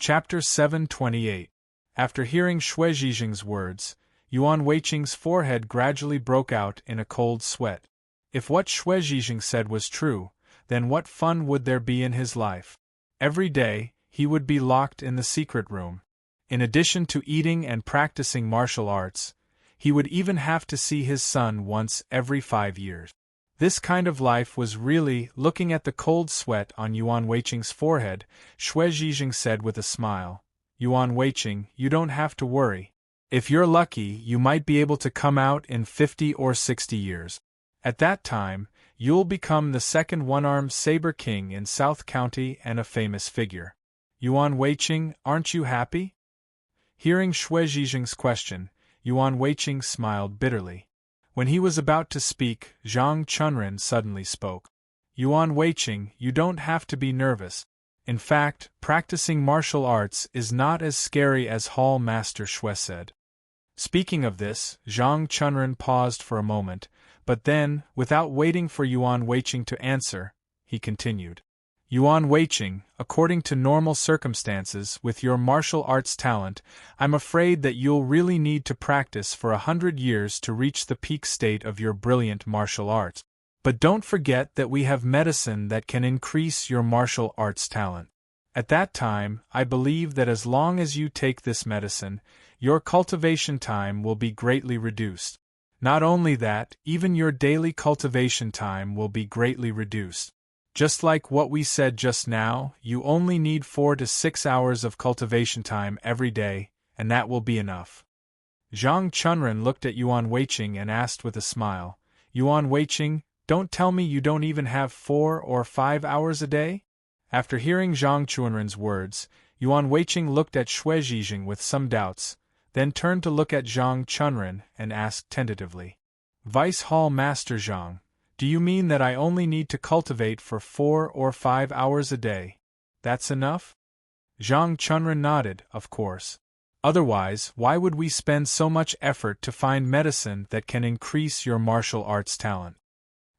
Chapter 728. After hearing Xue Zhizheng's words, Yuan Weiqing's forehead gradually broke out in a cold sweat. If what Xue Zhizheng said was true, then what fun would there be in his life? Every day, he would be locked in the secret room. In addition to eating and practicing martial arts, he would even have to see his son once every 5 years. This kind of life was really, looking at the cold sweat on Yuan Weiqing's forehead, Xue Zhizheng said with a smile, Yuan Weiqing, you don't have to worry. If you're lucky, you might be able to come out in 50 or 60 years. At that time, you'll become the second one-armed saber king in South County and a famous figure. Yuan Weiqing, aren't you happy? Hearing Xue Zhizheng's question, Yuan Weiqing smiled bitterly. When he was about to speak, Zhang Chunren suddenly spoke. Yuan Weiqing, you don't have to be nervous. In fact, practicing martial arts is not as scary as Hall Master Xue said. Speaking of this, Zhang Chunren paused for a moment, but then, without waiting for Yuan Weiqing to answer, he continued. Yuan Weiqing, according to normal circumstances, with your martial arts talent, I'm afraid that you'll really need to practice for 100 years to reach the peak state of your brilliant martial arts. But don't forget that we have medicine that can increase your martial arts talent. At that time, I believe that as long as you take this medicine, your cultivation time will be greatly reduced. Not only that, even your daily cultivation time will be greatly reduced. Just like what we said just now, you only need 4 to 6 hours of cultivation time every day, and that will be enough. Zhang Chunren looked at Yuan Weiqing and asked with a smile, Yuan Weiqing, don't tell me you don't even have 4 or 5 hours a day? After hearing Zhang Chunren's words, Yuan Weiqing looked at Xue Zhizheng with some doubts, then turned to look at Zhang Chunren and asked tentatively, Vice Hall Master Zhang, do you mean that I only need to cultivate for 4 or 5 hours a day? That's enough? Zhang Chunren nodded, of course. Otherwise, why would we spend so much effort to find medicine that can increase your martial arts talent?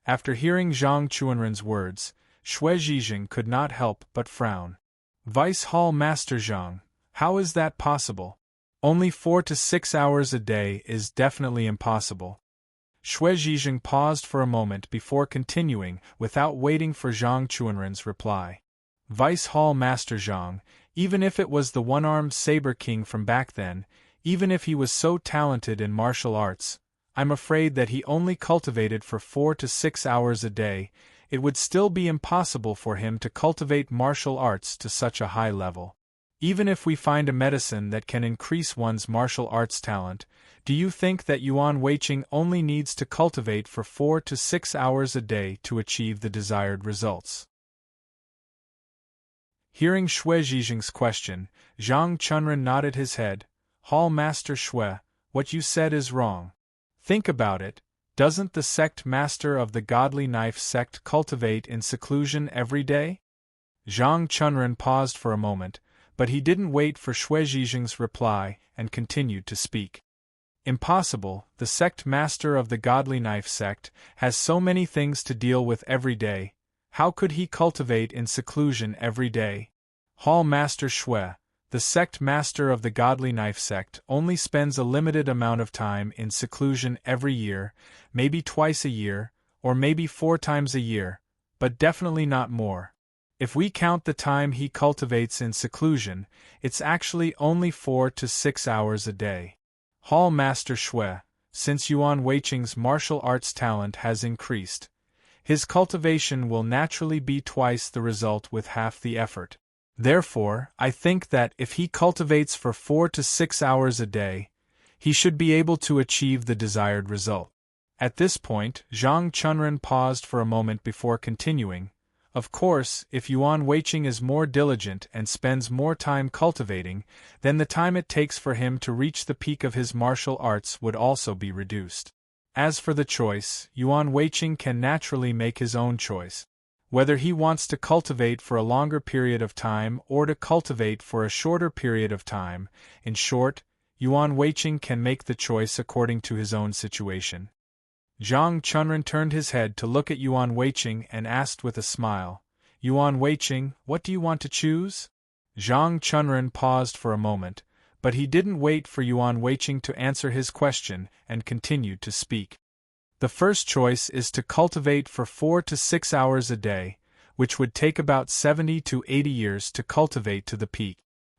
After hearing Zhang Chunren's words, Xue Zhizheng could not help but frown. Vice Hall Master Zhang, how is that possible? Only 4 to 6 hours a day is definitely impossible. Xue Zhizheng paused for a moment before continuing, without waiting for Zhang Chunren's reply. Vice Hall Master Zhang, even if it was the one-armed saber king from back then, even if he was so talented in martial arts, I'm afraid that he only cultivated for 4 to 6 hours a day, it would still be impossible for him to cultivate martial arts to such a high level. Even if we find a medicine that can increase one's martial arts talent, do you think that Yuan Weiqing only needs to cultivate for 4 to 6 hours a day to achieve the desired results? Hearing Xue Zhizheng's question, Zhang Chunren nodded his head. Hall Master Xue, what you said is wrong. Think about it, doesn't the sect master of the Godly Knife sect cultivate in seclusion every day? Zhang Chunren paused for a moment, but he didn't wait for Xue Zhizheng's reply and continued to speak. Impossible, the sect master of the Godly Knife sect has so many things to deal with every day, how could he cultivate in seclusion every day? Hall Master Xue, the sect master of the Godly Knife sect only spends a limited amount of time in seclusion every year, maybe twice a year, or maybe 4 times a year, but definitely not more. If we count the time he cultivates in seclusion, it's actually only 4 to 6 hours a day. Hall Master Xue, since Yuan Weiqing's martial arts talent has increased, his cultivation will naturally be twice the result with half the effort. Therefore, I think that if he cultivates for 4 to 6 hours a day, he should be able to achieve the desired result. At this point, Zhang Chunren paused for a moment before continuing. Of course, if Yuan Weiqing is more diligent and spends more time cultivating, then the time it takes for him to reach the peak of his martial arts would also be reduced. As for the choice, Yuan Weiqing can naturally make his own choice. Whether he wants to cultivate for a longer period of time or to cultivate for a shorter period of time, in short, Yuan Weiqing can make the choice according to his own situation. Zhang Chunren turned his head to look at Yuan Weiqing and asked with a smile, Yuan Weiqing, what do you want to choose? Zhang Chunren paused for a moment, but he didn't wait for Yuan Weiqing to answer his question and continued to speak. The first choice is to cultivate for 4 to 6 hours a day, which would take about 70 to 80 years to cultivate to the peak.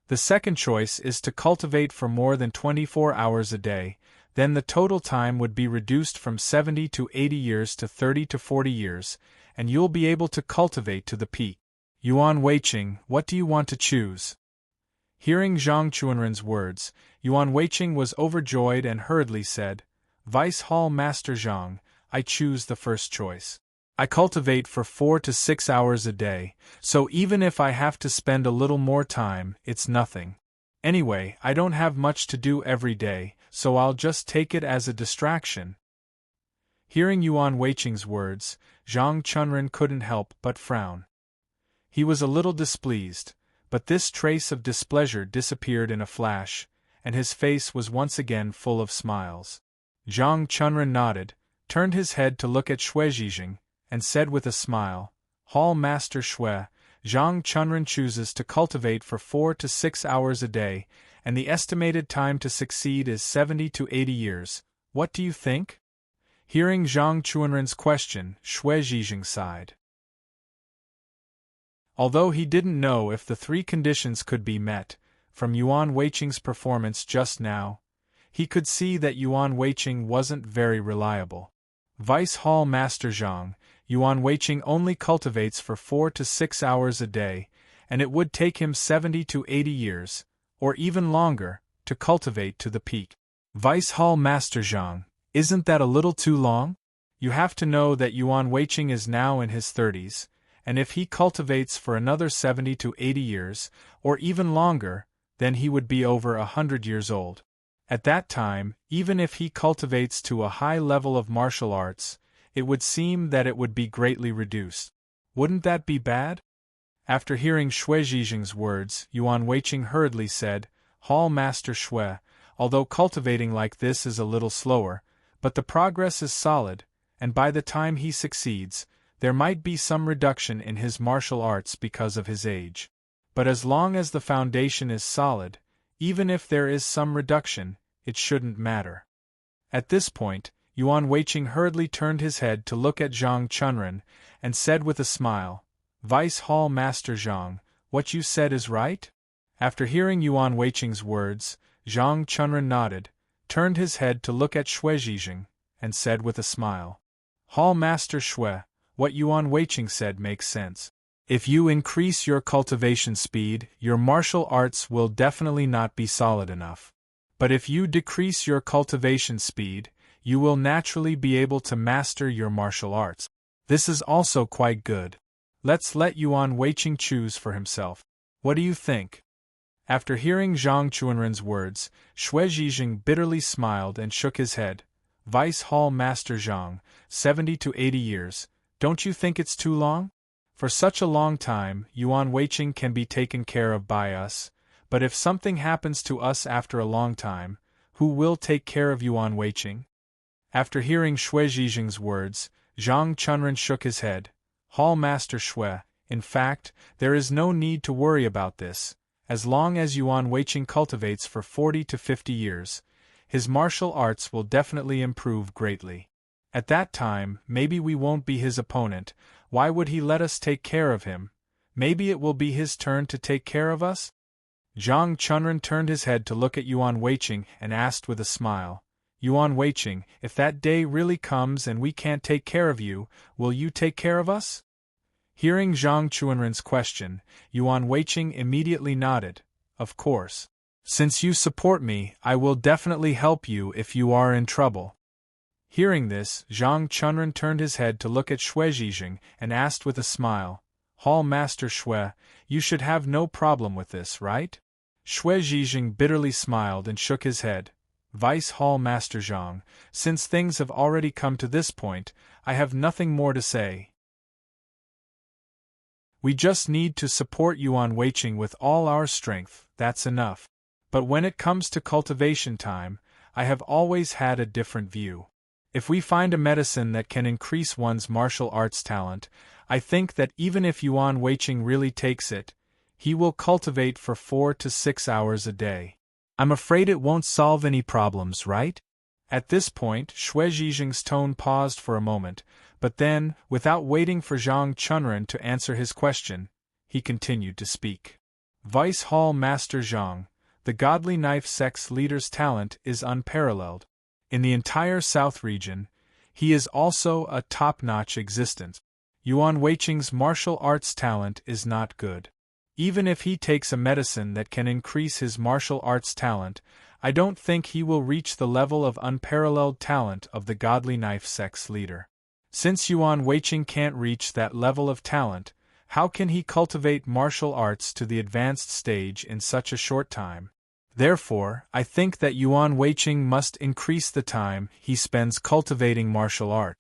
The second choice is to cultivate for more than 24 hours a day, then the total time would be reduced from 70 to 80 years to 30 to 40 years, and you'll be able to cultivate to the peak. Yuan Weiqing, what do you want to choose? Hearing Zhang Chunren's words, Yuan Weiqing was overjoyed and hurriedly said, Vice Hall Master Zhang, I choose the first choice. I cultivate for 4 to 6 hours a day, so even if I have to spend a little more time, it's nothing. Anyway, I don't have much to do every day, so I'll just take it as a distraction. Hearing Yuan Weiqing's words, Zhang Chunren couldn't help but frown. He was a little displeased, but this trace of displeasure disappeared in a flash, and his face was once again full of smiles. Zhang Chunren nodded, turned his head to look at Xue Zhizhing, and said with a smile, Hall Master Xue, Zhang Chunren chooses to cultivate for 4 to 6 hours a day, and the estimated time to succeed is 70 to 80 years. What do you think? Hearing Zhang Chunren's question, Xue Zhizhing sighed. Although he didn't know if the 3 conditions could be met, from Yuan Weiqing's performance just now, he could see that Yuan Weiqing wasn't very reliable. Vice Hall Master Zhang, Yuan Weiqing only cultivates for 4 to 6 hours a day, and it would take him 70 to 80 years, or even longer, to cultivate to the peak. Vice Hall Master Zhang, isn't that a little too long? You have to know that Yuan Weiqing is now in his 30s, and if he cultivates for another 70 to 80 years, or even longer, then he would be over 100 years old. At that time, even if he cultivates to a high level of martial arts, it would seem that it would be greatly reduced. Wouldn't that be bad? After hearing Xue Zhizhing's words, Yuan Weiqing hurriedly said, Hall Master Xue, although cultivating like this is a little slower, but the progress is solid, and by the time he succeeds, there might be some reduction in his martial arts because of his age. But as long as the foundation is solid, even if there is some reduction, it shouldn't matter. At this point, Yuan Weiqing hurriedly turned his head to look at Zhang Chunren, and said with a smile, Vice Hall Master Zhang, what you said is right? After hearing Yuan Weiqing's words, Zhang Chunren nodded, turned his head to look at Xue Zhizhing, and said with a smile, Hall Master Xue, what Yuan Weiqing said makes sense. If you increase your cultivation speed, your martial arts will definitely not be solid enough. But if you decrease your cultivation speed, you will naturally be able to master your martial arts. This is also quite good. Let's let Yuan Weiqing choose for himself. What do you think? After hearing Zhang Chunren's words, Xue Zhizhing bitterly smiled and shook his head. Vice Hall Master Zhang, 70 to 80 years. Don't you think it's too long? For such a long time, Yuan Weiqing can be taken care of by us, but if something happens to us after a long time, who will take care of Yuan Weiqing? After hearing Xue Zhizhing's words, Zhang Chunren shook his head. Hall Master Xue, in fact, there is no need to worry about this. As long as Yuan Weiqing cultivates for 40 to 50 years, his martial arts will definitely improve greatly. At that time, maybe we won't be his opponent. Why would he let us take care of him? Maybe it will be his turn to take care of us? Zhang Chunren turned his head to look at Yuan Weiqing and asked with a smile, Yuan Weiqing, if that day really comes and we can't take care of you, will you take care of us? Hearing Zhang Chunren's question, Yuan Weiqing immediately nodded. Of course. Since you support me, I will definitely help you if you are in trouble. Hearing this, Zhang Chunren turned his head to look at Xue Zhizhing and asked with a smile, Hall Master Xue, you should have no problem with this, right? Xue Zhizhing bitterly smiled and shook his head. Vice Hall Master Zhang, since things have already come to this point, I have nothing more to say. We just need to support Yuan Weiqing with all our strength, that's enough. But when it comes to cultivation time, I have always had a different view. If we find a medicine that can increase one's martial arts talent, I think that even if Yuan Weiqing really takes it, he will cultivate for 4 to 6 hours a day. I'm afraid it won't solve any problems, right? At this point, Xue Zhizheng's tone paused for a moment, but then, without waiting for Zhang Chunren to answer his question, he continued to speak. Vice Hall Master Zhang, the godly knife sect's leader's talent is unparalleled. In the entire South region, he is also a top-notch existence. Yuan Weiqing's martial arts talent is not good. Even if he takes a medicine that can increase his martial arts talent, I don't think he will reach the level of unparalleled talent of the godly knife sect's leader. Since Yuan Weiqing can't reach that level of talent, how can he cultivate martial arts to the advanced stage in such a short time? Therefore, I think that Yuan Weiqing must increase the time he spends cultivating martial art.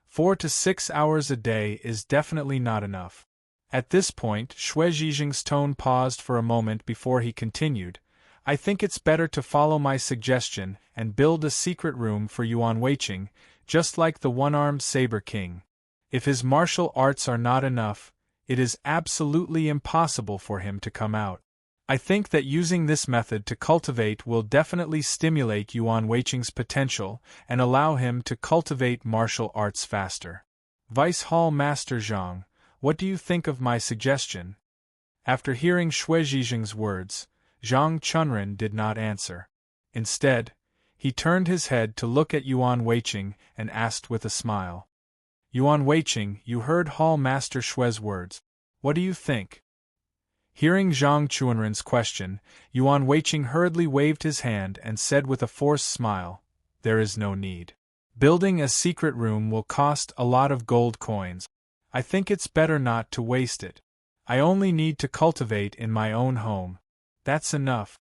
4 to 6 hours a day is definitely not enough. At this point, Xue Zhizheng's tone paused for a moment before he continued. I think it's better to follow my suggestion and build a secret room for Yuan Weiqing, just like the one-armed Saber King. If his martial arts are not enough, it is absolutely impossible for him to come out. I think that using this method to cultivate will definitely stimulate Yuan Weiqing's potential and allow him to cultivate martial arts faster. Vice Hall Master Zhang, what do you think of my suggestion? After hearing Xue Zhizheng's words, Zhang Chunren did not answer. Instead, he turned his head to look at Yuan Weiqing and asked with a smile. Yuan Weiqing, you heard Hall Master Xue's words. What do you think? Hearing Zhang Chunren's question, Yuan Weiqing hurriedly waved his hand and said with a forced smile, there is no need. Building a secret room will cost a lot of gold coins. I think it's better not to waste it. I only need to cultivate in my own home. That's enough.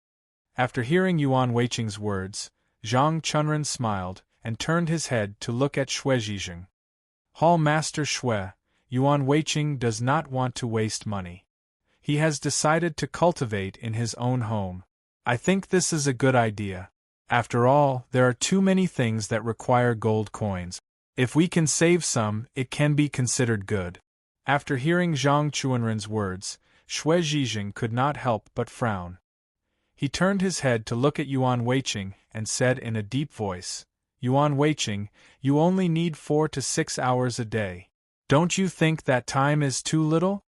After hearing Yuan Weiqing's words, Zhang Chunren smiled and turned his head to look at Xue Zhizheng. Hall Master Xue, Yuan Weiqing does not want to waste money. He has decided to cultivate in his own home. I think this is a good idea. After all, there are too many things that require gold coins. If we can save some, it can be considered good. After hearing Zhang Chunren's words, Xue Zhizheng could not help but frown. He turned his head to look at Yuan Weiqing and said in a deep voice, Yuan Weiqing, you only need 4 to 6 hours a day. Don't you think that time is too little?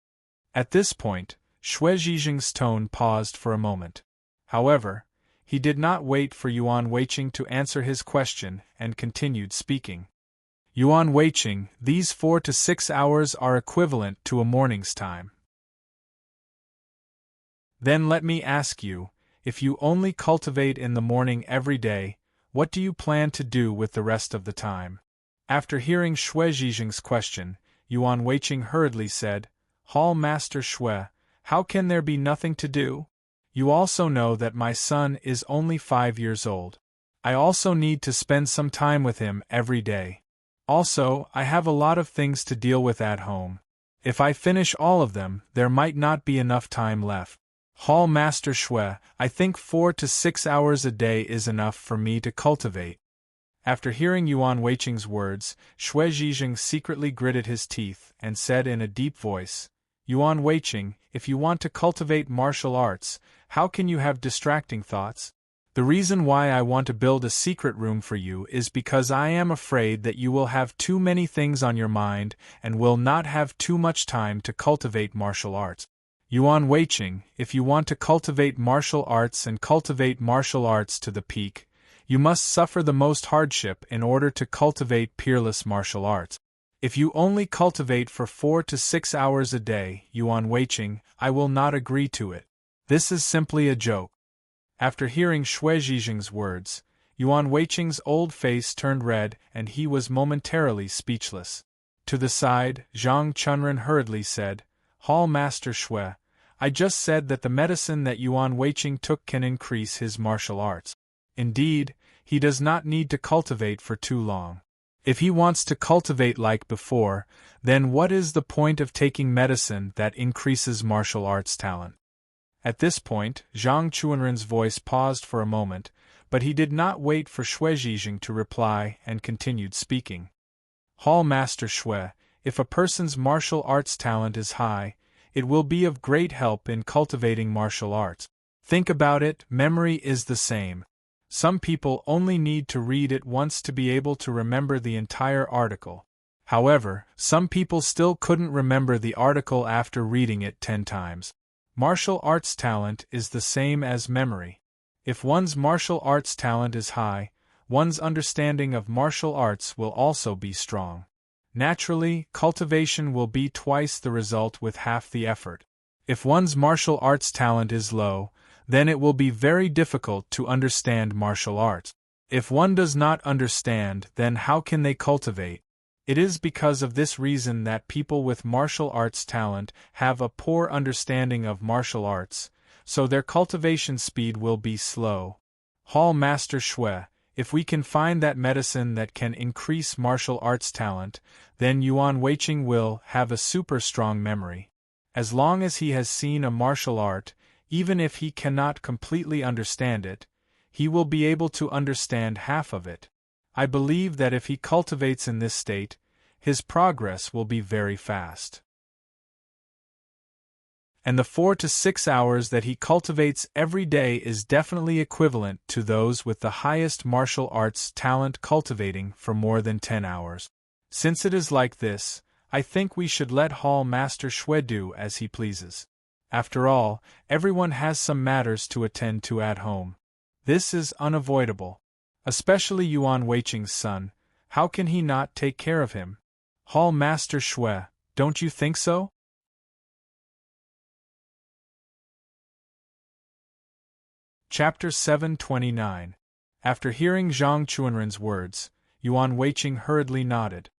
At this point, Xue Zhizheng's tone paused for a moment. However, he did not wait for Yuan Weiqing to answer his question and continued speaking. Yuan Weiqing, these 4 to 6 hours are equivalent to a morning's time. Then let me ask you, if you only cultivate in the morning every day, what do you plan to do with the rest of the time? After hearing Xue Zhizheng's question, Yuan Weiqing hurriedly said, Hall Master Xue, how can there be nothing to do? You also know that my son is only 5 years old. I also need to spend some time with him every day. Also, I have a lot of things to deal with at home. If I finish all of them, there might not be enough time left. Hall Master Xue, I think 4 to 6 hours a day is enough for me to cultivate. After hearing Yuan Weiqing's words, Xue Zhizheng secretly gritted his teeth and said in a deep voice, Yuan Weiqing, if you want to cultivate martial arts, how can you have distracting thoughts? The reason why I want to build a secret room for you is because I am afraid that you will have too many things on your mind and will not have too much time to cultivate martial arts. Yuan Weiqing, if you want to cultivate martial arts and cultivate martial arts to the peak, you must suffer the most hardship in order to cultivate peerless martial arts. If you only cultivate for 4 to 6 hours a day, Yuan Weiqing, I will not agree to it. This is simply a joke. After hearing Xue Zhizheng's words, Yuan Weiqing's old face turned red and he was momentarily speechless. To the side, Zhang Chunren hurriedly said, Hall Master Xue, I just said that the medicine that Yuan Weiqing took can increase his martial arts. Indeed, he does not need to cultivate for too long. If he wants to cultivate like before, then what is the point of taking medicine that increases martial arts talent? At this point, Zhang Chunren's voice paused for a moment, but he did not wait for Xue Zhizheng to reply and continued speaking. Hall Master Xue, if a person's martial arts talent is high, It will be of great help in cultivating martial arts. Think about it, memory is the same. Some people only need to read it once to be able to remember the entire article. However, some people still couldn't remember the article after reading it 10 times. Martial arts talent is the same as memory. If one's martial arts talent is high, one's understanding of martial arts will also be strong. Naturally, cultivation will be twice the result with half the effort. If one's martial arts talent is low, then it will be very difficult to understand martial arts. If one does not understand, then how can they cultivate? It is because of this reason that people with martial arts talent have a poor understanding of martial arts, so their cultivation speed will be slow. Hall Master Xue, if we can find that medicine that can increase martial arts talent, then Yuan Weiqing will have a super strong memory. As long as he has seen a martial art, even if he cannot completely understand it, he will be able to understand half of it. I believe that if he cultivates in this state, his progress will be very fast. And the 4 to 6 hours that he cultivates every day is definitely equivalent to those with the highest martial arts talent cultivating for more than 10 hours. Since it is like this, I think we should let Hall Master Xue do as he pleases. After all, everyone has some matters to attend to at home. This is unavoidable. Especially Yuan Weiqing's son, how can he not take care of him? Hall Master Xue, don't you think so? Chapter 729. After hearing Zhang Chuanren's words, Yuan Weiqing hurriedly nodded.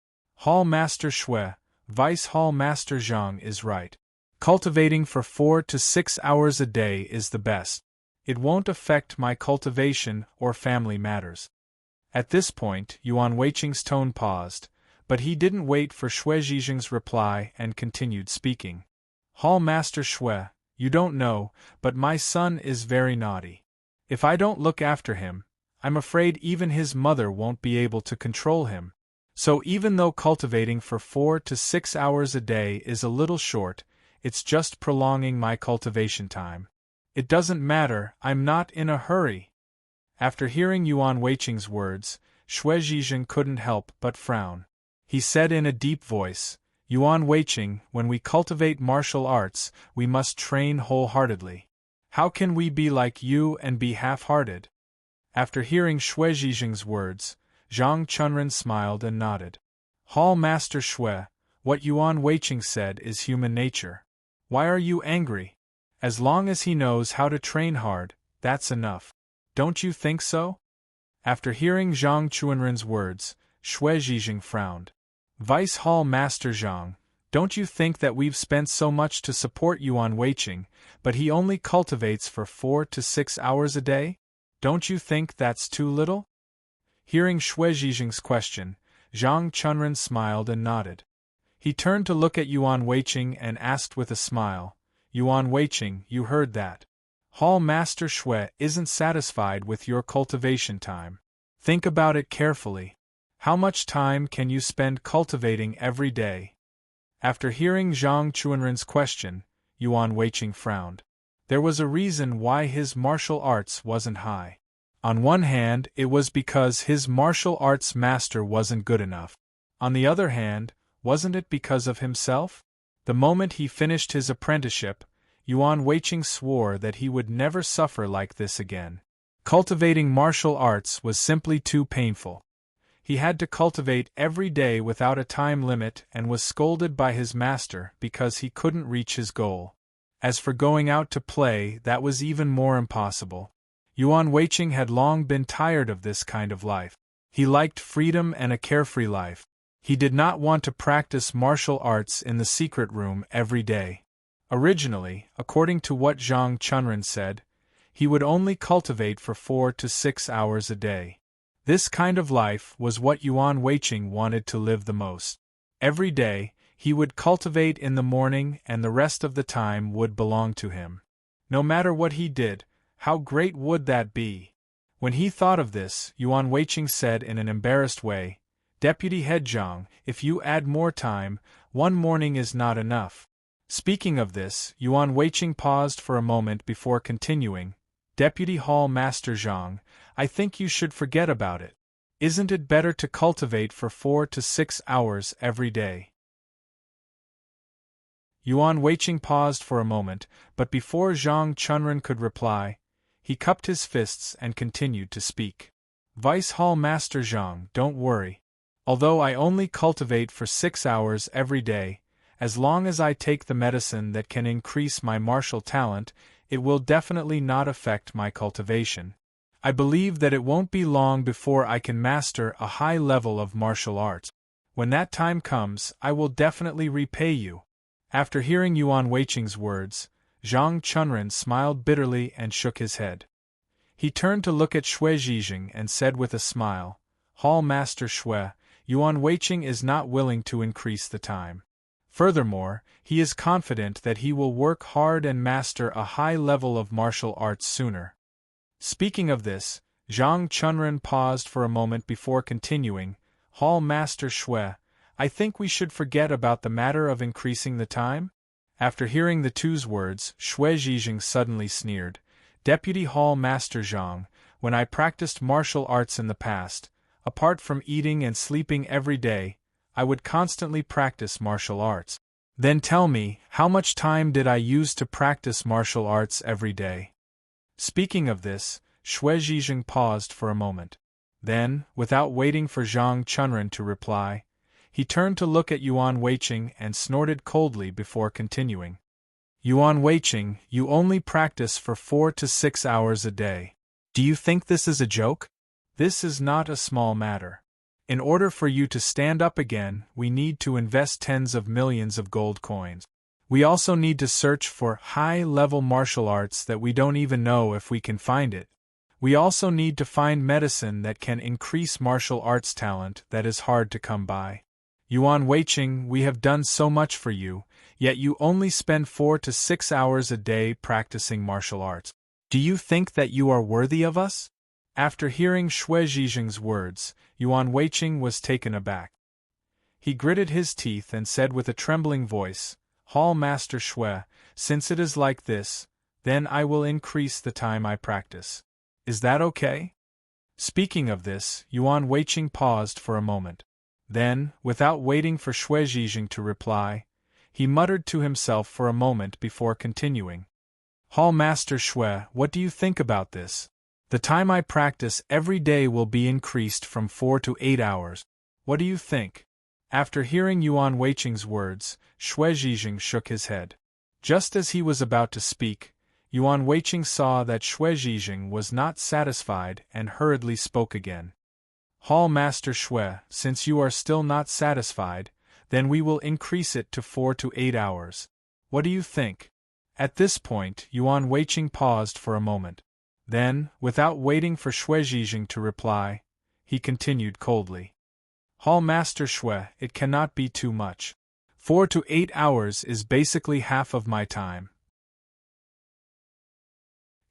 Hall Master Xue, Vice Hall Master Zhang is right. Cultivating for 4 to 6 hours a day is the best. It won't affect my cultivation or family matters. At this point, Yuan Weiqing's tone paused, but he didn't wait for Xue Zhizheng's reply and continued speaking. Hall Master Xue, you don't know, but my son is very naughty. If I don't look after him, I'm afraid even his mother won't be able to control him. So even though cultivating for 4 to 6 hours a day is a little short, it's just prolonging my cultivation time. It doesn't matter, I'm not in a hurry. After hearing Yuan Weiqing's words, Xue Zhizheng couldn't help but frown. He said in a deep voice, Yuan Weiqing, when we cultivate martial arts, we must train wholeheartedly. How can we be like you and be half-hearted? After hearing Xue Zhizheng's words, Zhang Chunren smiled and nodded. Hall Master Xue, what Yuan Weiqing said is human nature. Why are you angry? As long as he knows how to train hard, that's enough. Don't you think so? After hearing Zhang Chuanren's words, Xue Zhizheng frowned. Vice Hall Master Zhang, don't you think that we've spent so much to support Yuan Weiqing, but he only cultivates for 4 to 6 hours a day? Don't you think that's too little? Hearing Xue Zhizheng's question, Zhang Chunren smiled and nodded. He turned to look at Yuan Weiqing and asked with a smile, Yuan Weiqing, you heard that. Hall Master Xue isn't satisfied with your cultivation time. Think about it carefully. How much time can you spend cultivating every day? After hearing Zhang Chuanren's question, Yuan Weiqing frowned. There was a reason why his martial arts wasn't high. On one hand, it was because his martial arts master wasn't good enough. On the other hand, wasn't it because of himself? The moment he finished his apprenticeship, Yuan Weiqing swore that he would never suffer like this again. Cultivating martial arts was simply too painful. He had to cultivate every day without a time limit and was scolded by his master because he couldn't reach his goal. As for going out to play, that was even more impossible. Yuan Weiqing had long been tired of this kind of life. He liked freedom and a carefree life. He did not want to practice martial arts in the secret room every day. Originally, according to what Zhang Chunren said, he would only cultivate for 4 to 6 hours a day. This kind of life was what Yuan Weiqing wanted to live the most. Every day, he would cultivate in the morning and the rest of the time would belong to him. No matter what he did, how great would that be? When he thought of this, Yuan Weiqing said in an embarrassed way, Deputy Head Zhang, if you add more time, one morning is not enough. Speaking of this, Yuan Weiqing paused for a moment before continuing. Deputy Hall Master Zhang, I think you should forget about it. Isn't it better to cultivate for 4 to 6 hours every day? Yuan Weiqing paused for a moment, but before Zhang Chunren could reply, he cupped his fists and continued to speak. Vice Hall Master Zhang, don't worry. Although I only cultivate for 6 hours every day, as long as I take the medicine that can increase my martial talent, it will definitely not affect my cultivation. I believe that it won't be long before I can master a high level of martial arts. When that time comes, I will definitely repay you. After hearing Yuan Weiqing's words, Zhang Chunren smiled bitterly and shook his head. He turned to look at Xue Zhijing and said with a smile, Hall Master Xue, Yuan Weiqing is not willing to increase the time. Furthermore, he is confident that he will work hard and master a high level of martial arts sooner. Speaking of this, Zhang Chunren paused for a moment before continuing, Hall Master Xue, I think we should forget about the matter of increasing the time? After hearing the two's words, Xue Zhijing suddenly sneered, Deputy Hall Master Zhang, when I practiced martial arts in the past, apart from eating and sleeping every day, I would constantly practice martial arts. Then tell me, how much time did I use to practice martial arts every day? Speaking of this, Xue Zhijing paused for a moment. Then, without waiting for Zhang Chunren to reply, he turned to look at Yuan Weiqing and snorted coldly before continuing. Yuan Weiqing, you only practice for 4 to 6 hours a day. Do you think this is a joke? This is not a small matter. In order for you to stand up again, we need to invest tens of millions of gold coins. We also need to search for high-level martial arts that we don't even know if we can find it. We also need to find medicine that can increase martial arts talent that is hard to come by. Yuan Weiqing, we have done so much for you, yet you only spend 4 to 6 hours a day practicing martial arts. Do you think that you are worthy of us? After hearing Xue Zhijing's words, Yuan Weiqing was taken aback. He gritted his teeth and said with a trembling voice, Hall Master Xue, since it is like this, then I will increase the time I practice. Is that okay? Speaking of this, Yuan Weiqing paused for a moment. Then, without waiting for Xue Zhijing to reply, he muttered to himself for a moment before continuing. Hall Master Xue, what do you think about this? The time I practice every day will be increased from 4 to 8 hours. What do you think? After hearing Yuan Weiqing's words, Xue Zhijing shook his head. Just as he was about to speak, Yuan Weiqing saw that Xue Zhijing was not satisfied and hurriedly spoke again. Hall Master Xue, since you are still not satisfied, then we will increase it to 4 to 8 hours. What do you think? At this point, Yuan Weiqing paused for a moment. Then, without waiting for Xue Zhijing to reply, he continued coldly. Hall Master Xue, it cannot be too much. 4 to 8 hours is basically half of my time.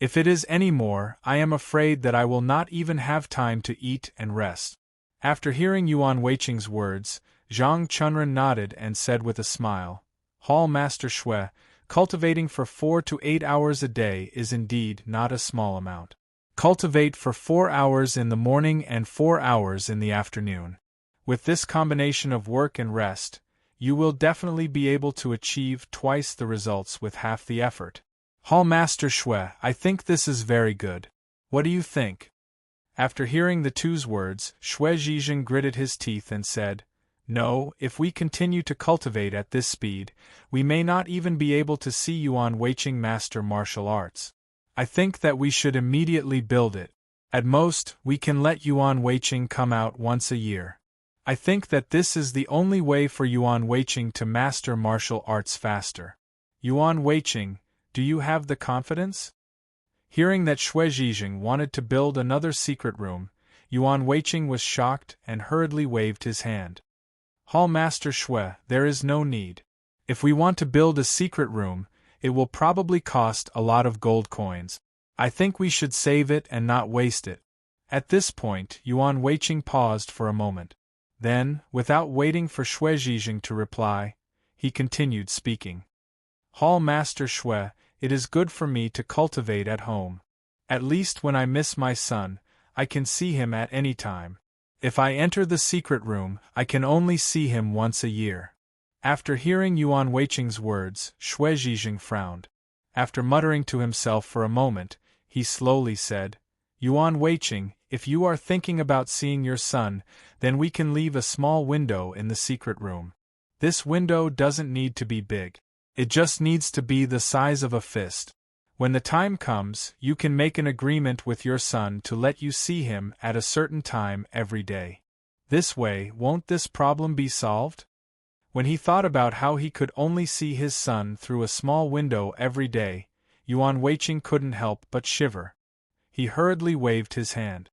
If it is any more, I am afraid that I will not even have time to eat and rest. After hearing Yuan Weiqing's words, Zhang Chunren nodded and said with a smile, Hall Master Xue, cultivating for 4 to 8 hours a day is indeed not a small amount. Cultivate for 4 hours in the morning and 4 hours in the afternoon. With this combination of work and rest, you will definitely be able to achieve twice the results with half the effort. Hall Master Xue, I think this is very good. What do you think? After hearing the two's words, Xue Zhijing gritted his teeth and said, No, if we continue to cultivate at this speed, we may not even be able to see Yuan Weiqing master martial arts. I think that we should immediately build it. At most, we can let Yuan Weiqing come out once a year. I think that this is the only way for Yuan Weiqing to master martial arts faster. Yuan Weiqing, do you have the confidence? Hearing that Xue Zhijing wanted to build another secret room, Yuan Weiqing was shocked and hurriedly waved his hand. Hall Master Xue, there is no need. If we want to build a secret room, it will probably cost a lot of gold coins. I think we should save it and not waste it. At this point, Yuan Weiqing paused for a moment. Then, without waiting for Xue Zhijing to reply, he continued speaking. Hall Master Shui, it is good for me to cultivate at home. At least when I miss my son, I can see him at any time. If I enter the secret room, I can only see him once a year. After hearing Yuan Weiqing's words, Shui Zhijing frowned. After muttering to himself for a moment, he slowly said, Yuan Weiqing, if you are thinking about seeing your son, then we can leave a small window in the secret room. This window doesn't need to be big. It just needs to be the size of a fist. When the time comes, you can make an agreement with your son to let you see him at a certain time every day. This way, won't this problem be solved? When he thought about how he could only see his son through a small window every day, Yuan Weiqing couldn't help but shiver. He hurriedly waved his hand.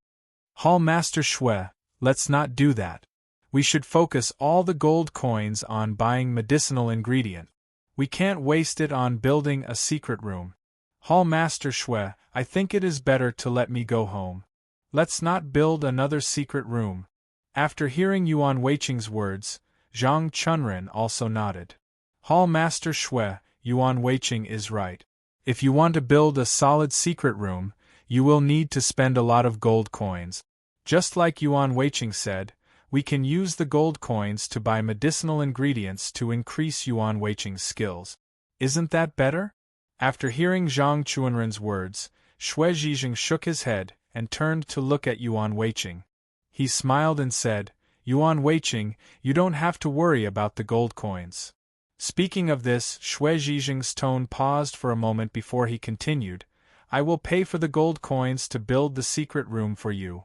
Hall Master Shui, let's not do that. We should focus all the gold coins on buying medicinal ingredient. We can't waste it on building a secret room. Hall Master Shui, I think it is better to let me go home. Let's not build another secret room. After hearing Yuan Weiqing's words, Zhang Chunren also nodded. Hall Master Shui, Yuan Weiqing is right. If you want to build a solid secret room, you will need to spend a lot of gold coins. Just like Yuan Weiqing said, we can use the gold coins to buy medicinal ingredients to increase Yuan Weiqing's skills. Isn't that better? After hearing Zhang Chunren's words, Shui Zhijing shook his head and turned to look at Yuan Weiqing. He smiled and said, Yuan Weiqing, you don't have to worry about the gold coins. Speaking of this, Shui Zhijing's tone paused for a moment before he continued, I will pay for the gold coins to build the secret room for you.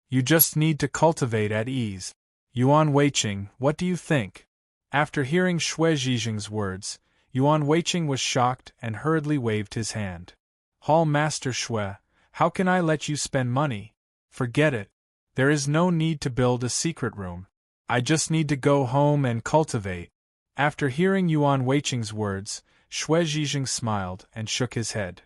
You just need to cultivate at ease. Yuan Weiqing, what do you think? After hearing Shui Zhijing's words, Yuan Weiqing was shocked and hurriedly waved his hand. Hall Master Shui, how can I let you spend money? Forget it. There is no need to build a secret room. I just need to go home and cultivate. After hearing Yuan Weiqing's words, Shui Zhijing smiled and shook his head.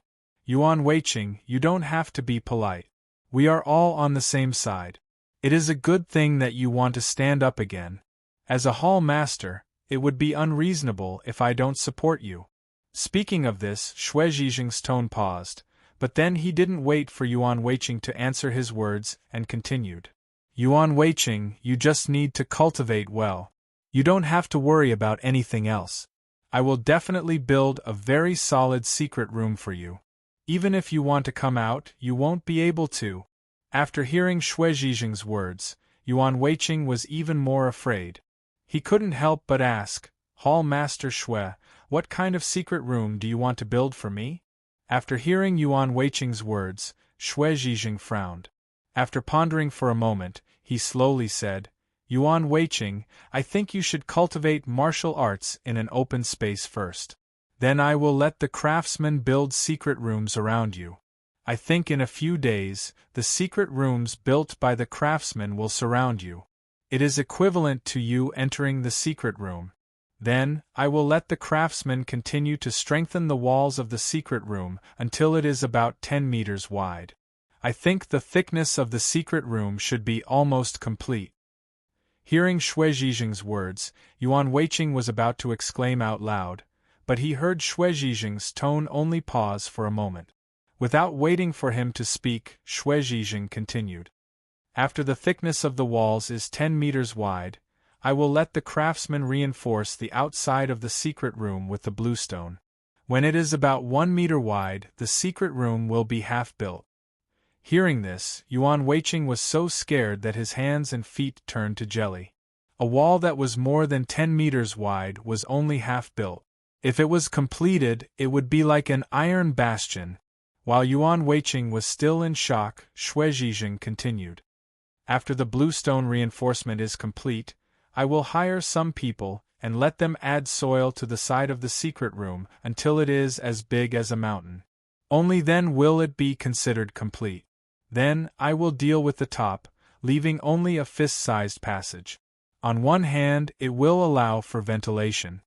Yuan Weiqing, you don't have to be polite. We are all on the same side. It is a good thing that you want to stand up again. As a hall master, it would be unreasonable if I don't support you. Speaking of this, Shui Zhijing's tone paused, but then he didn't wait for Yuan Weiqing to answer his words and continued. Yuan Weiqing, you just need to cultivate well. You don't have to worry about anything else. I will definitely build a very solid secret room for you. Even if you want to come out, you won't be able to. After hearing Shui Zhijing's words, Yuan Weiqing was even more afraid. He couldn't help but ask, Hall Master Shui, what kind of secret room do you want to build for me? After hearing Yuan Weiqing's words, Shui Zhijing frowned. After pondering for a moment, he slowly said, Yuan Weiqing, I think you should cultivate martial arts in an open space first. Then I will let the craftsmen build secret rooms around you. I think in a few days, the secret rooms built by the craftsmen will surround you. It is equivalent to you entering the secret room. Then, I will let the craftsmen continue to strengthen the walls of the secret room until it is about 10 meters wide. I think the thickness of the secret room should be almost complete. Hearing Shui Zhijing's words, Yuan Weiqing was about to exclaim out loud, but he heard Shui Zhijing's tone only pause for a moment. Without waiting for him to speak, Shui Zhijing continued. After the thickness of the walls is 10 meters wide, I will let the craftsmen reinforce the outside of the secret room with the bluestone. When it is about 1 meter wide, the secret room will be half built. Hearing this, Yuan Weiqing was so scared that his hands and feet turned to jelly. A wall that was more than 10 meters wide was only half built. If it was completed, it would be like an iron bastion. While Yuan Weiqing was still in shock, Shui Zhijing continued. After the bluestone reinforcement is complete, I will hire some people and let them add soil to the side of the secret room until it is as big as a mountain. Only then will it be considered complete. Then, I will deal with the top, leaving only a fist-sized passage. On one hand, it will allow for ventilation.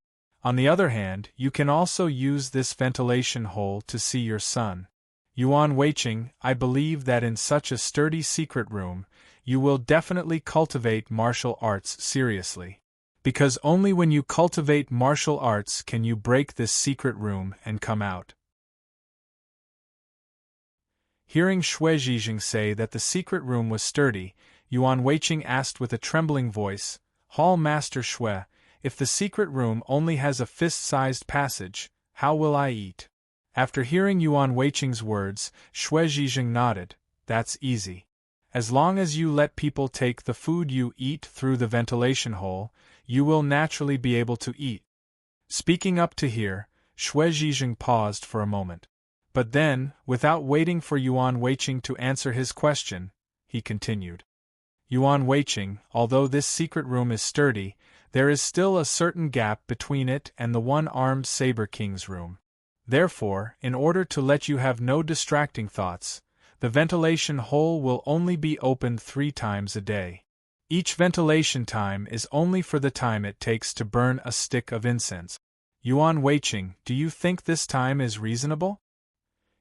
On the other hand, you can also use this ventilation hole to see your son. Yuan Weiqing, I believe that in such a sturdy secret room, you will definitely cultivate martial arts seriously. Because only when you cultivate martial arts can you break this secret room and come out. Hearing Xue Zhijing say that the secret room was sturdy, Yuan Weiqing asked with a trembling voice, Hall Master Xue, if the secret room only has a fist-sized passage, how will I eat? After hearing Yuan Weiqing's words, Xue Zhijing nodded, that's easy. As long as you let people take the food you eat through the ventilation hole, you will naturally be able to eat. Speaking up to here, Xue Zhijing paused for a moment. But then, without waiting for Yuan Weiqing to answer his question, he continued. Yuan Weiqing, although this secret room is sturdy, there is still a certain gap between it and the one-armed Saber King's room. Therefore, in order to let you have no distracting thoughts, the ventilation hole will only be opened 3 times a day. Each ventilation time is only for the time it takes to burn a stick of incense. Yuan Weiqing, do you think this time is reasonable?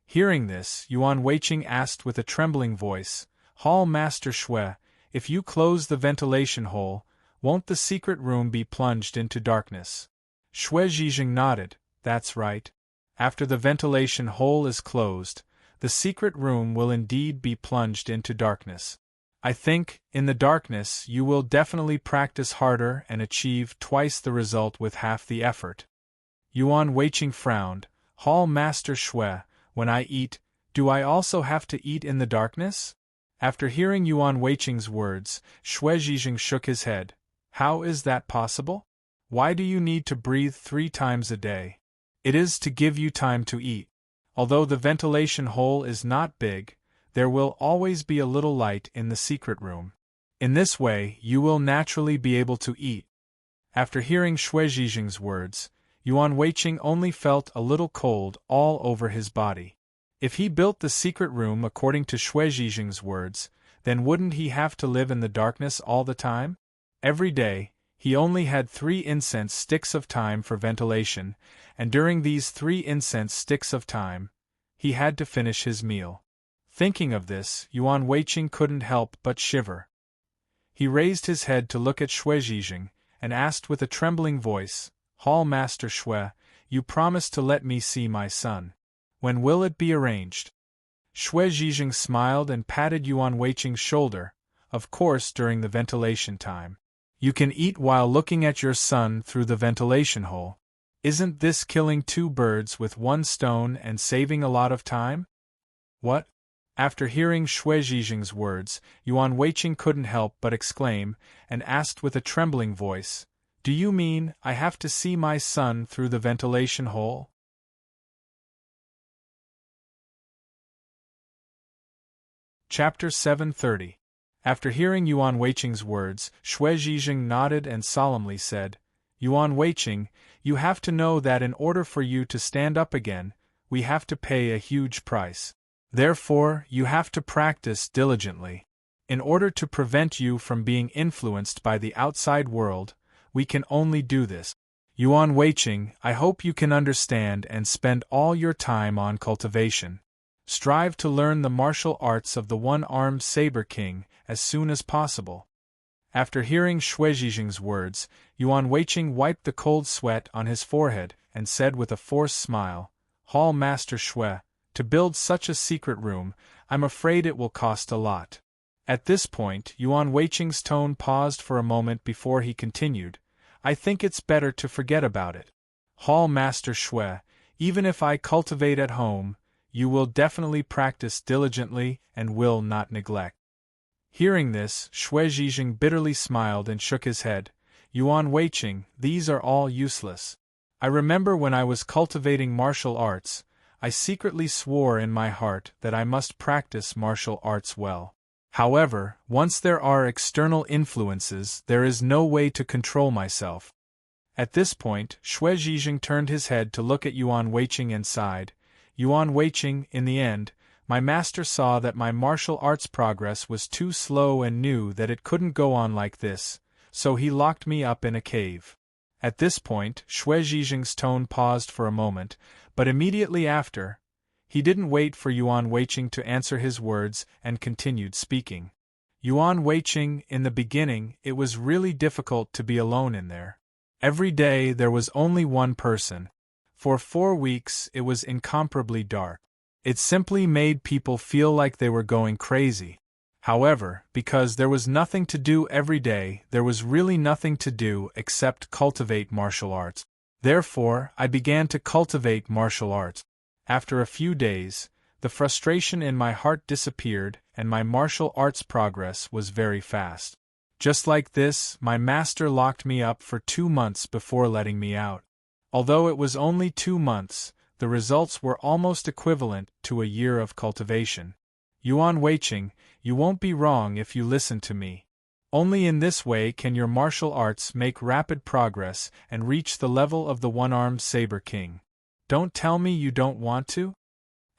Hearing this, Yuan Weiqing asked with a trembling voice, Hall Master Xue, if you close the ventilation hole, won't the secret room be plunged into darkness? Xue Zhijing nodded, that's right. After the ventilation hole is closed, the secret room will indeed be plunged into darkness. I think, in the darkness you will definitely practice harder and achieve twice the result with half the effort. Yuan Weiqing frowned, Hall Master Xue, when I eat, do I also have to eat in the darkness? After hearing Yuan Weiqing's words, Xue Zhijing shook his head. How is that possible? Why do you need to breathe 3 times a day? It is to give you time to eat. Although the ventilation hole is not big, there will always be a little light in the secret room. In this way, you will naturally be able to eat. After hearing Xue Zhijing's words, Yuan Weiqing only felt a little cold all over his body. If he built the secret room according to Xue Zhijing's words, then wouldn't he have to live in the darkness all the time? Every day, he only had 3 incense sticks of time for ventilation, and during these 3 incense sticks of time, he had to finish his meal. Thinking of this, Yuan Weiqing couldn't help but shiver. He raised his head to look at Xue Zhijing, and asked with a trembling voice, Hall Master Xue, you promised to let me see my son. When will it be arranged? Xue Zhijing smiled and patted Yuan Weiqing's shoulder, of course during the ventilation time. You can eat while looking at your son through the ventilation hole. Isn't this killing 2 birds with 1 stone and saving a lot of time? What? After hearing Xue Zhijing's words, Yuan Weiqing couldn't help but exclaim, and asked with a trembling voice, Do you mean I have to see my son through the ventilation hole? Chapter 730. After hearing Yuan Weiqing's words, Xue Zhijing nodded and solemnly said, Yuan Weiqing, you have to know that in order for you to stand up again, we have to pay a huge price. Therefore, you have to practice diligently. In order to prevent you from being influenced by the outside world, we can only do this. Yuan Weiqing, I hope you can understand and spend all your time on cultivation. Strive to learn the martial arts of the one-armed Saber King as soon as possible. After hearing Xue Zhijing's words, Yuan Weiqing wiped the cold sweat on his forehead and said with a forced smile, Hall Master Xue, to build such a secret room, I'm afraid it will cost a lot. At this point, Yuan Weiqing's tone paused for a moment before he continued, I think it's better to forget about it. Hall Master Xue, even if I cultivate at home, you will definitely practice diligently and will not neglect. Hearing this, Xue Zhijing bitterly smiled and shook his head. Yuan Weiqing, these are all useless. I remember when I was cultivating martial arts, I secretly swore in my heart that I must practice martial arts well. However, once there are external influences, there is no way to control myself. At this point, Xue Zhijing turned his head to look at Yuan Weiqing and sighed. Yuan Weiqing, in the end, my master saw that my martial arts progress was too slow and knew that it couldn't go on like this, so he locked me up in a cave. At this point, Xue Zhijing's tone paused for a moment, but immediately after, he didn't wait for Yuan Weiqing to answer his words and continued speaking. Yuan Weiqing, in the beginning, it was really difficult to be alone in there. Every day there was only one person. For 4 weeks it was incomparably dark. It simply made people feel like they were going crazy. However, because there was nothing to do every day, there was really nothing to do except cultivate martial arts. Therefore, I began to cultivate martial arts. After a few days, the frustration in my heart disappeared and my martial arts progress was very fast. Just like this, my master locked me up for 2 months before letting me out. Although it was only 2 months, the results were almost equivalent to a year of cultivation. Yuan Weiqing, you won't be wrong if you listen to me. Only in this way can your martial arts make rapid progress and reach the level of the one-armed saber king. Don't tell me you don't want to?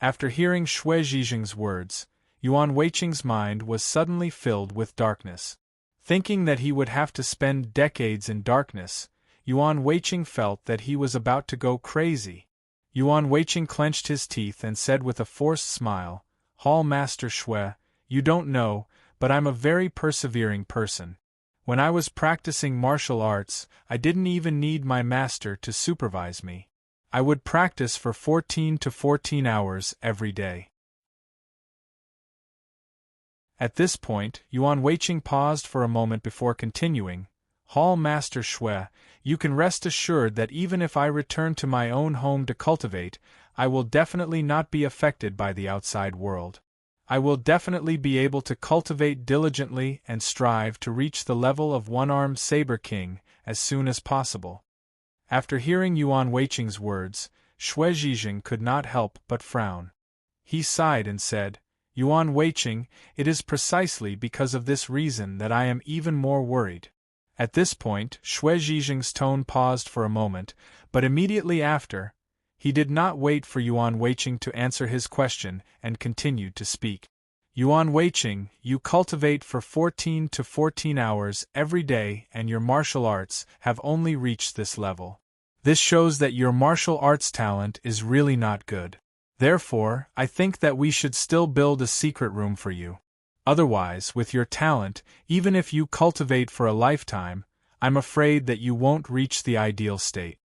After hearing Shui Zhizheng's words, Yuan Weiqing's mind was suddenly filled with darkness. Thinking that he would have to spend decades in darkness, Yuan Weiqing felt that he was about to go crazy. Yuan Weiqing clenched his teeth and said with a forced smile, "Hall Master Shui, you don't know, but I'm a very persevering person. When I was practicing martial arts, I didn't even need my master to supervise me. I would practice for 14 to 14 hours every day." At this point, Yuan Weiqing paused for a moment before continuing, "Hall Master Shui, you can rest assured that even if I return to my own home to cultivate, I will definitely not be affected by the outside world. I will definitely be able to cultivate diligently and strive to reach the level of one-armed saber king as soon as possible." After hearing Yuan Weiqing's words, Shui Zhizheng could not help but frown. He sighed and said, "Yuan Weiqing, it is precisely because of this reason that I am even more worried." At this point, Shui Zhizheng's tone paused for a moment, but immediately after, he did not wait for Yuan Weiqing to answer his question and continued to speak. "Yuan Weiqing, you cultivate for 14 to 14 hours every day and your martial arts have only reached this level. This shows that your martial arts talent is really not good. Therefore, I think that we should still build a secret room for you. Otherwise, with your talent, even if you cultivate for a lifetime, I'm afraid that you won't reach the ideal state."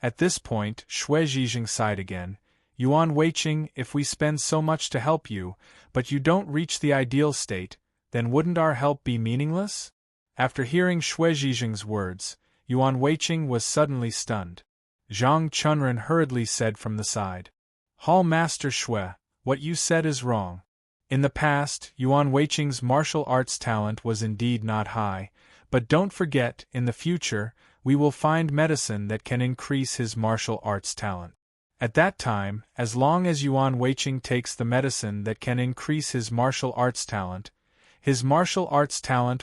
At this point, Shui Zhizheng sighed again. "Yuan Weiqing, if we spend so much to help you, but you don't reach the ideal state, then wouldn't our help be meaningless?" After hearing Shui Zhizheng's words, Yuan Weiqing was suddenly stunned. Zhang Chunren hurriedly said from the side, "Hall Master Shui, what you said is wrong. In the past, Yuan Weiqing's martial arts talent was indeed not high, but don't forget, in the future, we will find medicine that can increase his martial arts talent. At that time, as long as Yuan Weiqing takes the medicine that can increase his martial arts talent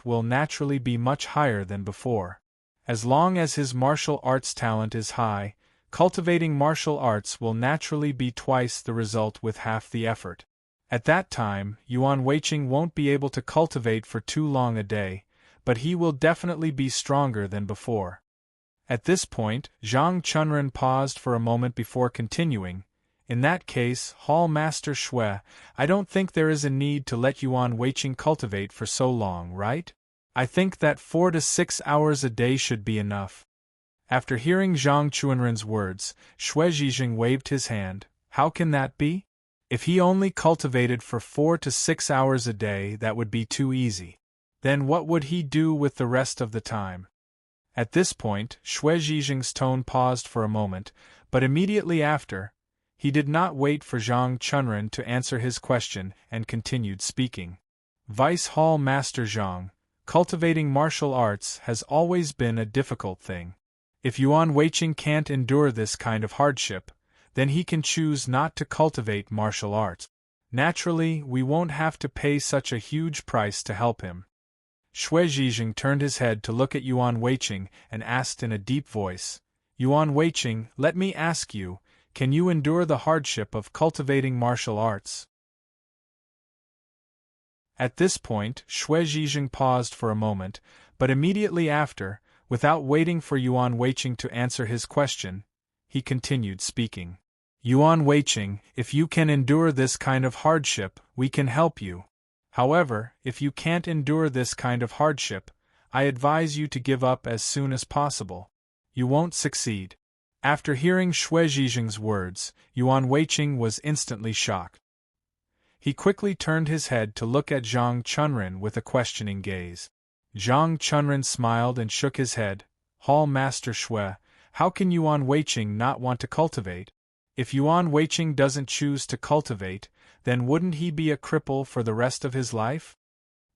will naturally be much higher than before. As long as his martial arts talent is high, cultivating martial arts will naturally be twice the result with half the effort. At that time, Yuan Weiqing won't be able to cultivate for too long a day, but he will definitely be stronger than before." At this point, Zhang Chunren paused for a moment before continuing, "In that case, Hall Master Shui, I don't think there is a need to let Yuan Weiqing cultivate for so long, right? I think that 4 to 6 hours a day should be enough." After hearing Zhang Chunren's words, Shui Zhizheng waved his hand. "How can that be? If he only cultivated for 4 to 6 hours a day, that would be too easy. Then what would he do with the rest of the time?" At this point, Shui Zhizheng's tone paused for a moment, but immediately after, he did not wait for Zhang Chunren to answer his question and continued speaking. "Vice Hall Master Zhang, cultivating martial arts has always been a difficult thing. If Yuan Weiqing can't endure this kind of hardship, then he can choose not to cultivate martial arts. Naturally, we won't have to pay such a huge price to help him." Shui Zhizheng turned his head to look at Yuan Weiqing and asked in a deep voice, "Yuan Weiqing, let me ask you, can you endure the hardship of cultivating martial arts?" At this point, Shui Zhizheng paused for a moment, but immediately after, without waiting for Yuan Weiqing to answer his question, he continued speaking. "Yuan Weiqing, if you can endure this kind of hardship, we can help you. However, if you can't endure this kind of hardship, I advise you to give up as soon as possible. You won't succeed. After hearing Xue Zhizheng's words, Yuan Weiqing was instantly shocked. He quickly turned his head to look at Zhang Chunren with a questioning gaze. Zhang Chunren smiled and shook his head. Hall Master Xue, how can Yuan Weiqing not want to cultivate? If Yuan Weiqing doesn't choose to cultivate, then wouldn't he be a cripple for the rest of his life?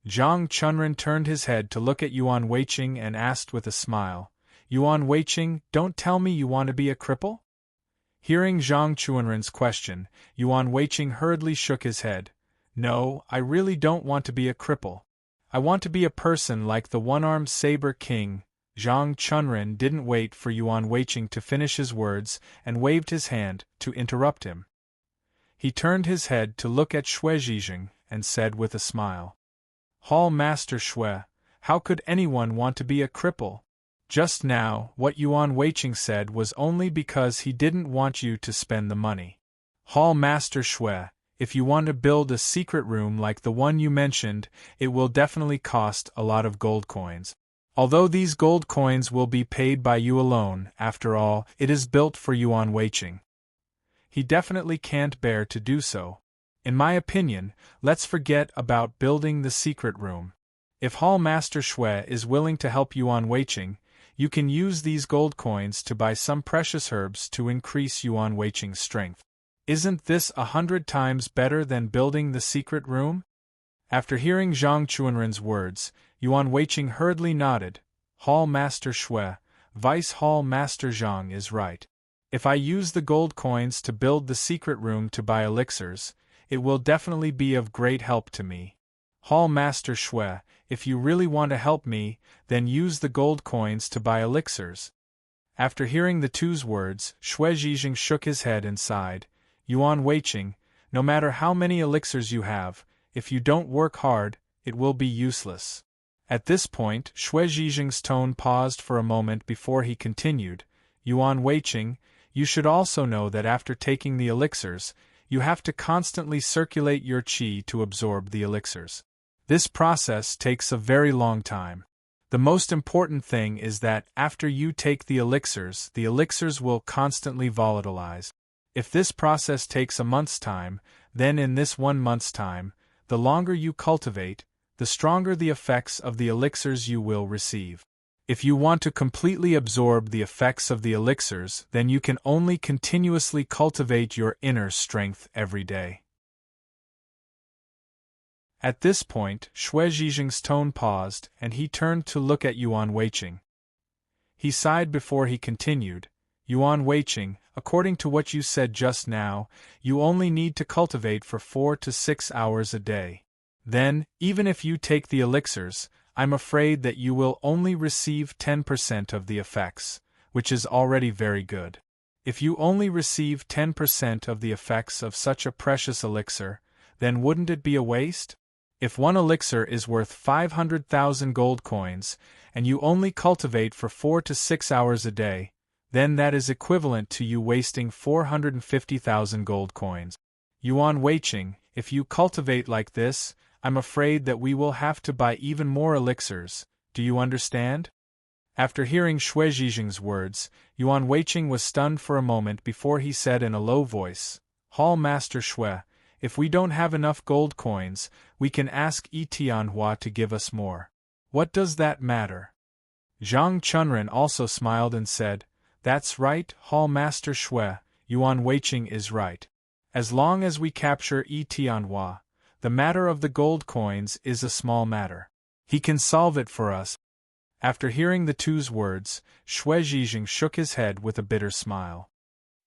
Zhang Chunren turned his head to look at Yuan Weiqing and asked with a smile, Yuan Weiqing, don't tell me you want to be a cripple? Hearing Zhang Chunren's question, Yuan Weiqing hurriedly shook his head. No, I really don't want to be a cripple. I want to be a person like the one-armed saber king. Zhang Chunren didn't wait for Yuan Weiqing to finish his words and waved his hand to interrupt him. He turned his head to look at Xue Zhizheng and said with a smile, Hall Master Xue, how could anyone want to be a cripple? Just now, what Yuan Weiqing said was only because he didn't want you to spend the money. Hall Master Xue, if you want to build a secret room like the one you mentioned, it will definitely cost a lot of gold coins. Although these gold coins will be paid by you alone, after all, it is built for Yuan Weiqing. He definitely can't bear to do so. In my opinion, let's forget about building the secret room. If Hall Master Xue is willing to help Yuan Weiqing, you can use these gold coins to buy some precious herbs to increase Yuan Weiqing's strength. Isn't this 100 times better than building the secret room? After hearing Zhang Chunren's words, Yuan Weiqing hurriedly nodded. Hall Master Xue, Vice Hall Master Zhang is right. If I use the gold coins to build the secret room to buy elixirs, it will definitely be of great help to me. Hall Master Xue, if you really want to help me, then use the gold coins to buy elixirs. After hearing the two's words, Xue Zhizheng shook his head and sighed. Yuan Weiqing, no matter how many elixirs you have, if you don't work hard, it will be useless. At this point, Xue Zhizheng's tone paused for a moment before he continued. Yuan Weiqing, you should also know that after taking the elixirs, you have to constantly circulate your qi to absorb the elixirs. This process takes a very long time. The most important thing is that after you take the elixirs will constantly volatilize. If this process takes a month's time, then in this 1 month's time, the longer you cultivate, the stronger the effects of the elixirs you will receive. If you want to completely absorb the effects of the elixirs, then you can only continuously cultivate your inner strength every day. At this point, Xue Zhizheng's tone paused, and he turned to look at Yuan Weiqing. He sighed before he continued, Yuan Weiqing, according to what you said just now, you only need to cultivate for 4 to 6 hours a day. Then, even if you take the elixirs, I'm afraid that you will only receive 10% of the effects, which is already very good. If you only receive 10% of the effects of such a precious elixir, then wouldn't it be a waste? If one elixir is worth 500,000 gold coins, and you only cultivate for 4 to 6 hours a day, then that is equivalent to you wasting 450,000 gold coins. Yuan Weiqing, if you cultivate like this, I'm afraid that we will have to buy even more elixirs, do you understand? After hearing Xue Zhizheng's words, Yuan Weiqing was stunned for a moment before he said in a low voice, Hall Master Xue, if we don't have enough gold coins, we can ask Yi Tianhua to give us more. What does that matter? Zhang Chunren also smiled and said, That's right, Hall Master Xue, Yuan Weiqing is right. As long as we capture Yi Tianhua, the matter of the gold coins is a small matter. He can solve it for us. After hearing the two's words, Xue Zhizheng shook his head with a bitter smile.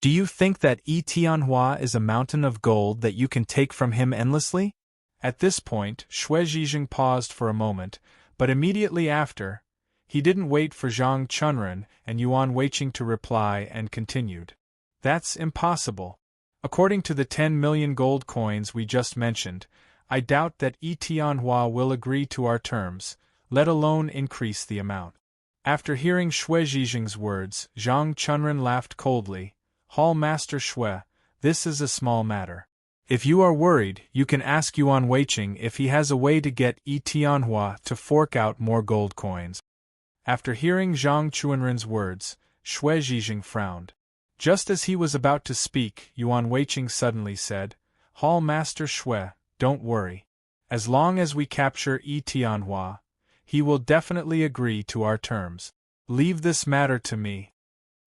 Do you think that Yi Tianhua is a mountain of gold that you can take from him endlessly? At this point, Xue Zhizheng paused for a moment, but immediately after, he didn't wait for Zhang Chunren and Yuan Weiqing to reply and continued. That's impossible. According to the 10 million gold coins we just mentioned, I doubt that Yi Tianhua will agree to our terms, let alone increase the amount. After hearing Xue Zhizheng's words, Zhang Chunren laughed coldly. Hall Master Xue, this is a small matter. If you are worried, you can ask Yuan Weiqing if he has a way to get Yi Tianhua to fork out more gold coins. After hearing Zhang Chuanren's words, Xue Zhijing frowned. Just as he was about to speak, Yuan Weiqing suddenly said, Hall Master Xue, don't worry. As long as we capture Yi Tianhua, he will definitely agree to our terms. Leave this matter to me.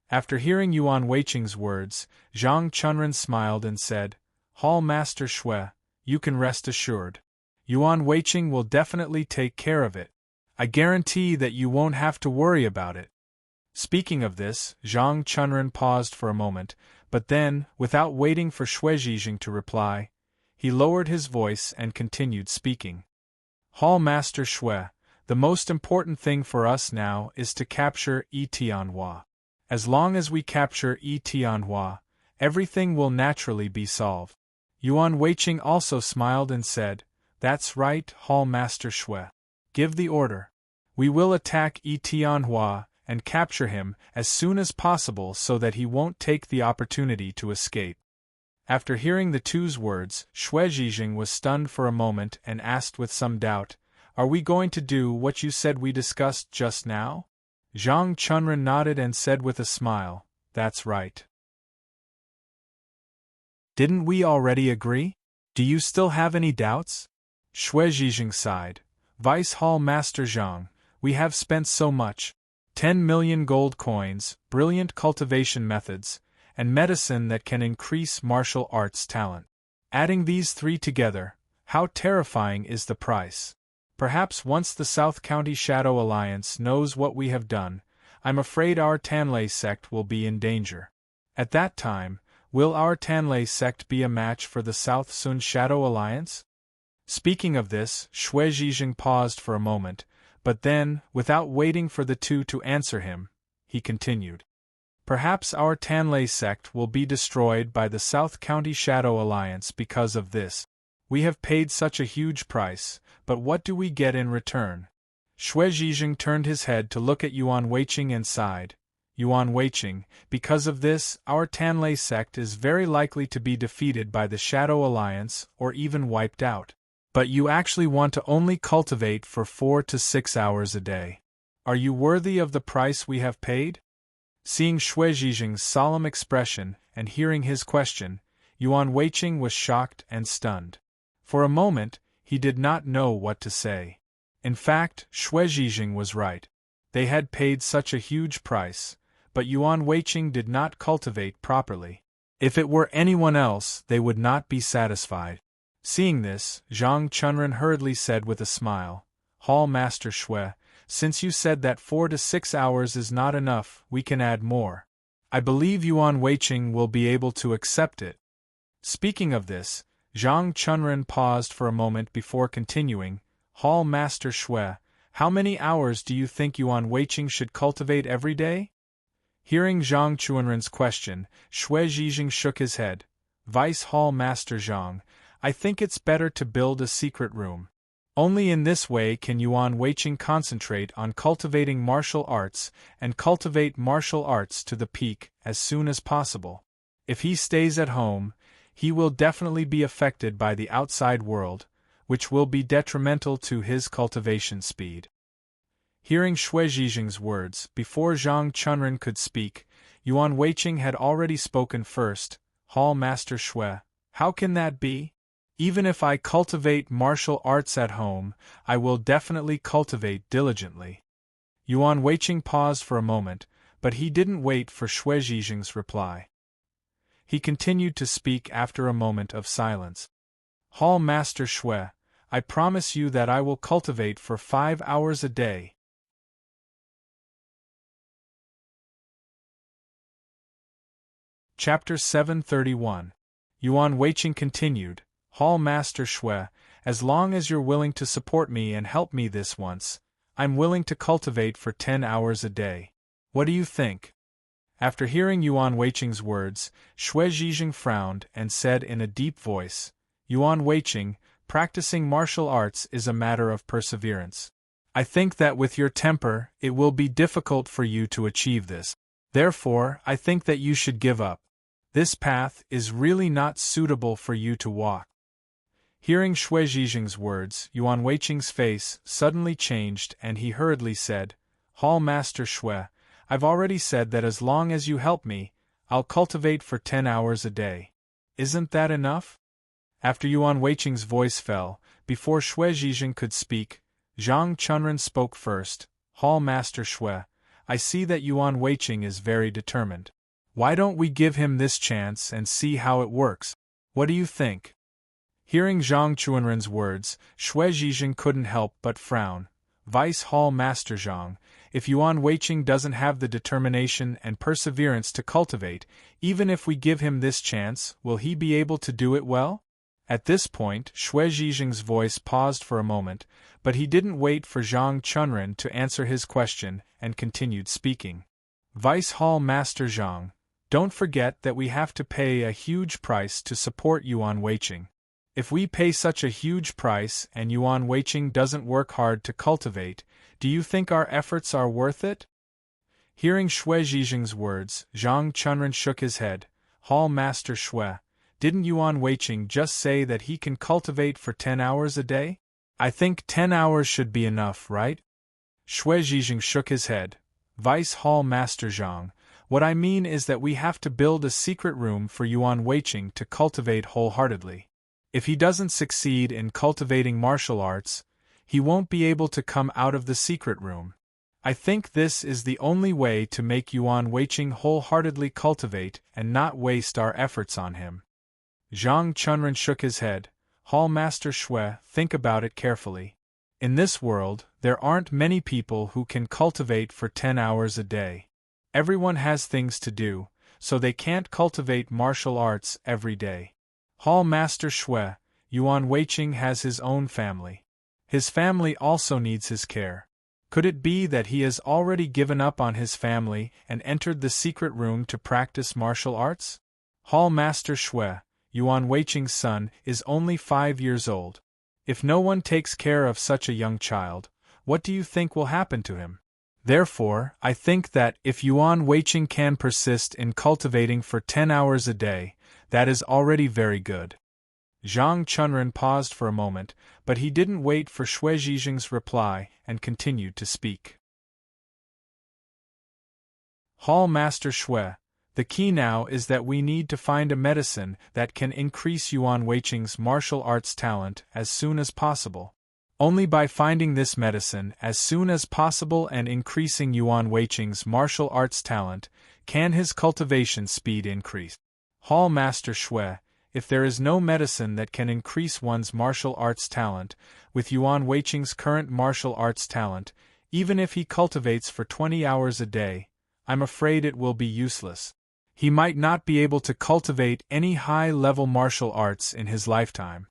After hearing Yuan Weiqing's words, Zhang Chunren smiled and said, Hall Master Xue, you can rest assured. Yuan Weiqing will definitely take care of it. I guarantee that you won't have to worry about it. Speaking of this, Zhang Chunren paused for a moment, but then, without waiting for Xue Zhijing to reply, he lowered his voice and continued speaking. Hall Master Xue, the most important thing for us now is to capture Yi Tianhua. As long as we capture Yi Tianhua, everything will naturally be solved. Yuan Weiqing also smiled and said, That's right, Hall Master Xue. Give the order. We will attack Yi Tianhua and capture him as soon as possible so that he won't take the opportunity to escape. After hearing the two's words, Xue Zhijing was stunned for a moment and asked with some doubt, Are we going to do what you said we discussed just now? Zhang Chunren nodded and said with a smile, That's right. Didn't we already agree? Do you still have any doubts? Xue Zhijing sighed. Vice Hall Master Zhang, we have spent so much. 10 million gold coins, brilliant cultivation methods, and medicine that can increase martial arts talent. Adding these three together, how terrifying is the price? Perhaps once the South County Shadow Alliance knows what we have done, I'm afraid our Tanlei sect will be in danger. At that time, will our Tanlei sect be a match for the South Sun Shadow Alliance? Speaking of this, Xue Zhijing paused for a moment, but then, without waiting for the two to answer him, he continued. Perhaps our Tanlei sect will be destroyed by the South County Shadow Alliance because of this. We have paid such a huge price, but what do we get in return? Xue Zhijing turned his head to look at Yuan Weiqing and sighed. Yuan Weiqing, because of this, our Tanlei sect is very likely to be defeated by the Shadow Alliance or even wiped out. But you actually want to only cultivate for 4 to 6 hours a day. Are you worthy of the price we have paid? Seeing Xue Zhijing's solemn expression and hearing his question, Yuan Weiqing was shocked and stunned. For a moment, he did not know what to say. In fact, Xue Zhijing was right. They had paid such a huge price, but Yuan Weiqing did not cultivate properly. If it were anyone else, they would not be satisfied. Seeing this, Zhang Chunren hurriedly said with a smile, Hall Master Xue, since you said that 4 to 6 hours is not enough, we can add more. I believe Yuan Weiqing will be able to accept it. Speaking of this, Zhang Chunren paused for a moment before continuing, Hall Master Xue, how many hours do you think Yuan Weiqing should cultivate every day? Hearing Zhang Chunren's question, Xue Zhijing shook his head. Vice Hall Master Zhang, I think it's better to build a secret room. Only in this way can Yuan Weiqing concentrate on cultivating martial arts and cultivate martial arts to the peak as soon as possible. If he stays at home, he will definitely be affected by the outside world, which will be detrimental to his cultivation speed. Hearing Xue Zhijing's words, before Zhang Chunren could speak, Yuan Weiqing had already spoken first. Hall Master Xue, how can that be? Even if I cultivate martial arts at home, I will definitely cultivate diligently. Yuan Weiqing paused for a moment, but he didn't wait for Xue Zhijing's reply. He continued to speak after a moment of silence. Hall Master Xue, I promise you that I will cultivate for 5 hours a day. Chapter 731. Yuan Weiqing continued, Hall Master Xue, as long as you're willing to support me and help me this once, I'm willing to cultivate for 10 hours a day. What do you think? After hearing Yuan Weiqing's words, Xue Zhijing frowned and said in a deep voice, Yuan Weiqing, practicing martial arts is a matter of perseverance. I think that with your temper, it will be difficult for you to achieve this. Therefore, I think that you should give up. This path is really not suitable for you to walk. Hearing Shui Zhizheng's words, Yuan Weiqing's face suddenly changed and he hurriedly said, Hall Master Shui, I've already said that as long as you help me, I'll cultivate for 10 hours a day. Isn't that enough? After Yuan Weiqing's voice fell, before Shui Zhizheng could speak, Zhang Chunren spoke first. Hall Master Shui, I see that Yuan Weiqing is very determined. Why don't we give him this chance and see how it works? What do you think? Hearing Zhang Chunren's words, Shui Zhizheng couldn't help but frown. Vice Hall Master Zhang, if Yuan Weiqing doesn't have the determination and perseverance to cultivate, even if we give him this chance, will he be able to do it well? At this point, Shui Zhizheng's voice paused for a moment, but he didn't wait for Zhang Chunren to answer his question and continued speaking. Vice Hall Master Zhang, don't forget that we have to pay a huge price to support Yuan Weiqing. If we pay such a huge price and Yuan Weiqing doesn't work hard to cultivate, do you think our efforts are worth it? Hearing Shui Zhizheng's words, Zhang Chunren shook his head. Hall Master Shui, didn't Yuan Weiqing just say that he can cultivate for 10 hours a day? I think 10 hours should be enough, right? Shui Zhizheng shook his head. Vice Hall Master Zhang, what I mean is that we have to build a secret room for Yuan Weiqing to cultivate wholeheartedly. If he doesn't succeed in cultivating martial arts, he won't be able to come out of the secret room. I think this is the only way to make Yuan Weiqing wholeheartedly cultivate and not waste our efforts on him. Zhang Chunren shook his head. Hall Master Shui, think about it carefully. In this world, there aren't many people who can cultivate for 10 hours a day. Everyone has things to do, so they can't cultivate martial arts every day. Hall Master Shui, Yuan Weiqing has his own family. His family also needs his care. Could it be that he has already given up on his family and entered the secret room to practice martial arts? Hall Master Shui, Yuan Weiqing's son is only 5 years old. If no one takes care of such a young child, what do you think will happen to him? Therefore, I think that if Yuan Weiqing can persist in cultivating for 10 hours a day, that is already very good. Zhang Chunren paused for a moment, but he didn't wait for Shui Zhizheng's reply and continued to speak. Hall Master Shui, the key now is that we need to find a medicine that can increase Yuan Weiqing's martial arts talent as soon as possible. Only by finding this medicine as soon as possible and increasing Yuan Weiqing's martial arts talent can his cultivation speed increase. Hall Master Shui, if there is no medicine that can increase one's martial arts talent, with Yuan Weiqing's current martial arts talent, even if he cultivates for 20 hours a day, I'm afraid it will be useless. He might not be able to cultivate any high-level martial arts in his lifetime.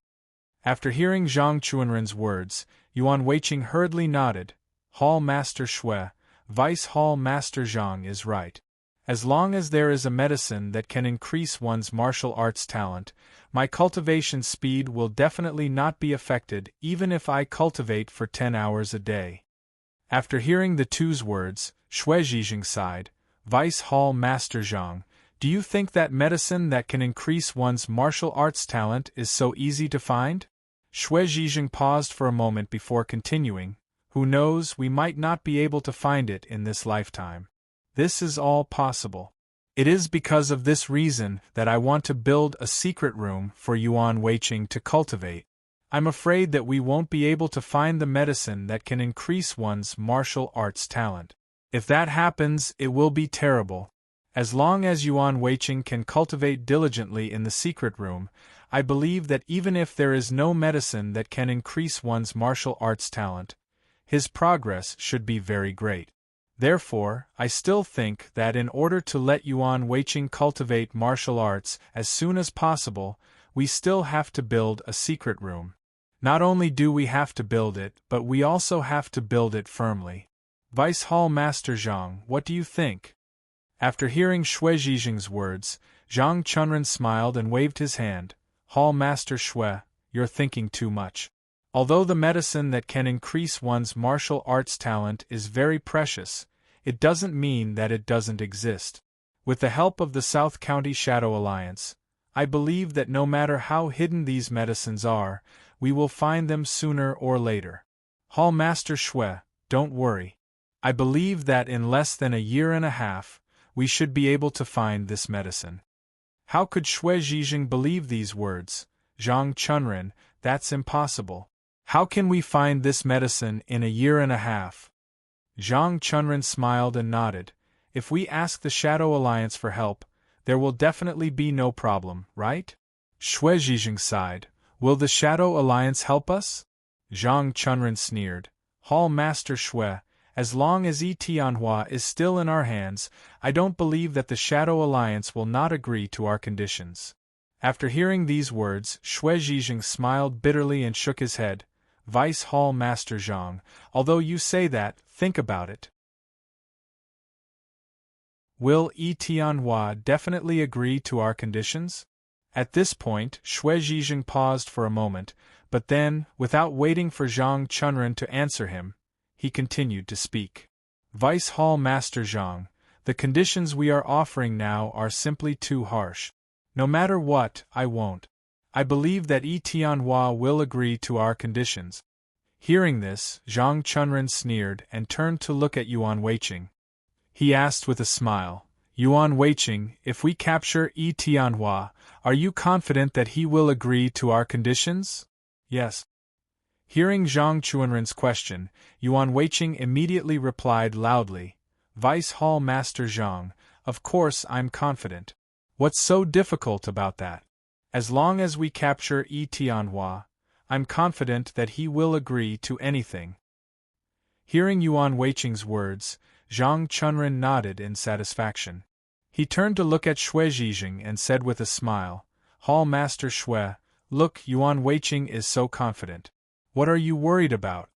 After hearing Zhang Chunren's words, Yuan Weiqing hurriedly nodded. Hall Master Shui, Vice Hall Master Zhang is right. As long as there is a medicine that can increase one's martial arts talent, my cultivation speed will definitely not be affected even if I cultivate for 10 hours a day. After hearing the two's words, Shui Zhizheng sighed. Vice Hall Master Zhang, do you think that medicine that can increase one's martial arts talent is so easy to find? Shui Zhizheng paused for a moment before continuing. Who knows, we might not be able to find it in this lifetime. This is all possible. It is because of this reason that I want to build a secret room for Yuan Weiqing to cultivate. I'm afraid that we won't be able to find the medicine that can increase one's martial arts talent. If that happens, it will be terrible. As long as Yuan Weiqing can cultivate diligently in the secret room, I believe that even if there is no medicine that can increase one's martial arts talent, his progress should be very great. Therefore, I still think that in order to let Yuan Weiqing cultivate martial arts as soon as possible, we still have to build a secret room. Not only do we have to build it, but we also have to build it firmly. Vice Hall Master Zhang, what do you think? After hearing Shui Zhizheng's words, Zhang Chunren smiled and waved his hand. Hall Master Shui, you're thinking too much. Although the medicine that can increase one's martial arts talent is very precious, it doesn't mean that it doesn't exist. With the help of the South County Shadow Alliance, I believe that no matter how hidden these medicines are, we will find them sooner or later. Hall Master Shui, don't worry. I believe that in less than a year and a half, we should be able to find this medicine. How could Shui Zhijing believe these words? Zhang Chunren, that's impossible. How can we find this medicine in a year and a half? Zhang Chunren smiled and nodded. If we ask the Shadow Alliance for help, there will definitely be no problem, right? Shui Zhijing sighed. Will the Shadow Alliance help us? Zhang Chunren sneered. Hall Master Shui, as long as Yi Tianhua is still in our hands, I don't believe that the Shadow Alliance will not agree to our conditions. After hearing these words, Shui Zhijing smiled bitterly and shook his head. Vice Hall Master Zhang, although you say that, think about it. Will Yi Tianhua definitely agree to our conditions? At this point, Shui Zhijing paused for a moment, but then, without waiting for Zhang Chunren to answer him, he continued to speak. Vice Hall Master Zhang, the conditions we are offering now are simply too harsh. No matter what, I won't. I believe that Yi Tianhua will agree to our conditions. Hearing this, Zhang Chunren sneered and turned to look at Yuan Weiqing. He asked with a smile, Yuan Weiqing, if we capture Yi Tianhua, are you confident that he will agree to our conditions? Yes. Hearing Zhang Chunren's question, Yuan Weiqing immediately replied loudly, Vice Hall Master Zhang, of course I'm confident. What's so difficult about that? As long as we capture Yi Tianhua, I'm confident that he will agree to anything. Hearing Yuan Weiqing's words, Zhang Chunren nodded in satisfaction. He turned to look at Shui Zhijing and said with a smile, Hall Master Shui, look, Yuan Weiqing is so confident. What are you worried about?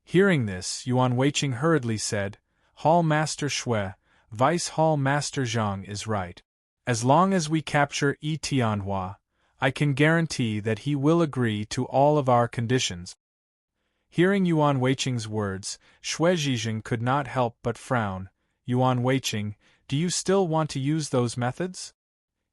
Hearing this, Yuan Weiqing hurriedly said, Hall Master Shui, Vice Hall Master Zhang is right. As long as we capture Yi Tianhua, I can guarantee that he will agree to all of our conditions. Hearing Yuan Weiqing's words, Shui Zhijing could not help but frown. Yuan Weiqing, do you still want to use those methods?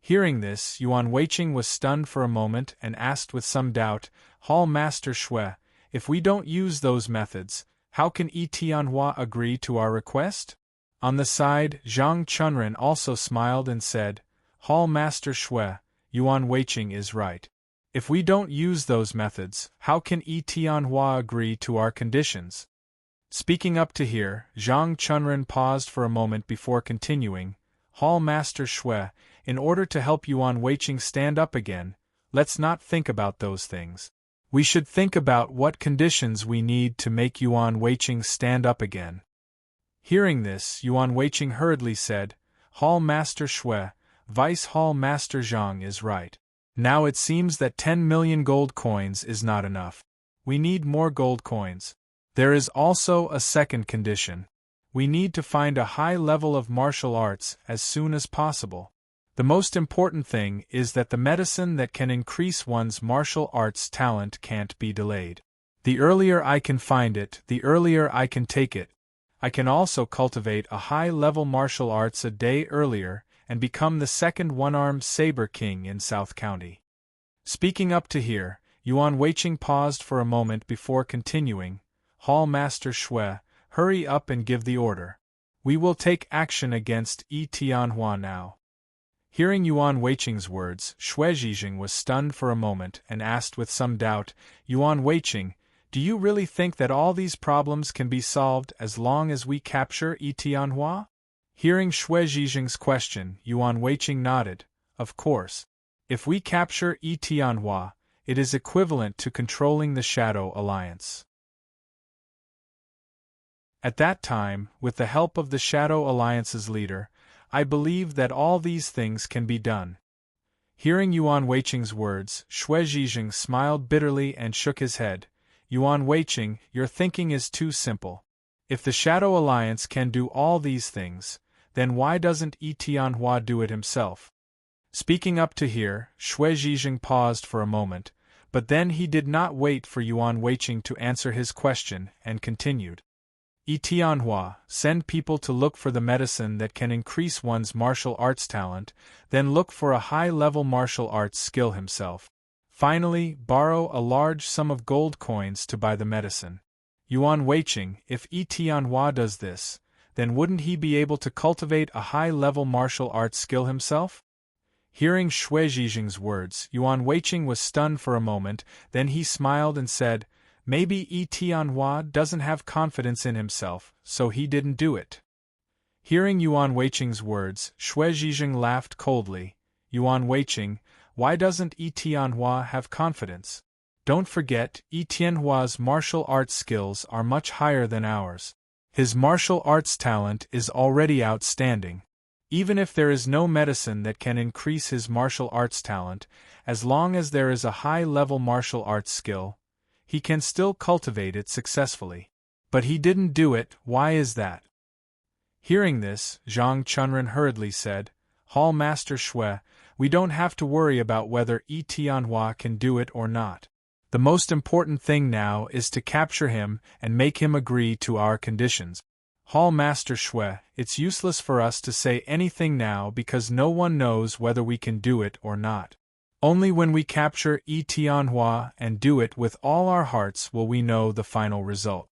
Hearing this, Yuan Weiqing was stunned for a moment and asked with some doubt, Hall Master Shui, if we don't use those methods, how can Yi Tianhua agree to our request? On the side, Zhang Chunren also smiled and said, Hall Master Shui, Yuan Weiqing is right. If we don't use those methods, how can Yi Tianhua agree to our conditions? Speaking up to here, Zhang Chunren paused for a moment before continuing, Hall Master Shui, in order to help Yuan Weiqing stand up again, let's not think about those things. We should think about what conditions we need to make Yuan Weiqing stand up again. Hearing this, Yuan Weiqing hurriedly said, Hall Master Shui, Vice Hall Master Zhang is right. Now it seems that 10 million gold coins is not enough. We need more gold coins. There is also a second condition. We need to find a high level of martial arts as soon as possible. The most important thing is that the medicine that can increase one's martial arts talent can't be delayed. The earlier I can find it, the earlier I can take it. I can also cultivate a high-level martial arts a day earlier and become the second one-armed saber king in South County. Speaking up to here, Yuan Weiqing paused for a moment before continuing, Hall Master Shui, hurry up and give the order. We will take action against Yi Tianhua now. Hearing Yuan Weiqing's words, Shui Zhijing was stunned for a moment and asked with some doubt, Yuan Weiqing, do you really think that all these problems can be solved as long as we capture Yi Tianhua? Hearing Shui Zhijing's question, Yuan Weiqing nodded. Of course. If we capture Yi Tianhua, it is equivalent to controlling the Shadow Alliance. At that time, with the help of the Shadow Alliance's leader, I believe that all these things can be done. Hearing Yuan Weiqing's words, Shui Zhijing smiled bitterly and shook his head. Yuan Weiqing, your thinking is too simple. If the Shadow Alliance can do all these things, then why doesn't Yi Tianhua do it himself? Speaking up to here, Shui Zhijing paused for a moment, but then he did not wait for Yuan Weiqing to answer his question and continued. Tianhua, send people to look for the medicine that can increase one's martial arts talent, then look for a high-level martial arts skill himself. Finally, borrow a large sum of gold coins to buy the medicine. Yuan Weiqing, if Tianhua does this, then wouldn't he be able to cultivate a high-level martial arts skill himself? Hearing Xue Zhizhing's words, Yuan Weiqing was stunned for a moment, then he smiled and said, "Maybe Tianhua doesn't have confidence in himself, so he didn't do it." Hearing Yuan Weiqing's words, Xue Zhizhing laughed coldly. "Yuan Weiqing, why doesn't Tianhua have confidence? Don't forget, Tianhua's martial arts skills are much higher than ours. His martial arts talent is already outstanding. Even if there is no medicine that can increase his martial arts talent, as long as there is a high-level martial arts skill, he can still cultivate it successfully. But he didn't do it, why is that?" Hearing this, Zhang Chunren hurriedly said, "Hall Master Xue, we don't have to worry about whether Tianhua can do it or not. The most important thing now is to capture him and make him agree to our conditions. Hall Master Xue, it's useless for us to say anything now because no one knows whether we can do it or not. Only when we capture Tianhua and do it with all our hearts will we know the final result."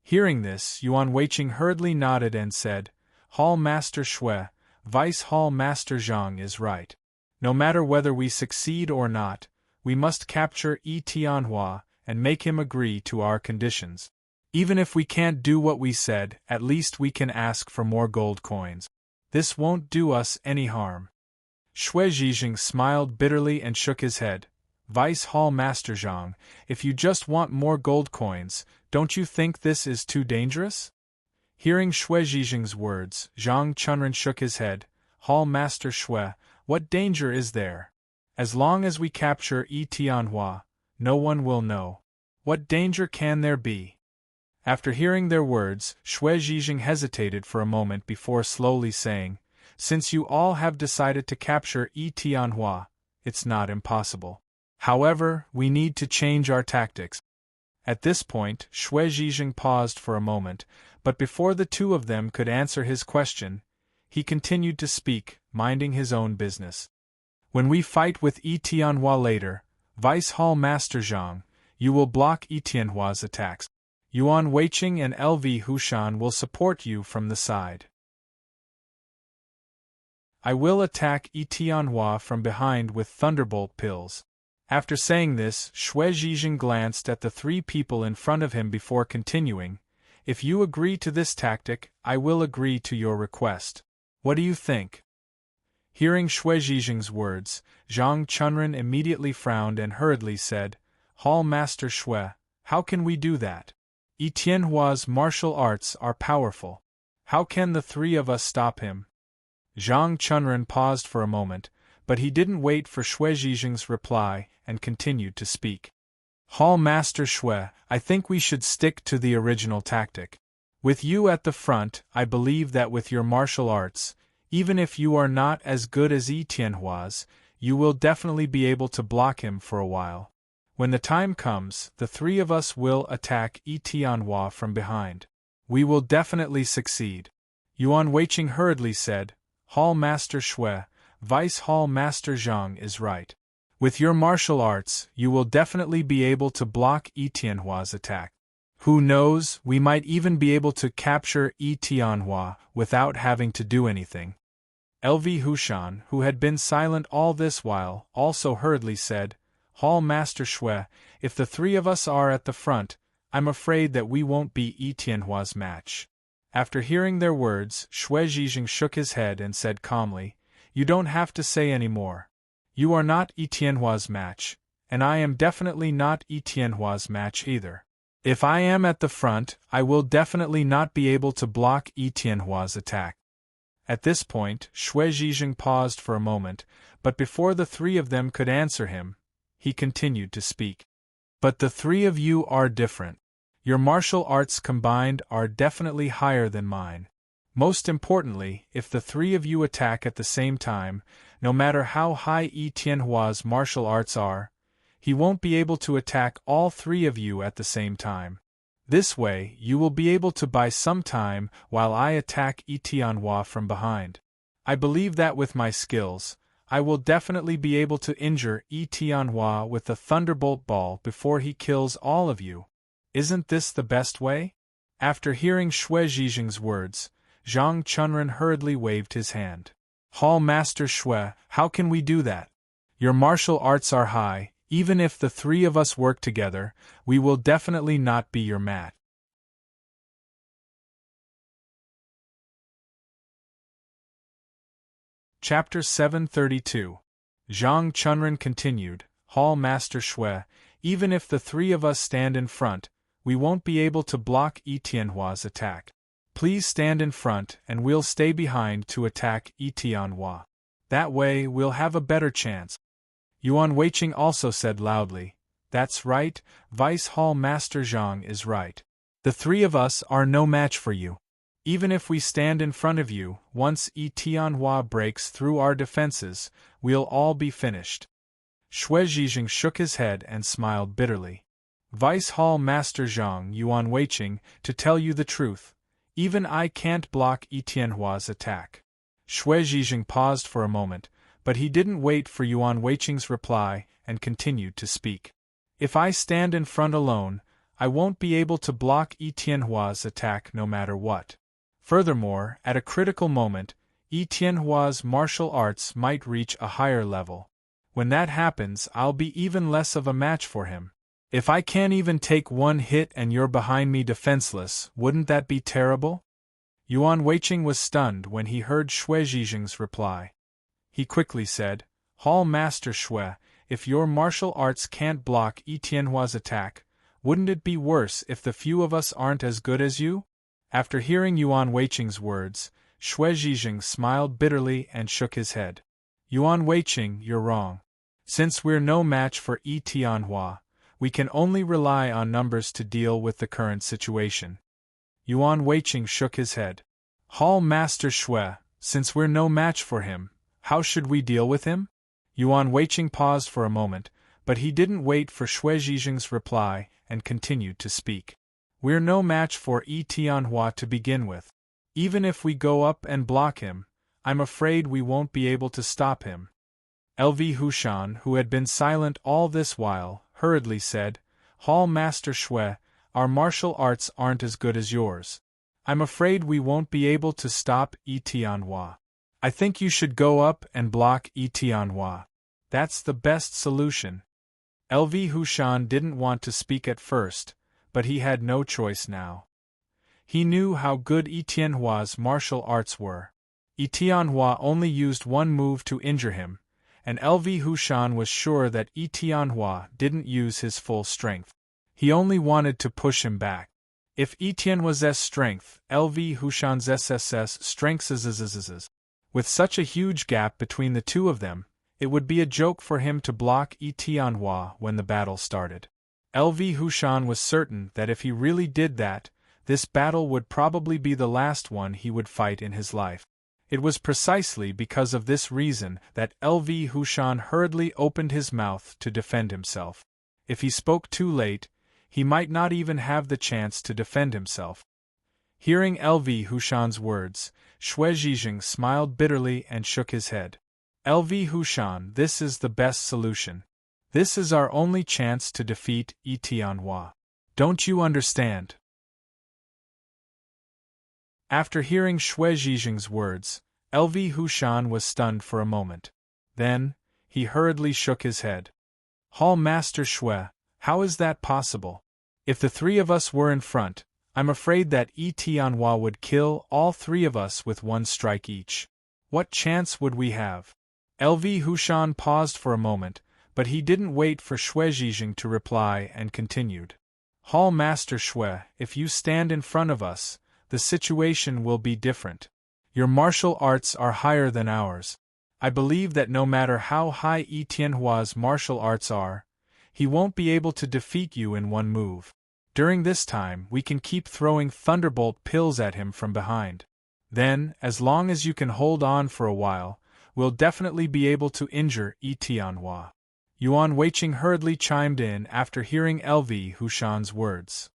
Hearing this, Yuan Weiqing hurriedly nodded and said, "Hall Master Xue, Vice Hall Master Zhang is right. No matter whether we succeed or not, we must capture Tianhua and make him agree to our conditions. Even if we can't do what we said, at least we can ask for more gold coins. This won't do us any harm." Xue Zhizhing smiled bitterly and shook his head. "Vice Hall Master Zhang, if you just want more gold coins, don't you think this is too dangerous?" Hearing Xue Zhizhing's words, Zhang Chunren shook his head. "Hall Master Xue, what danger is there? As long as we capture Tianhua, no one will know. What danger can there be?" After hearing their words, Xue Zhizhing hesitated for a moment before slowly saying, "Since you all have decided to capture Tianhua, it's not impossible. However, we need to change our tactics." At this point, Xue Zhizhing paused for a moment, but before the two of them could answer his question, he continued to speak, minding his own business. "When we fight with Tianhua later, Vice Hall Master Zhang, you will block Tianhua's attacks. Yuan Weiqing and LV Hushan will support you from the side. I will attack Tianhua from behind with thunderbolt pills." After saying this, Xue Zhizhing glanced at the three people in front of him before continuing, "If you agree to this tactic, I will agree to your request. What do you think?" Hearing Xue Zhizhing's words, Zhang Chunren immediately frowned and hurriedly said, "Hall Master Xue, how can we do that? Tianhua's martial arts are powerful. How can the three of us stop him?" Zhang Chunren paused for a moment, but he didn't wait for Xue Zhizhing's reply and continued to speak. "Hall Master Xue, I think we should stick to the original tactic. With you at the front, I believe that with your martial arts, even if you are not as good as Tianhua's, you will definitely be able to block him for a while. When the time comes, the three of us will attack Tianhua from behind. We will definitely succeed." Yuan Weiqing hurriedly said, "Hall Master Xue, Vice Hall Master Zhang is right. With your martial arts, you will definitely be able to block Tianhua's attack. Who knows, we might even be able to capture Tianhua without having to do anything." LV Hushan, who had been silent all this while, also hurriedly said, "Hall Master Xue, if the three of us are at the front, I'm afraid that we won't be Tianhua's match." After hearing their words, Xue Zhizhing shook his head and said calmly, "You don't have to say any more. You are not Tianhua's match, and I am definitely not Tianhua's match either. If I am at the front, I will definitely not be able to block Tianhua's attack." At this point, Xue Zhizhing paused for a moment, but before the three of them could answer him, he continued to speak. "But the three of you are different. Your martial arts combined are definitely higher than mine. Most importantly, if the three of you attack at the same time, no matter how high Tianhua's martial arts are, he won't be able to attack all three of you at the same time. This way, you will be able to buy some time while I attack Tianhua from behind. I believe that with my skills, I will definitely be able to injure Tianhua with the Thunderbolt Ball before he kills all of you. Isn't this the best way? After hearing Xue Zhizheng's words, Zhang Chunren hurriedly waved his hand. Hall Master Xue, how can we do that? Your martial arts are high. Even if the three of us work together, we will definitely not be your match. Chapter 732. Zhang Chunren continued, Hall Master Xue, even if the three of us stand in front, we won't be able to block Tianhua's attack. Please stand in front and we'll stay behind to attack Tianhua. That way we'll have a better chance. Yuan Weiqing also said loudly, That's right, Vice Hall Master Zhang is right. The three of us are no match for you. Even if we stand in front of you, once Tianhua breaks through our defenses, we'll all be finished. Xue Zhizheng shook his head and smiled bitterly. Vice Hall Master Zhang, Yuan Weiqing, to tell you the truth, even I can't block Tianhua's attack. Xue Zhizheng paused for a moment, but he didn't wait for Yuan Weiqing's reply and continued to speak. If I stand in front alone, I won't be able to block Tianhua's attack no matter what. Furthermore, at a critical moment, Tianhua's martial arts might reach a higher level. When that happens, I'll be even less of a match for him. If I can't even take one hit and you're behind me defenseless, wouldn't that be terrible? Yuan Weiqing was stunned when he heard Xue Zhizheng's reply. He quickly said, Hall Master Xue, if your martial arts can't block Tianhua's attack, wouldn't it be worse if the few of us aren't as good as you? After hearing Yuan Weiqing's words, Xue Zhizheng smiled bitterly and shook his head. Yuan Weiqing, you're wrong. Since we're no match for Tianhua, we can only rely on numbers to deal with the current situation. Yuan Weiqing shook his head. Hall Master Xue, since we're no match for him, how should we deal with him? Yuan Weiqing paused for a moment, but he didn't wait for Xue Zhizheng's reply and continued to speak. We're no match for Tianhua to begin with. Even if we go up and block him, I'm afraid we won't be able to stop him. LV Hushan, who had been silent all this while, hurriedly said, Hall Master Xue, our martial arts aren't as good as yours. I'm afraid we won't be able to stop Tianhua. I think you should go up and block Tianhua. That's the best solution. LV Hushan didn't want to speak at first, but he had no choice now. He knew how good Tianhua's martial arts were. Tianhua only used one move to injure him, and LV Hushan was sure that Tianhua didn't use his full strength. He only wanted to push him back. If Tianhua's strength, LV Hushan's SSS strength with such a huge gap between the two of them, it would be a joke for him to block Tianhua when the battle started. LV Hushan was certain that if he really did that, this battle would probably be the last one he would fight in his life. It was precisely because of this reason that LV Hushan hurriedly opened his mouth to defend himself. If he spoke too late, he might not even have the chance to defend himself. Hearing LV Hushan's words, Xue Zhizheng smiled bitterly and shook his head. LV Hushan, this is the best solution. This is our only chance to defeat Tianhua. Don't you understand? After hearing Xue Zhizheng's words, LV Hushan was stunned for a moment. Then, he hurriedly shook his head. Hall Master Xue, how is that possible? If the three of us were in front, I'm afraid that Tianhua would kill all three of us with one strike each. What chance would we have? LV Hushan paused for a moment, but he didn't wait for Xue Zhizheng to reply and continued. Hall Master Xue, if you stand in front of us, the situation will be different. Your martial arts are higher than ours. I believe that no matter how high Tianhua's martial arts are, he won't be able to defeat you in one move. During this time, we can keep throwing thunderbolt pills at him from behind. Then, as long as you can hold on for a while, we'll definitely be able to injure Tianhua. Yuan Weiqing hurriedly chimed in after hearing LV Hushan's words.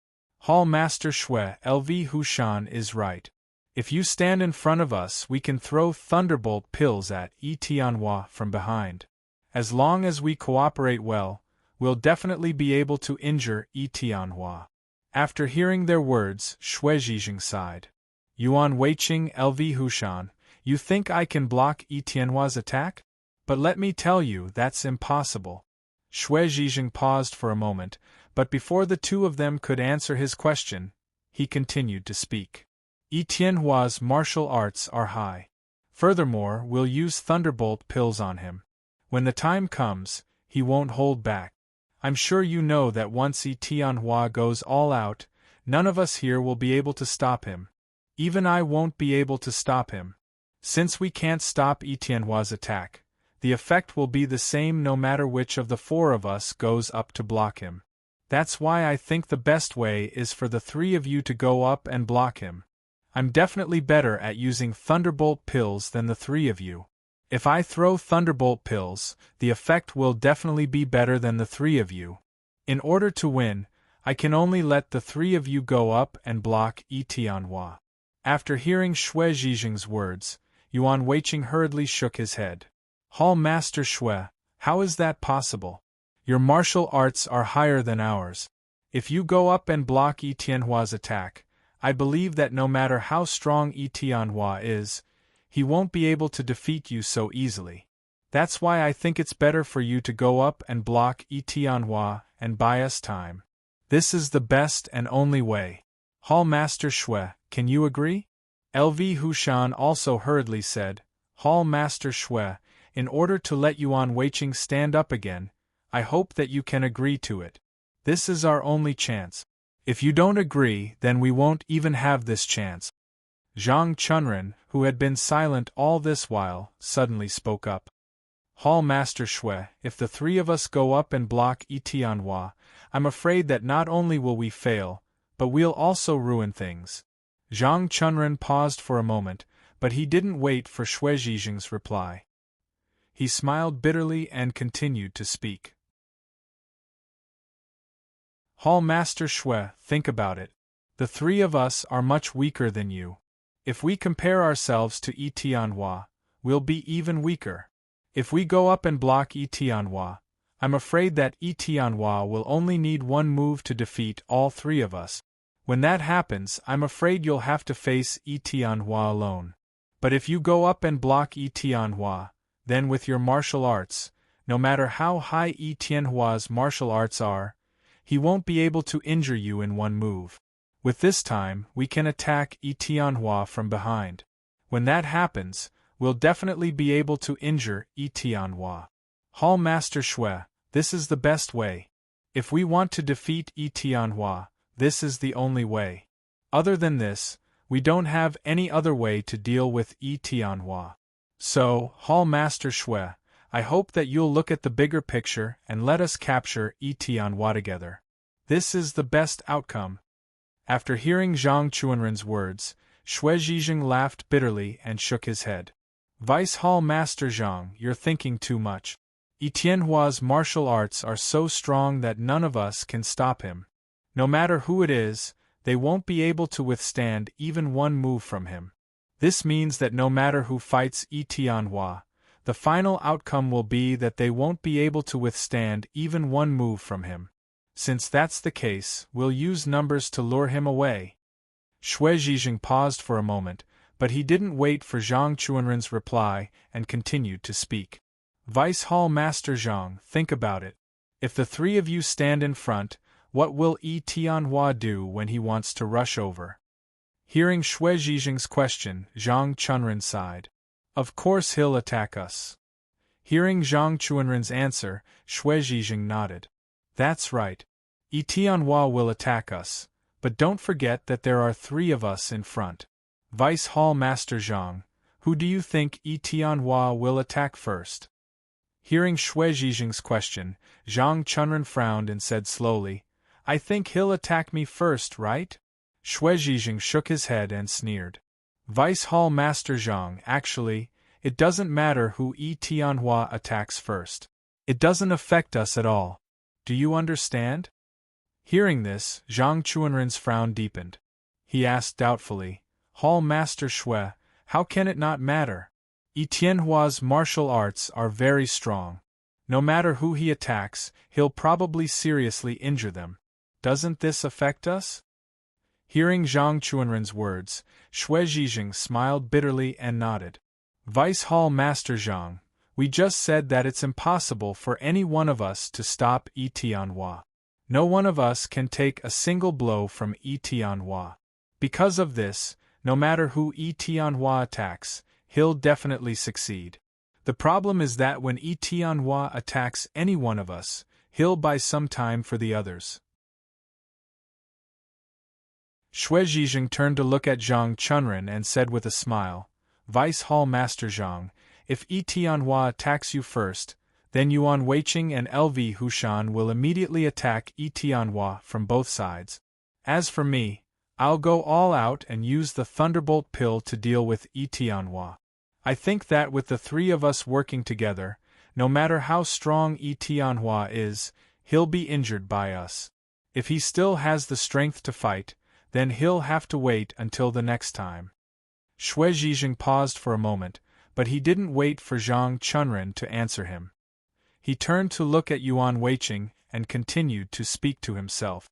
Hall Master Shui LV Hushan is right. If you stand in front of us, we can throw thunderbolt pills at Tianhua from behind. As long as we cooperate well, we'll definitely be able to injure Tianhua. After hearing their words, Shui Zhijing sighed. Yuan Weiqing LV Hushan, you think I can block Tianhua's attack? But let me tell you, that's impossible. Shui Zhijing paused for a moment, but before the two of them could answer his question, he continued to speak. Tianhua's martial arts are high. Furthermore, we'll use thunderbolt pills on him. When the time comes, he won't hold back. I'm sure you know that once Tianhua goes all out, none of us here will be able to stop him. Even I won't be able to stop him. Since we can't stop Tianhua's attack, the effect will be the same no matter which of the four of us goes up to block him. That's why I think the best way is for the three of you to go up and block him. I'm definitely better at using thunderbolt pills than the three of you. If I throw thunderbolt pills, the effect will definitely be better than the three of you. In order to win, I can only let the three of you go up and block Tianhua. After hearing Shui Zhijing's words, Yuan Weiqing hurriedly shook his head. Hall Master Shui, how is that possible? Your martial arts are higher than ours. If you go up and block Tianhua's attack, I believe that no matter how strong Tianhua is, he won't be able to defeat you so easily. That's why I think it's better for you to go up and block Tianhua and buy us time. This is the best and only way. Hall Master Shui, can you agree? LV Hushan also hurriedly said, Hall Master Shui, in order to let Yuan Weiqing stand up again, I hope that you can agree to it. This is our only chance. If you don't agree, then we won't even have this chance. Zhang Chunren, who had been silent all this while, suddenly spoke up. Hall Master Shui, if the three of us go up and block Tianhua, I'm afraid that not only will we fail, but we'll also ruin things. Zhang Chunren paused for a moment, but he didn't wait for Shui Zhijing's reply. He smiled bitterly and continued to speak. Hall Master Shui, think about it. The three of us are much weaker than you. If we compare ourselves to Tianhua, we'll be even weaker. If we go up and block Tianhua, I'm afraid that Tianhua will only need one move to defeat all three of us. When that happens, I'm afraid you'll have to face Tianhua alone. But if you go up and block Tianhua, then with your martial arts, no matter how high Tianhua's martial arts are, he won't be able to injure you in one move. With this time, we can attack Tianhua from behind. When that happens, we'll definitely be able to injure Tianhua. Hall Master Shui, this is the best way. If we want to defeat Tianhua, this is the only way. Other than this, we don't have any other way to deal with Tianhua. So, Hall Master Shui, I hope that you'll look at the bigger picture and let us capture Tianhua together. This is the best outcome. After hearing Zhang Chunren's words, Shui Zhijing laughed bitterly and shook his head. Vice Hall Master Zhang, you're thinking too much. Tianhua's martial arts are so strong that none of us can stop him. No matter who it is, they won't be able to withstand even one move from him. This means that no matter who fights Tianhua, the final outcome will be that they won't be able to withstand even one move from him. Since that's the case, we'll use numbers to lure him away. Shui Zhijing paused for a moment, but he didn't wait for Zhang Chunren's reply and continued to speak. Vice Hall Master Zhang, think about it. If the three of you stand in front, what will Tianhua do when he wants to rush over? Hearing Shui Zhijing's question, Zhang Chunren sighed. Of course he'll attack us. Hearing Zhang Chunren's answer, Shui Zhijing nodded. That's right. Tianhua will attack us, but don't forget that there are three of us in front. Vice Hall Master Zhang, who do you think Tianhua will attack first? Hearing Shui Zhijing's question, Zhang Chunren frowned and said slowly, I think he'll attack me first, right? Shui Zhijing shook his head and sneered. Vice Hall Master Zhang, actually, it doesn't matter who Tianhua attacks first. It doesn't affect us at all. Do you understand? Hearing this, Zhang Chuanren's frown deepened. He asked doubtfully, Hall Master Shui, how can it not matter? Tianhua's martial arts are very strong. No matter who he attacks, he'll probably seriously injure them. Doesn't this affect us? Hearing Zhang Chuanren's words, Shui Zhizheng smiled bitterly and nodded. Vice Hall Master Zhang, we just said that it's impossible for any one of us to stop Tianhua. No one of us can take a single blow from Tianhua. Because of this, no matter who Tianhua attacks, he'll definitely succeed. The problem is that when Tianhua attacks any one of us, he'll buy some time for the others. Shui Zhizheng turned to look at Zhang Chunren and said with a smile, Vice Hall Master Zhang, if Tianhua attacks you first, then Yuan Weiqing and LV Hushan will immediately attack Tianhua from both sides. As for me, I'll go all out and use the Thunderbolt Pill to deal with Tianhua. I think that with the three of us working together, no matter how strong Tianhua is, he'll be injured by us. If he still has the strength to fight, then he'll have to wait until the next time. Shui Zhizheng paused for a moment, but he didn't wait for Zhang Chunren to answer him. He turned to look at Yuan Weiqing and continued to speak to himself.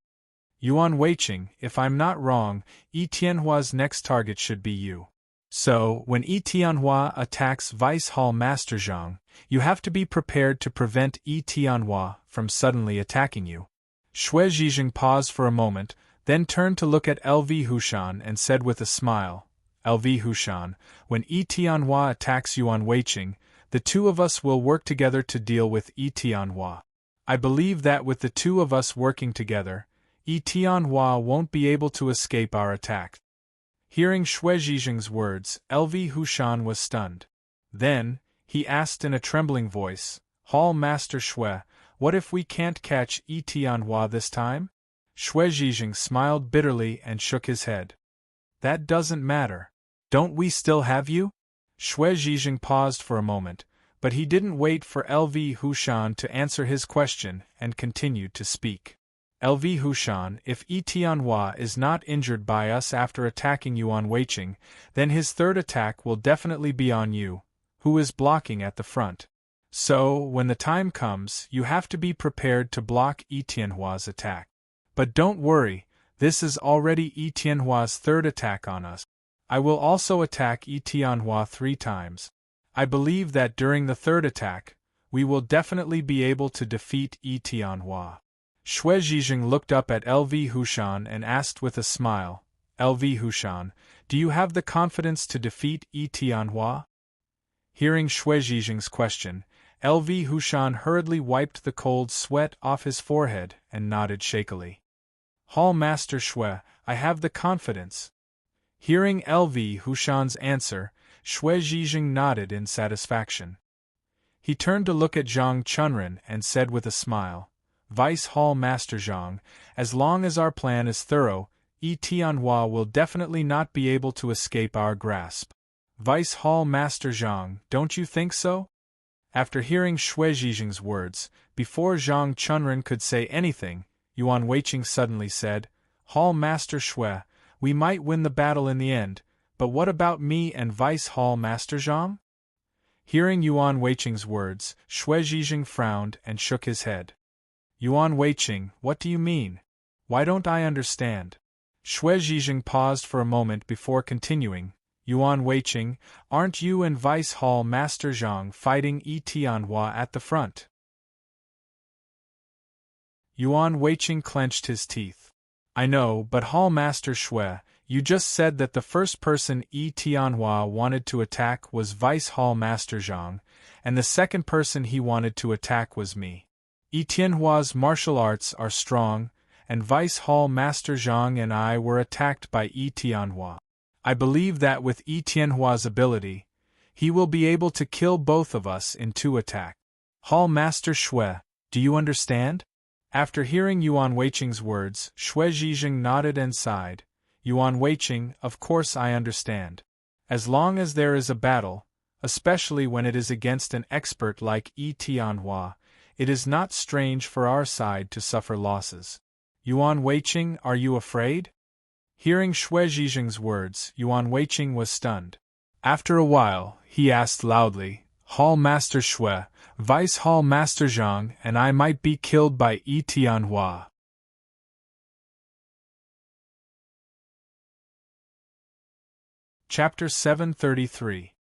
Yuan Weiqing, if I'm not wrong, Tianhua's next target should be you. So, when Tianhua attacks Vice Hall Master Zhang, you have to be prepared to prevent Tianhua from suddenly attacking you. Shui Zhizheng paused for a moment, then turned to look at LV Hushan and said with a smile, LV Hushan, when Tianhua attacks Yuan Weiqing, the two of us will work together to deal with Tianhua. I believe that with the two of us working together, Tianhua won't be able to escape our attack. Hearing Shui Zhizheng's words, LV Hushan was stunned. Then, he asked in a trembling voice, Hall Master Shui, what if we can't catch Tianhua this time? Shui Zhizheng smiled bitterly and shook his head. That doesn't matter. Don't we still have you? Shui Zhizheng paused for a moment, but he didn't wait for LV Hushan to answer his question and continued to speak. LV Hushan, if Tianhua is not injured by us after attacking Yuan Weiqing, then his third attack will definitely be on you, who is blocking at the front. So, when the time comes, you have to be prepared to block Tianhua's attack. But don't worry, this is already Tianhua's third attack on us. I will also attack Tianhua 3 times. I believe that during the third attack, we will definitely be able to defeat Tianhua. Shui Zhizheng looked up at LV Hushan and asked with a smile, LV Hushan, do you have the confidence to defeat Tianhua? Hearing Shui Zhizheng's question, LV Hushan hurriedly wiped the cold sweat off his forehead and nodded shakily. Hall Master Shui, I have the confidence. Hearing LV Hushan's answer, Shui Zhizheng nodded in satisfaction. He turned to look at Zhang Chunren and said with a smile, Vice Hall Master Zhang, as long as our plan is thorough, Tianhua will definitely not be able to escape our grasp. Vice Hall Master Zhang, don't you think so? After hearing Shui Zhizheng's words, before Zhang Chunren could say anything, Yuan Weiqing suddenly said, Hall Master Shui, we might win the battle in the end, but what about me and Vice Hall Master Zhang? Hearing Yuan Weiqing's words, Shui Zhizheng frowned and shook his head. Yuan Weiqing, what do you mean? Why don't I understand? Shui Zhizheng paused for a moment before continuing, Yuan Weiqing, aren't you and Vice Hall Master Zhang fighting Tianhua at the front? Yuan Weiqing clenched his teeth. I know, but Hall Master Shui, you just said that the first person Tianhua wanted to attack was Vice Hall Master Zhang, and the second person he wanted to attack was me. Tianhua's martial arts are strong, and Vice Hall Master Zhang and I were attacked by Tianhua. I believe that with Tianhua's ability, he will be able to kill both of us in 2 attacks. Hall Master Shui, do you understand? After hearing Yuan Weiqing's words, Shui Zhizheng nodded and sighed. Yuan Weiqing, of course I understand. As long as there is a battle, especially when it is against an expert like Tianhua, it is not strange for our side to suffer losses. Yuan Weiqing, are you afraid? Hearing Xue Zhizheng's words, Yuan Weiqing was stunned. After a while, he asked loudly, Hall Master Xue, Vice Hall Master Zhang and I might be killed by Yi Tianhua. Chapter 733.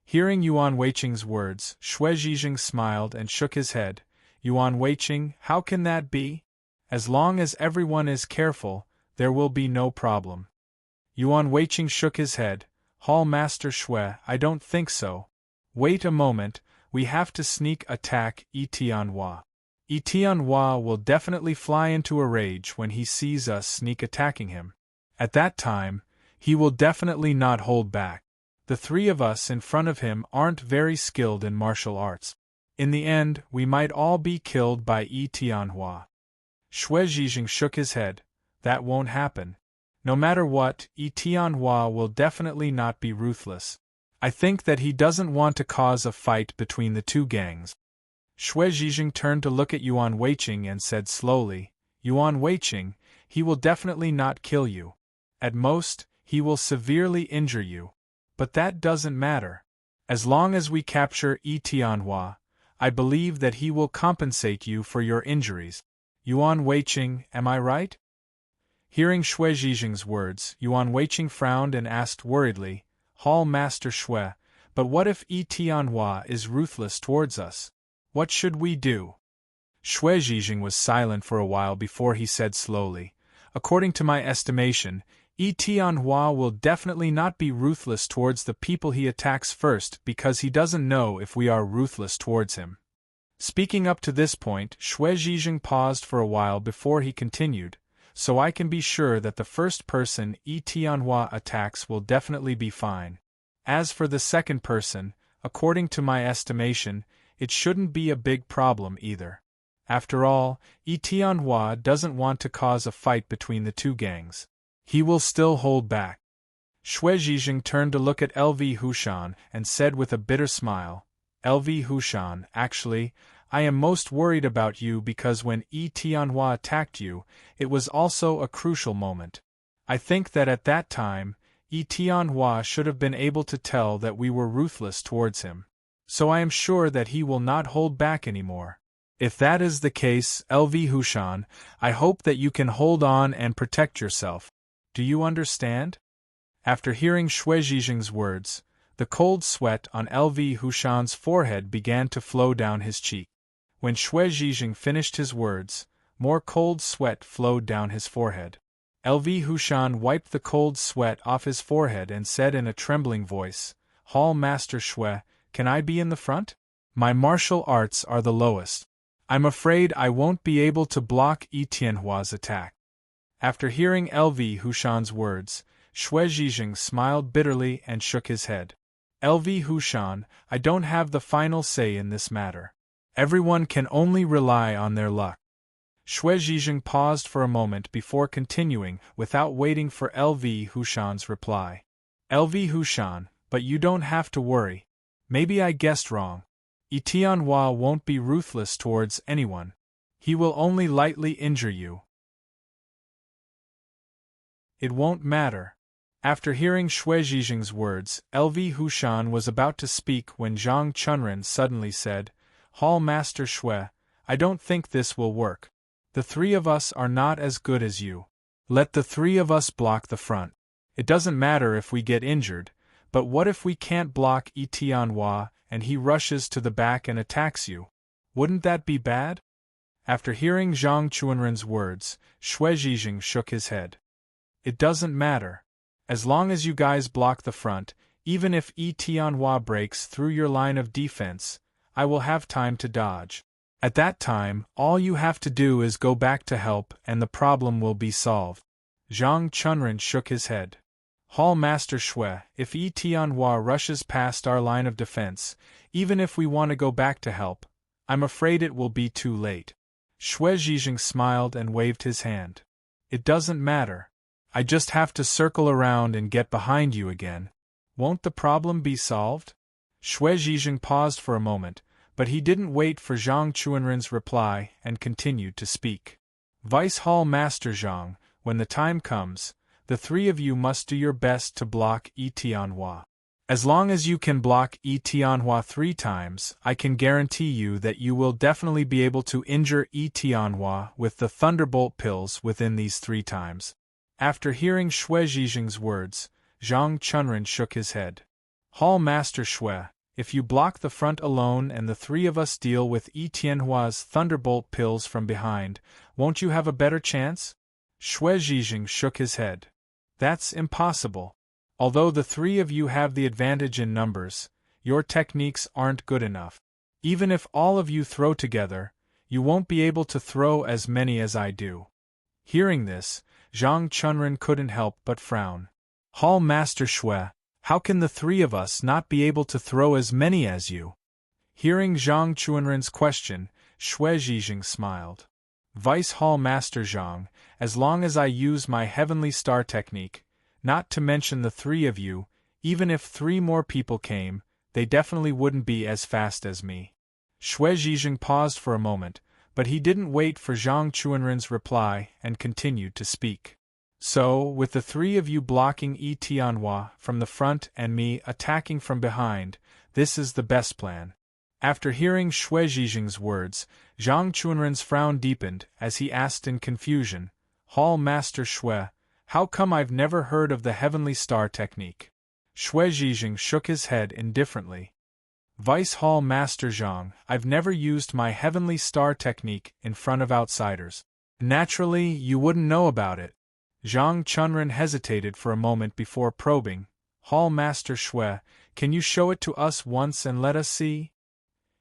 Hearing Yuan Weiqing's words, Xue Zhizheng smiled and shook his head. Yuan Weiqing, how can that be? As long as everyone is careful, there will be no problem. Yuan Weiqing shook his head. Hall Master Xue, I don't think so. Wait a moment, we have to sneak attack Yi Tianhua. Yi Tianhua will definitely fly into a rage when he sees us sneak attacking him. At that time, he will definitely not hold back. The three of us in front of him aren't very skilled in martial arts. In the end, we might all be killed by Yi Tianhua. Xue Zhizheng shook his head. That won't happen. No matter what, Yi Tianhua will definitely not be ruthless. I think that he doesn't want to cause a fight between the two gangs. Xue Zhizheng turned to look at Yuan Weiqing and said slowly, Yuan Weiqing, he will definitely not kill you. At most, he will severely injure you. But that doesn't matter. As long as we capture Yi Tianhua, I believe that he will compensate you for your injuries. Yuan Weiqing, am I right? Hearing Xue Zhizheng's words, Yuan Weiqing frowned and asked worriedly, Hall Master Xue, but what if Yi Tianhua is ruthless towards us? What should we do? Xue Zhizheng was silent for a while before he said slowly, According to my estimation, Yi Tianhua will definitely not be ruthless towards the people he attacks first because he doesn't know if we are ruthless towards him. Speaking up to this point, Xue Zhizheng paused for a while before he continued, so I can be sure that the first person Yi Tianhua attacks will definitely be fine. As for the second person, according to my estimation, it shouldn't be a big problem either. After all, Yi Tianhua doesn't want to cause a fight between the two gangs. He will still hold back. Xue Zhizheng turned to look at LV Hushan and said with a bitter smile, LV Hushan, actually, I am most worried about you because when Yi Tianhua attacked you, it was also a crucial moment. I think that at that time, Yi Tianhua should have been able to tell that we were ruthless towards him. So I am sure that he will not hold back anymore. If that is the case, LV Hushan, I hope that you can hold on and protect yourself. Do you understand? After hearing Xue Zhizheng's words, the cold sweat on LV Hushan's forehead began to flow down his cheek. When Xue Zhizheng finished his words, more cold sweat flowed down his forehead. LV Hushan wiped the cold sweat off his forehead and said in a trembling voice, Hall Master Xue, can I be in the front? My martial arts are the lowest. I'm afraid I won't be able to block Yi Tianhua's attack. After hearing LV Hushan's words, Xue Zhizheng smiled bitterly and shook his head. LV Hushan, I don't have the final say in this matter. Everyone can only rely on their luck. Xue Zhizheng paused for a moment before continuing without waiting for LV Hushan's reply. LV Hushan, but you don't have to worry. Maybe I guessed wrong. Yi Tianhua won't be ruthless towards anyone. He will only lightly injure you. It won't matter. After hearing Xue Zhizheng's words, LV Hushan was about to speak when Zhang Chunren suddenly said, Hall Master Xue, I don't think this will work. The three of us are not as good as you. Let the three of us block the front. It doesn't matter if we get injured, but what if we can't block Yi Tianhua and he rushes to the back and attacks you? Wouldn't that be bad? After hearing Zhang Chunren's words, Xue Zhizheng shook his head. It doesn't matter. As long as you guys block the front, even if Yi Tianhua breaks through your line of defense, I will have time to dodge. At that time, all you have to do is go back to help and the problem will be solved. Zhang Chunren shook his head. Hall Master Xue, if Yi Tianhua rushes past our line of defense, even if we want to go back to help, I'm afraid it will be too late. Xue Zhizheng smiled and waved his hand. It doesn't matter. I just have to circle around and get behind you again. Won't the problem be solved? Xue Zhizheng paused for a moment, but he didn't wait for Zhang Chunren's reply and continued to speak. Vice Hall Master Zhang, when the time comes, the three of you must do your best to block Yi Tianhua. As long as you can block Yi Tianhua 3 times, I can guarantee you that you will definitely be able to injure Yi Tianhua with the Thunderbolt pills within these 3 times. After hearing Xue Zhizheng's words, Zhang Chunren shook his head. Hall Master Xue, if you block the front alone and the 3 of us deal with Yi Tianhua's Thunderbolt pills from behind, won't you have a better chance? Xue Zhizheng shook his head. That's impossible. Although the 3 of you have the advantage in numbers, your techniques aren't good enough. Even if all of you throw together, you won't be able to throw as many as I do. Hearing this, Zhang Chunren couldn't help but frown. Hall Master Xue, how can the 3 of us not be able to throw as many as you? Hearing Zhang Chunren's question, Xue Zhizheng smiled. Vice Hall Master Zhang, as long as I use my Heavenly Star technique, not to mention the 3 of you, even if 3 more people came, they definitely wouldn't be as fast as me. Xue Zhizheng paused for a moment, but he didn't wait for Zhang Chunren's reply and continued to speak. So, with the 3 of you blocking Yi Tianhua from the front and me attacking from behind, this is the best plan. After hearing Xue Zhizheng's words, Zhang Chunren's frown deepened as he asked in confusion, Hall Master Xue, how come I've never heard of the Heavenly Star technique? Xue Zhizheng shook his head indifferently. Vice Hall Master Zhang, I've never used my Heavenly Star technique in front of outsiders. Naturally, you wouldn't know about it. Zhang Chunren hesitated for a moment before probing, Hall Master Xue, can you show it to us once and let us see?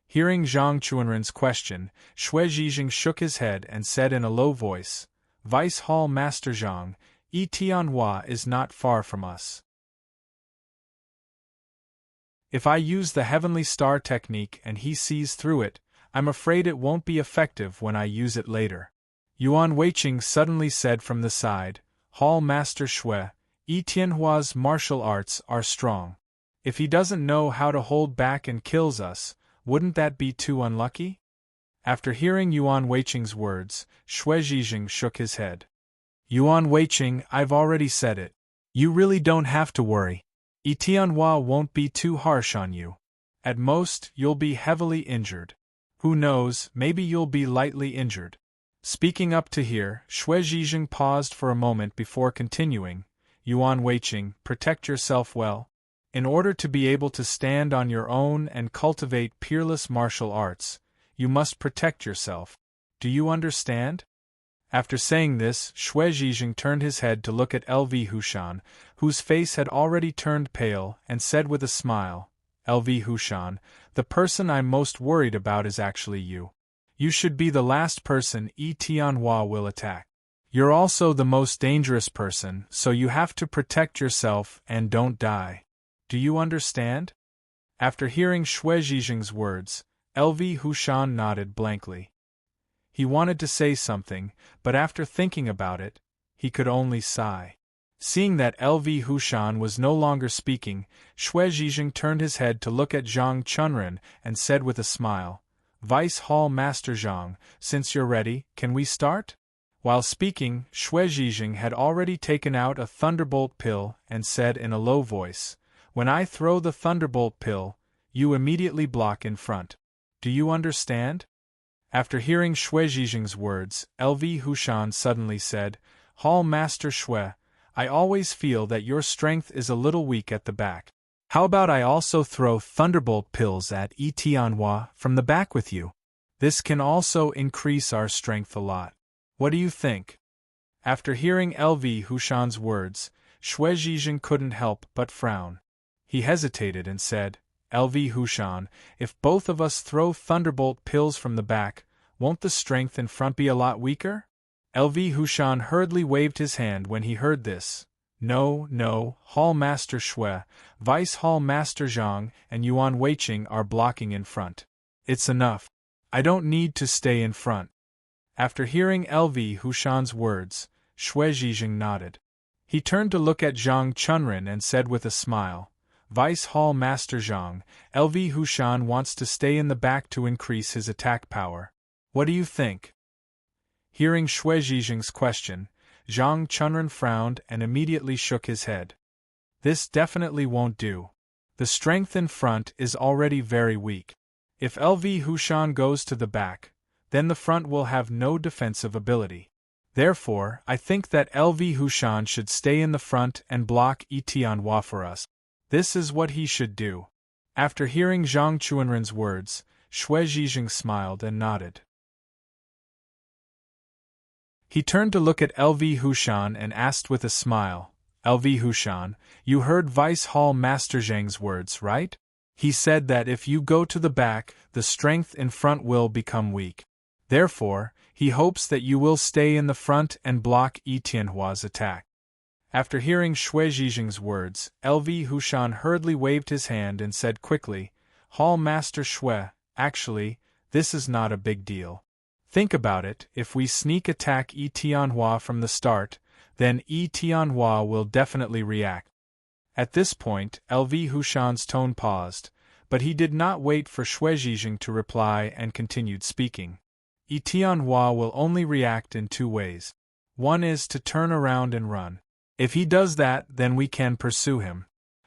Hearing Zhang Chunren's question, Xue Zhizheng shook his head and said in a low voice, Vice Hall Master Zhang, Yi Tianhua is not far from us. If I use the Heavenly Star technique and he sees through it, I'm afraid it won't be effective when I use it later. Yuan Weiqing suddenly said from the side, Hall Master Xue, Yi Tianhua's martial arts are strong. If he doesn't know how to hold back and kills us, wouldn't that be too unlucky? After hearing Yuan Weiqing's words, Xue Zhizheng shook his head. Yuan Weiqing, I've already said it. You really don't have to worry. Yi Tianhua won't be too harsh on you. At most, you'll be heavily injured. Who knows, maybe you'll be lightly injured. Speaking up to here, Xue Zhizheng paused for a moment before continuing, Yuan Weiqing, protect yourself well. In order to be able to stand on your own and cultivate peerless martial arts, you must protect yourself. Do you understand? After saying this, Xue Zhizheng turned his head to look at LV Hushan, whose face had already turned pale, and said with a smile, LV Hushan, the person I'm most worried about is actually you. You should be the last person Yi Tianhua will attack. You're also the most dangerous person, so you have to protect yourself and don't die. Do you understand? After hearing Xue Zhizheng's words, LV Hushan nodded blankly. He wanted to say something, but after thinking about it, he could only sigh. Seeing that LV Hushan was no longer speaking, Xue Zhizheng turned his head to look at Zhang Chunren and said with a smile, Vice Hall Master Zhang, since you're ready, can we start? While speaking, Xue Zhizheng had already taken out a Thunderbolt pill and said in a low voice, When I throw the Thunderbolt pill, you immediately block in front. Do you understand? After hearing Xue Zhizheng's words, LV Hushan suddenly said, Hall Master Xue, I always feel that your strength is a little weak at the back. How about I also throw Thunderbolt pills at Yi Tianhua from the back with you? This can also increase our strength a lot. What do you think? After hearing LV Hushan's words, Xue Zhizheng couldn't help but frown. He hesitated and said, LV Hushan, if both of us throw Thunderbolt pills from the back, won't the strength in front be a lot weaker? LV Hushan hurriedly waved his hand when he heard this. No, Hall Master Xue, Vice Hall Master Zhang, and Yuan Weiqing are blocking in front. It's enough. I don't need to stay in front. After hearing LV Hushan's words, Xue Zhizheng nodded. He turned to look at Zhang Chunren and said with a smile, Vice Hall Master Zhang, LV Hushan wants to stay in the back to increase his attack power. What do you think? Hearing Xue Zhizheng's question, Zhang Chunren frowned and immediately shook his head. This definitely won't do. The strength in front is already very weak. If LV Hushan goes to the back, then the front will have no defensive ability. Therefore, I think that LV Hushan should stay in the front and block Tianhua for us. This is what he should do. After hearing Zhang Chuanren's words, Xue Zhizheng smiled and nodded. He turned to look at LV Hushan and asked with a smile, LV Hushan, you heard Vice Hall Master Zhang's words, right? He said that if you go to the back, the strength in front will become weak. Therefore, he hopes that you will stay in the front and block Tianhua's attack. After hearing Xue Zhizheng's words, LV Hushan hurriedly waved his hand and said quickly, Hall Master Xue, actually, this is not a big deal. Think about it, if we sneak attack Tianhua from the start, then Tianhua will definitely react. At this point, LV Hushan's tone paused, but he did not wait for Xue Zhizheng to reply and continued speaking. Tianhua will only react in two ways. One is to turn around and run. If he does that, then we can pursue him.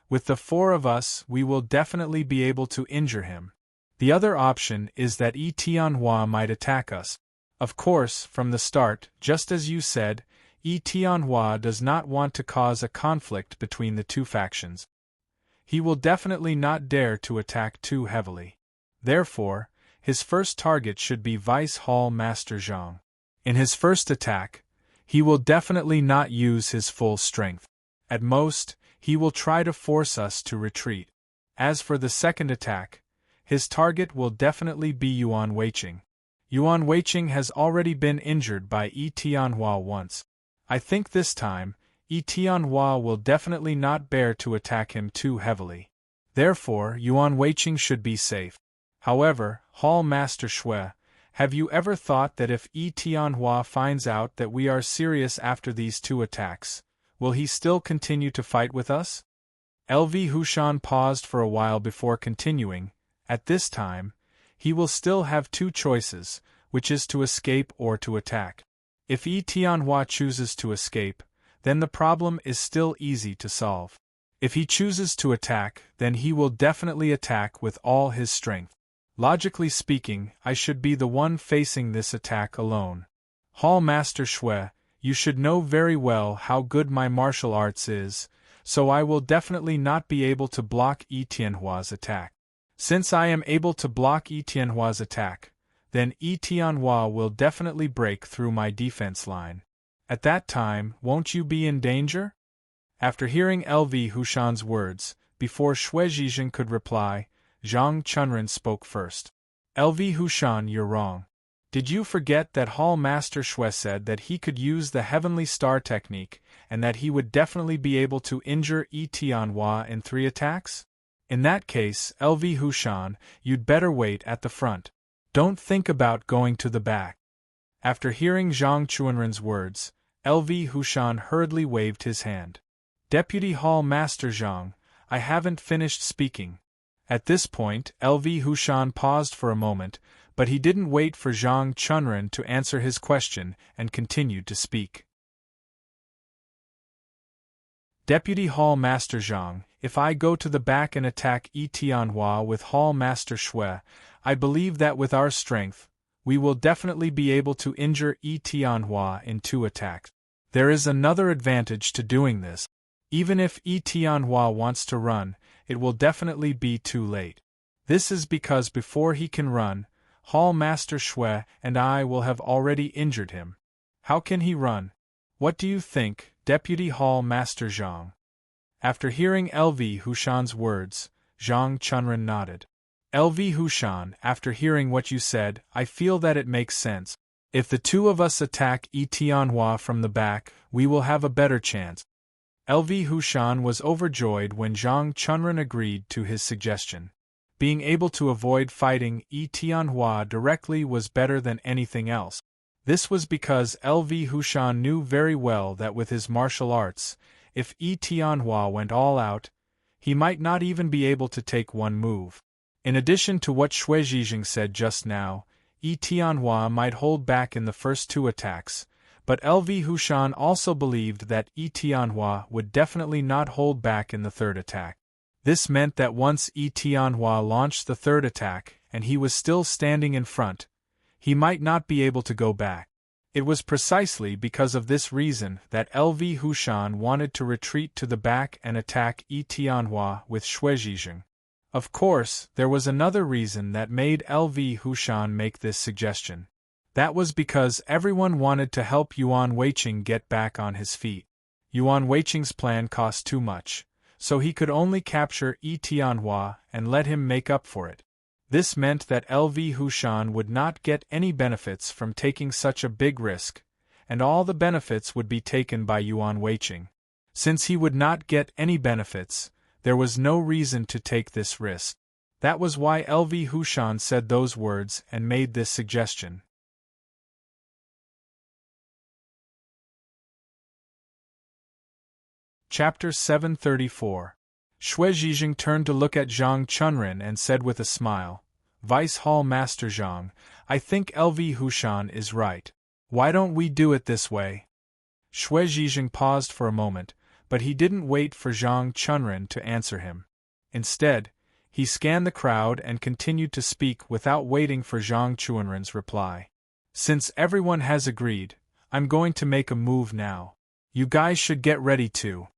With the four of us, we will definitely be able to injure him. The other option is that Tianhua might attack us. Of course, from the start, just as you said, Tianhua does not want to cause a conflict between the two factions. He will definitely not dare to attack too heavily. Therefore, his first target should be Vice Hall Master Zhang. In his first attack, he will definitely not use his full strength. At most, he will try to force us to retreat. As for the second attack, his target will definitely be Yuan Weiqing. Yuan Weiqing has already been injured by Tianhua once. I think this time, Tianhua will definitely not bear to attack him too heavily. Therefore, Yuan Weiqing should be safe. However, Hall Master Xue, have you ever thought that if Tianhua finds out that we are serious after these two attacks, will he still continue to fight with us? LV Hushan paused for a while before continuing. At this time, he will still have two choices, which is to escape or to attack. If Tianhua chooses to escape, then the problem is still easy to solve. If he chooses to attack, then he will definitely attack with all his strength. Logically speaking, I should be the one facing this attack alone. Hall Master Xue, you should know very well how good my martial arts is, so I will definitely not be able to block Tianhua's attack. Since I am able to block Tianhua's attack, then Tianhua will definitely break through my defense line. At that time, won't you be in danger? After hearing LV Hushan's words, before Xue Zhizheng could reply, Zhang Chunren spoke first. LV Hushan, you're wrong. Did you forget that Hall Master Xue said that he could use the Heavenly Star technique, and that he would definitely be able to injure Tianhua in 3 attacks? In that case, LV Hushan, you'd better wait at the front. Don't think about going to the back. After hearing Zhang Chuanren's words, LV Hushan hurriedly waved his hand. Deputy Hall Master Zhang, I haven't finished speaking. At this point, LV Hushan paused for a moment, but he didn't wait for Zhang Chunren to answer his question and continued to speak. Deputy Hall Master Zhang, if I go to the back and attack Tianhua with Hall Master Xue, I believe that with our strength, we will definitely be able to injure Tianhua in 2 attacks. There is another advantage to doing this. Even if Tianhua wants to run, it will definitely be too late. This is because before he can run, Hall Master Xue and I will have already injured him. How can he run? What do you think, Deputy Hall Master Zhang? After hearing LV Hushan's words, Zhang Chunren nodded. LV Hushan, after hearing what you said, I feel that it makes sense. If the 2 of us attack Tianhua from the back, we will have a better chance. LV Hushan was overjoyed when Zhang Chunren agreed to his suggestion. Being able to avoid fighting Tianhua directly was better than anything else. This was because LV Hushan knew very well that with his martial arts, if Tianhua went all out, he might not even be able to take one move. In addition to what Xue Zhizheng said just now, Yi Tianhua might hold back in the first two attacks, but LV Hushan also believed that Yi Tianhua would definitely not hold back in the third attack. This meant that once Yi Tianhua launched the third attack and he was still standing in front, he might not be able to go back. It was precisely because of this reason that LV Hushan wanted to retreat to the back and attack Yi Tianhua with Shuizhizheng. Of course, there was another reason that made LV Hushan make this suggestion. That was because everyone wanted to help Yuan Weiqing get back on his feet. Yuan Weiqing's plan cost too much, so he could only capture Yi Tianhua and let him make up for it. This meant that LV Hushan would not get any benefits from taking such a big risk, and all the benefits would be taken by Yuan Weiqing. Since he would not get any benefits, there was no reason to take this risk. That was why LV Hushan said those words and made this suggestion. Chapter 734. Shuizhizheng turned to look at Zhang Chunren and said with a smile, "Vice Hall Master Zhang, I think LV Hushan is right. Why don't we do it this way?" Shuizhizheng paused for a moment, but he didn't wait for Zhang Chunren to answer him. Instead, he scanned the crowd and continued to speak without waiting for Zhang Chunren's reply. "Since everyone has agreed, I'm going to make a move now. You guys should get ready too."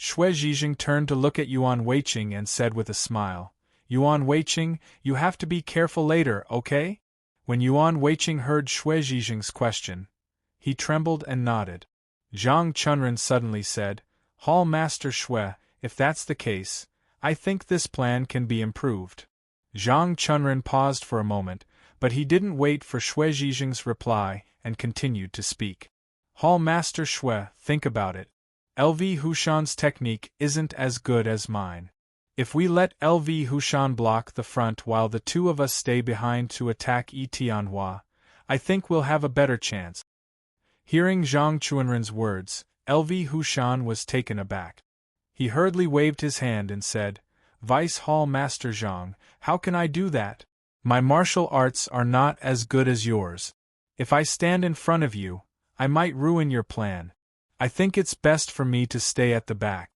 Shuizhizheng turned to look at Yuan Weiqing and said with a smile, "Yuan Weiqing, you have to be careful later, okay?" When Yuan Weiqing heard Shuizhizheng's question, he trembled and nodded. Zhang Chunren suddenly said, "Hall Master Shui, if that's the case, I think this plan can be improved." Zhang Chunren paused for a moment, but he didn't wait for Shuizhizheng's reply and continued to speak. "Hall Master Shui, think about it. LV Hushan's technique isn't as good as mine. If we let LV Hushan block the front while the two of us stay behind to attack Yi Tianhua, I think we'll have a better chance." Hearing Zhang Chunren's words, LV Hushan was taken aback. He hurriedly waved his hand and said, "Vice Hall Master Zhang, how can I do that? My martial arts are not as good as yours. If I stand in front of you, I might ruin your plan. I think it's best for me to stay at the back."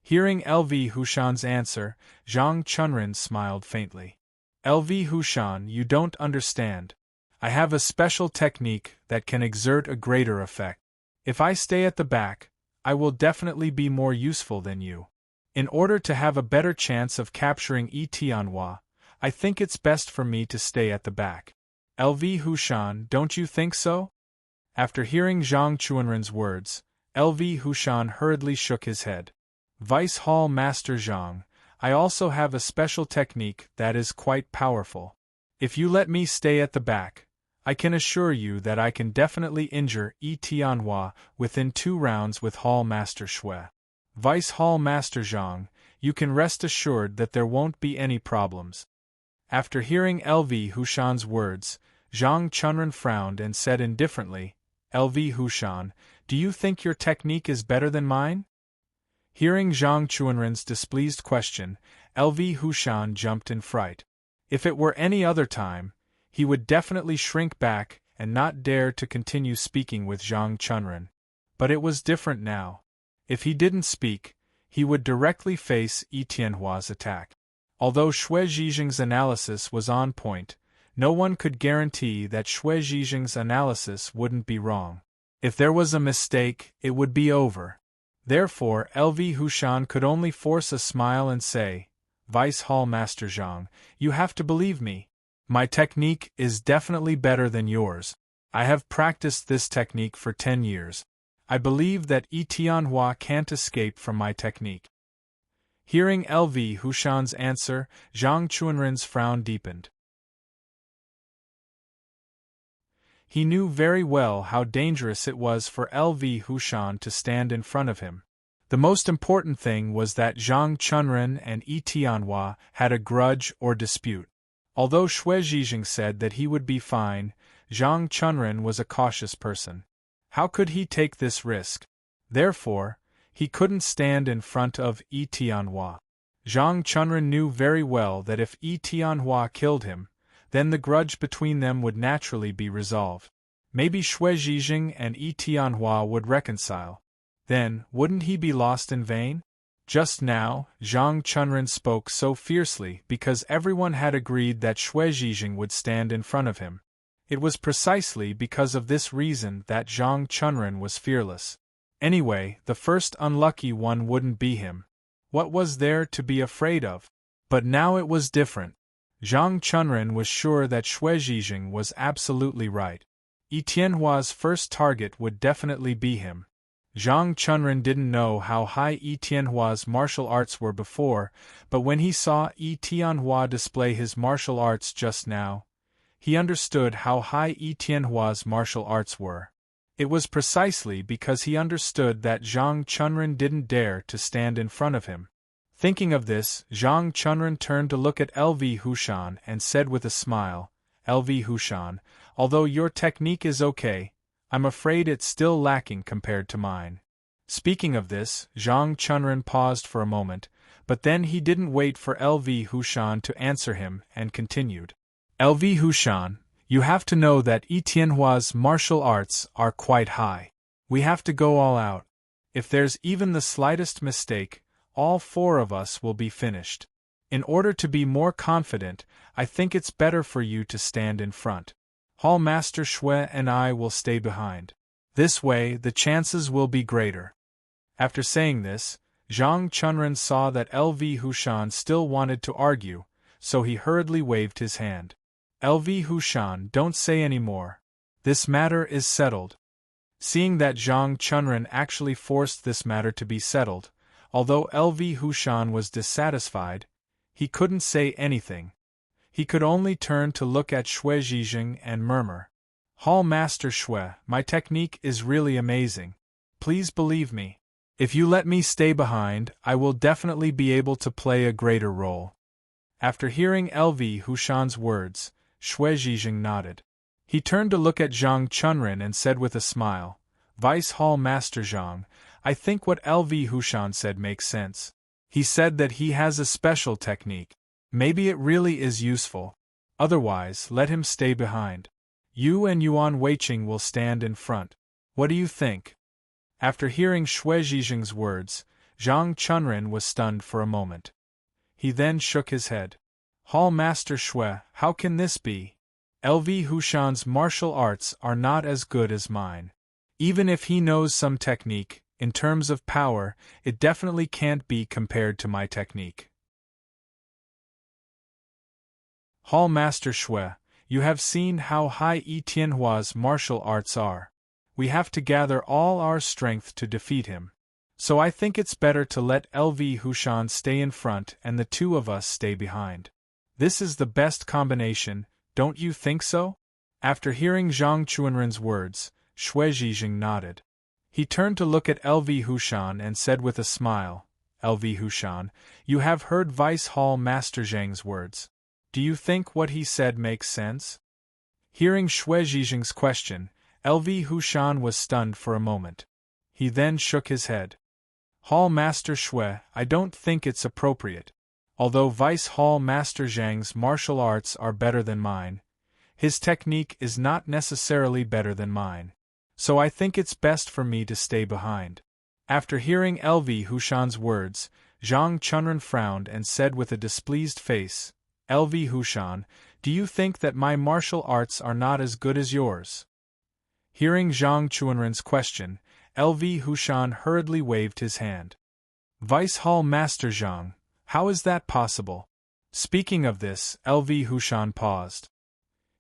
Hearing LV Hushan's answer, Zhang Chunren smiled faintly. "LV Hushan, you don't understand. I have a special technique that can exert a greater effect. If I stay at the back, I will definitely be more useful than you. In order to have a better chance of capturing Yi Tianhua, I think it's best for me to stay at the back. LV Hushan, don't you think so?" After hearing Zhang Chunren's words, LV Hushan hurriedly shook his head. "Vice Hall Master Zhang, I also have a special technique that is quite powerful. If you let me stay at the back, I can assure you that I can definitely injure Yi Tianhua within 2 rounds with Hall Master Shui. Vice Hall Master Zhang, you can rest assured that there won't be any problems." After hearing LV Hushan's words, Zhang Chunren frowned and said indifferently, "LV Hushan, do you think your technique is better than mine?" Hearing Zhang Chunren's displeased question, LV Hushan jumped in fright. If it were any other time, he would definitely shrink back and not dare to continue speaking with Zhang Chunren. But it was different now. If he didn't speak, he would directly face Yi Tianhua's attack. Although Shuizhizheng's analysis was on point, no one could guarantee that Shuizhizheng's analysis wouldn't be wrong. If there was a mistake, it would be over. Therefore, LV Hushan could only force a smile and say, "Vice Hall Master Zhang, you have to believe me. My technique is definitely better than yours. I have practiced this technique for 10 years. I believe that Yi Tianhua can't escape from my technique." Hearing LV Hushan's answer, Zhang Chunren's frown deepened. He knew very well how dangerous it was for LV Hushan to stand in front of him. The most important thing was that Zhang Chunren and Yi Tianhua had a grudge or dispute. Although Shuizhizheng said that he would be fine, Zhang Chunren was a cautious person. How could he take this risk? Therefore, he couldn't stand in front of Yi Tianhua. Zhang Chunren knew very well that if Yi Tianhua killed him, then the grudge between them would naturally be resolved. Maybe Xue Zhijing and Yi Tianhua would reconcile. Then, wouldn't he be lost in vain? Just now, Zhang Chunren spoke so fiercely because everyone had agreed that Xue Zhijing would stand in front of him. It was precisely because of this reason that Zhang Chunren was fearless. Anyway, the first unlucky one wouldn't be him. What was there to be afraid of? But now it was different. Zhang Chunren was sure that Xue Zhijing was absolutely right. Yi Tianhua's first target would definitely be him. Zhang Chunren didn't know how high Yi Tianhua's martial arts were before, but when he saw Yi Tianhua display his martial arts just now, he understood how high Yi Tianhua's martial arts were. It was precisely because he understood that Zhang Chunren didn't dare to stand in front of him. Thinking of this, Zhang Chunren turned to look at LV Hushan and said with a smile, "LV Hushan, although your technique is okay, I'm afraid it's still lacking compared to mine." Speaking of this, Zhang Chunren paused for a moment, but then he didn't wait for LV Hushan to answer him and continued. "LV Hushan, you have to know that Yi Tianhua's martial arts are quite high. We have to go all out. If there's even the slightest mistake, all four of us will be finished. In order to be more confident, I think it's better for you to stand in front. Hall Master Xue and I will stay behind. This way, the chances will be greater." After saying this, Zhang Chunren saw that LV Hushan still wanted to argue, so he hurriedly waved his hand. "LV Hushan, don't say any more. This matter is settled." Seeing that Zhang Chunren actually forced this matter to be settled, although LV Hushan was dissatisfied, he couldn't say anything. He could only turn to look at Xue Zhijing and murmur, "Hall Master Xue, my technique is really amazing. Please believe me. If you let me stay behind, I will definitely be able to play a greater role." After hearing LV Hushan's words, Xue Zhijing nodded. He turned to look at Zhang Chunren and said with a smile, "Vice Hall Master Zhang, I think what LV Hushan said makes sense. He said that he has a special technique. Maybe it really is useful. Otherwise, let him stay behind. You and Yuan Weiqing will stand in front. What do you think?" After hearing Xue Zhijing's words, Zhang Chunren was stunned for a moment. He then shook his head. "Hall Master Xue, how can this be? LV Hushan's martial arts are not as good as mine. Even if he knows some technique, in terms of power, it definitely can't be compared to my technique." "Hall Master Xue, you have seen how high Yi Tianhua's martial arts are. We have to gather all our strength to defeat him. So I think it's better to let LV Hushan stay in front and the two of us stay behind. This is the best combination, don't you think so?" After hearing Zhang Chunren's words, Xue Zhijing nodded. He turned to look at LV Hushan and said with a smile, "LV Hushan, you have heard Vice Hall Master Zhang's words. Do you think what he said makes sense?" Hearing Xue Zhijing's question, LV Hushan was stunned for a moment. He then shook his head. "Hall Master Xue, I don't think it's appropriate. Although Vice Hall Master Zhang's martial arts are better than mine, his technique is not necessarily better than mine. So I think it's best for me to stay behind." After hearing LV Hushan's words, Zhang Chunren frowned and said with a displeased face, "LV Hushan, do you think that my martial arts are not as good as yours?" Hearing Zhang Chunren's question, LV Hushan hurriedly waved his hand. "Vice Hall Master Zhang, how is that possible?" Speaking of this, LV Hushan paused.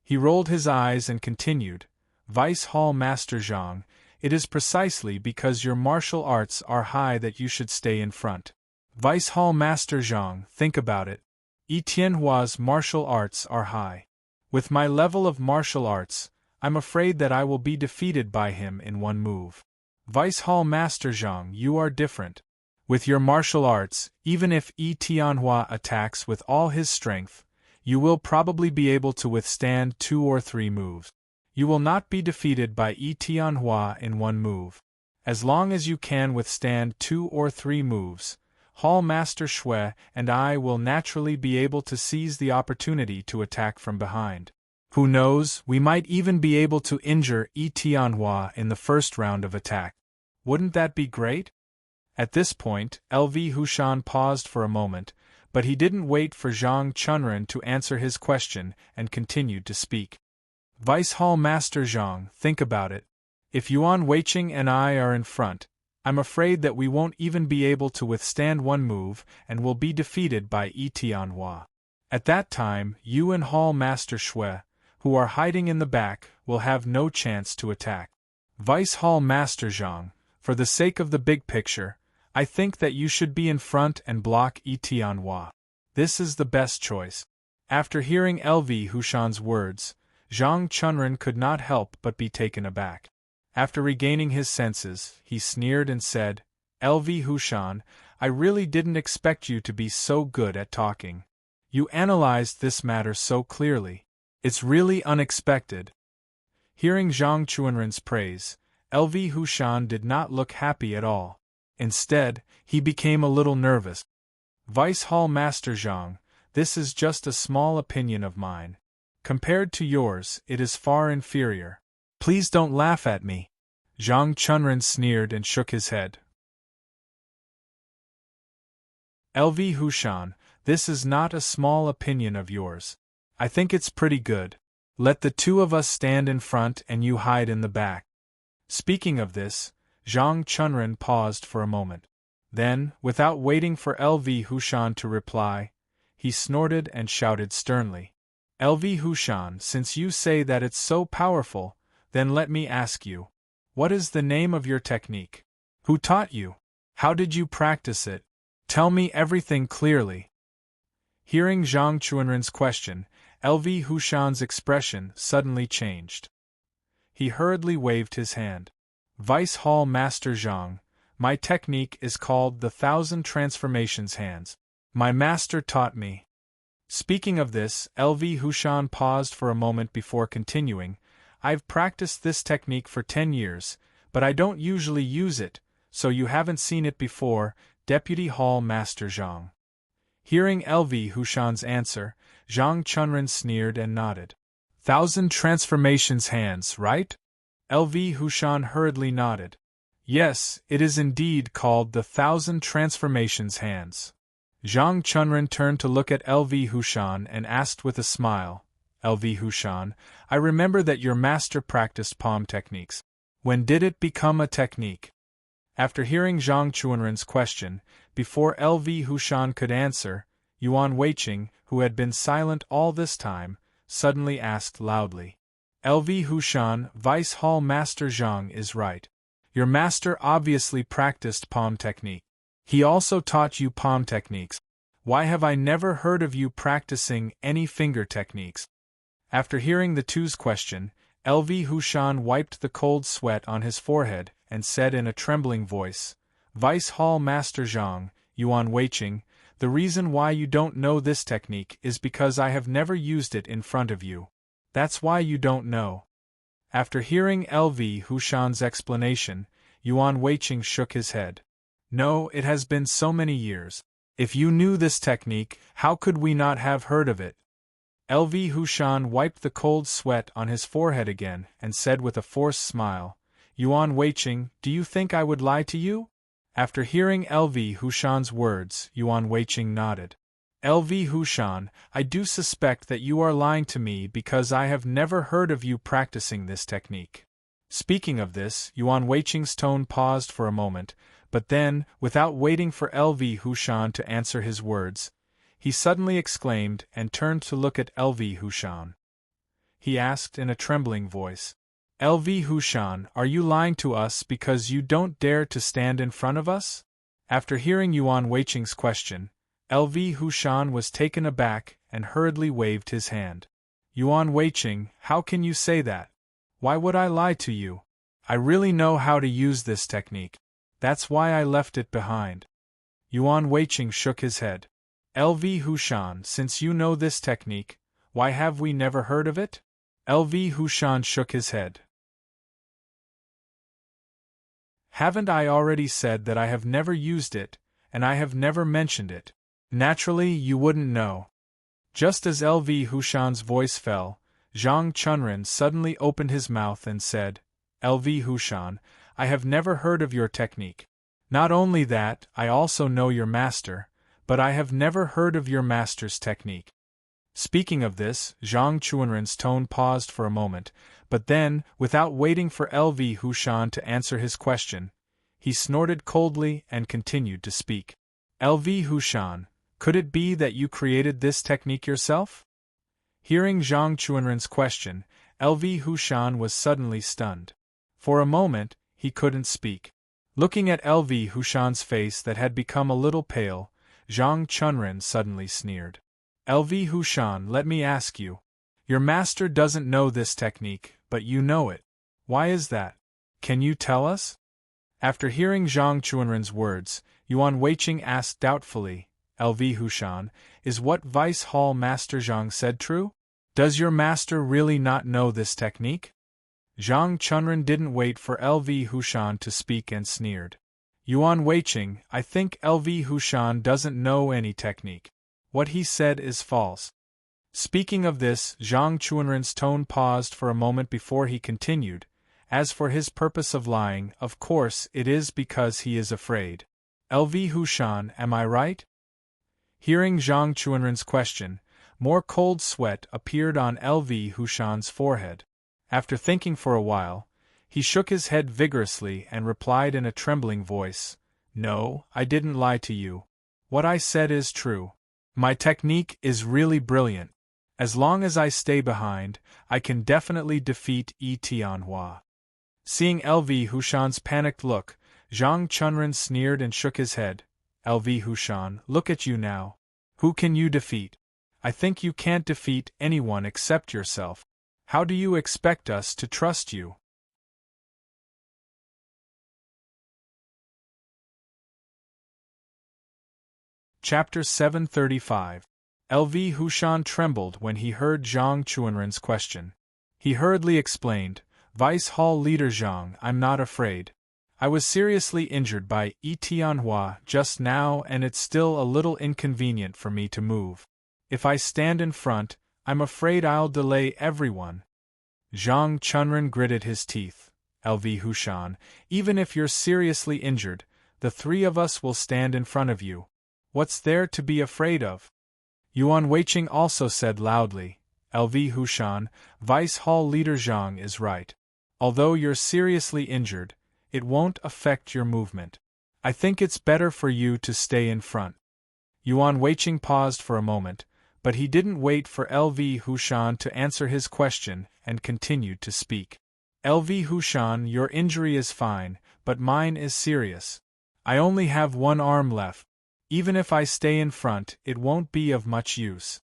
He rolled his eyes and continued, "Vice Hall Master Zhang, it is precisely because your martial arts are high that you should stay in front. Vice Hall Master Zhang, think about it. Yi Tianhua's martial arts are high. With my level of martial arts, I'm afraid that I will be defeated by him in one move. Vice Hall Master Zhang, you are different. With your martial arts, even if Yi Tianhua attacks with all his strength, you will probably be able to withstand 2 or 3 moves. You will not be defeated by Yi Tianhua in one move. As long as you can withstand 2 or 3 moves, Hall Master Shui and I will naturally be able to seize the opportunity to attack from behind. Who knows, we might even be able to injure Tianhua in the first round of attack. Wouldn't that be great? At this point, LV Hushan paused for a moment, but he didn't wait for Zhang Chunren to answer his question and continued to speak. Vice Hall Master Zhang, think about it. If Yuan Weiqing and I are in front, I'm afraid that we won't even be able to withstand one move and will be defeated by Tianhua. At that time, you and Hall Master Shui, who are hiding in the back, will have no chance to attack. Vice Hall Master Zhang, for the sake of the big picture, I think that you should be in front and block Tianhua. This is the best choice. After hearing LV Hushan's words, Zhang Chunren could not help but be taken aback. After regaining his senses, he sneered and said, LV Hushan, I really didn't expect you to be so good at talking. You analyzed this matter so clearly. It's really unexpected. Hearing Zhang Chunren's praise, LV Hushan did not look happy at all. Instead, he became a little nervous. Vice Hall Master Zhang, this is just a small opinion of mine. Compared to yours, it is far inferior. Please don't laugh at me. Zhang Chunren sneered and shook his head. LV Hushan, this is not a small opinion of yours. I think it's pretty good. Let the two of us stand in front and you hide in the back. Speaking of this, Zhang Chunren paused for a moment. Then, without waiting for LV Hushan to reply, he snorted and shouted sternly. LV Hushan, since you say that it's so powerful, then let me ask you. What is the name of your technique? Who taught you? How did you practice it? Tell me everything clearly. Hearing Zhang Chunren's question, LV Hushan's expression suddenly changed. He hurriedly waved his hand. Vice Hall Master Zhang, my technique is called the 1,000 Transformations Hands. My master taught me. Speaking of this, LV Hushan paused for a moment before continuing. I've practiced this technique for 10 years, but I don't usually use it, so you haven't seen it before, Deputy Hall Master Zhang. Hearing LV Hushan's answer, Zhang Chunren sneered and nodded. 1,000 Transformations Hands, right? LV Hushan hurriedly nodded. Yes, it is indeed called the 1,000 Transformations Hands. Zhang Chunren turned to look at LV Hushan and asked with a smile, LV Hushan, I remember that your master practiced palm techniques. When did it become a technique? After hearing Zhang Chunren's question, before LV Hushan could answer, Yuan Weiqing, who had been silent all this time, suddenly asked loudly. LV Hushan, Vice Hall Master Zhang is right. Your master obviously practiced palm technique. He also taught you palm techniques. Why have I never heard of you practicing any finger techniques? After hearing the two's question, LV Hushan wiped the cold sweat on his forehead and said in a trembling voice, Vice Hall Master Zhang, Yuan Weiqing, the reason why you don't know this technique is because I have never used it in front of you. That's why you don't know. After hearing LV Hushan's explanation, Yuan Weiqing shook his head. No, it has been so many years. If you knew this technique, how could we not have heard of it? LV Hushan wiped the cold sweat on his forehead again and said with a forced smile, Yuan Weiqing, do you think I would lie to you? After hearing LV Hushan's words, Yuan Weiqing nodded. LV Hushan, I do suspect that you are lying to me because I have never heard of you practicing this technique. Speaking of this, Yuan Weiqing's tone paused for a moment, but then, without waiting for LV Hushan to answer his words, he suddenly exclaimed and turned to look at LV Hushan. He asked in a trembling voice, LV Hushan, are you lying to us because you don't dare to stand in front of us? After hearing Yuan Weiqing's question, LV Hushan was taken aback and hurriedly waved his hand. Yuan Weiqing, how can you say that? Why would I lie to you? I really know how to use this technique. That's why I left it behind. Yuan Weiqing shook his head. LV Hushan, since you know this technique, why have we never heard of it? LV Hushan shook his head. Haven't I already said that I have never used it, and I have never mentioned it. Naturally, you wouldn't know. Just as LV Hushan's voice fell, Zhang Chunren suddenly opened his mouth and said, LV Hushan, I have never heard of your technique. Not only that, I also know your master, but I have never heard of your master's technique. Speaking of this, Zhang Chunren's tone paused for a moment, but then, without waiting for LV Hushan to answer his question, he snorted coldly and continued to speak. LV Hushan, could it be that you created this technique yourself? Hearing Zhang Chunren's question, LV Hushan was suddenly stunned. For a moment, he couldn't speak. Looking at LV Hushan's face that had become a little pale, Zhang Chunren suddenly sneered. LV Hushan, let me ask you. Your master doesn't know this technique, but you know it. Why is that? Can you tell us? After hearing Zhang Chunren's words, Yuan Weiqing asked doubtfully, LV Hushan, is what Vice Hall Master Zhang said true? Does your master really not know this technique? Zhang Chunren didn't wait for LV Hushan to speak and sneered. Yuan Weiqing, I think LV Hushan doesn't know any technique. What he said is false. Speaking of this, Zhang Chunren's tone paused for a moment before he continued. As for his purpose of lying, of course it is because he is afraid. LV Hushan, am I right? Hearing Zhang Chunren's question, more cold sweat appeared on LV Hushan's forehead. After thinking for a while, he shook his head vigorously and replied in a trembling voice, No, I didn't lie to you. What I said is true. My technique is really brilliant. As long as I stay behind, I can definitely defeat Tianhua. Seeing LV Hushan's panicked look, Zhang Chunren sneered and shook his head. LV Hushan, look at you now. Who can you defeat? I think you can't defeat anyone except yourself. How do you expect us to trust you? Chapter 735. LV Hushan trembled when he heard Zhang Chunren's question. He hurriedly explained, Vice Hall Leader Zhang, I'm not afraid. I was seriously injured by Tianhua just now and it's still a little inconvenient for me to move. If I stand in front, I'm afraid I'll delay everyone. Zhang Chunren gritted his teeth. LV Hushan, even if you're seriously injured, the three of us will stand in front of you. What's there to be afraid of? Yuan Weiqing also said loudly, LV Hushan, Vice Hall Leader Zhang is right. Although you're seriously injured, it won't affect your movement. I think it's better for you to stay in front. Yuan Weiqing paused for a moment, but he didn't wait for LV Hushan to answer his question and continued to speak. LV Hushan, your injury is fine, but mine is serious. I only have one arm left. Even if I stay in front, it won't be of much use.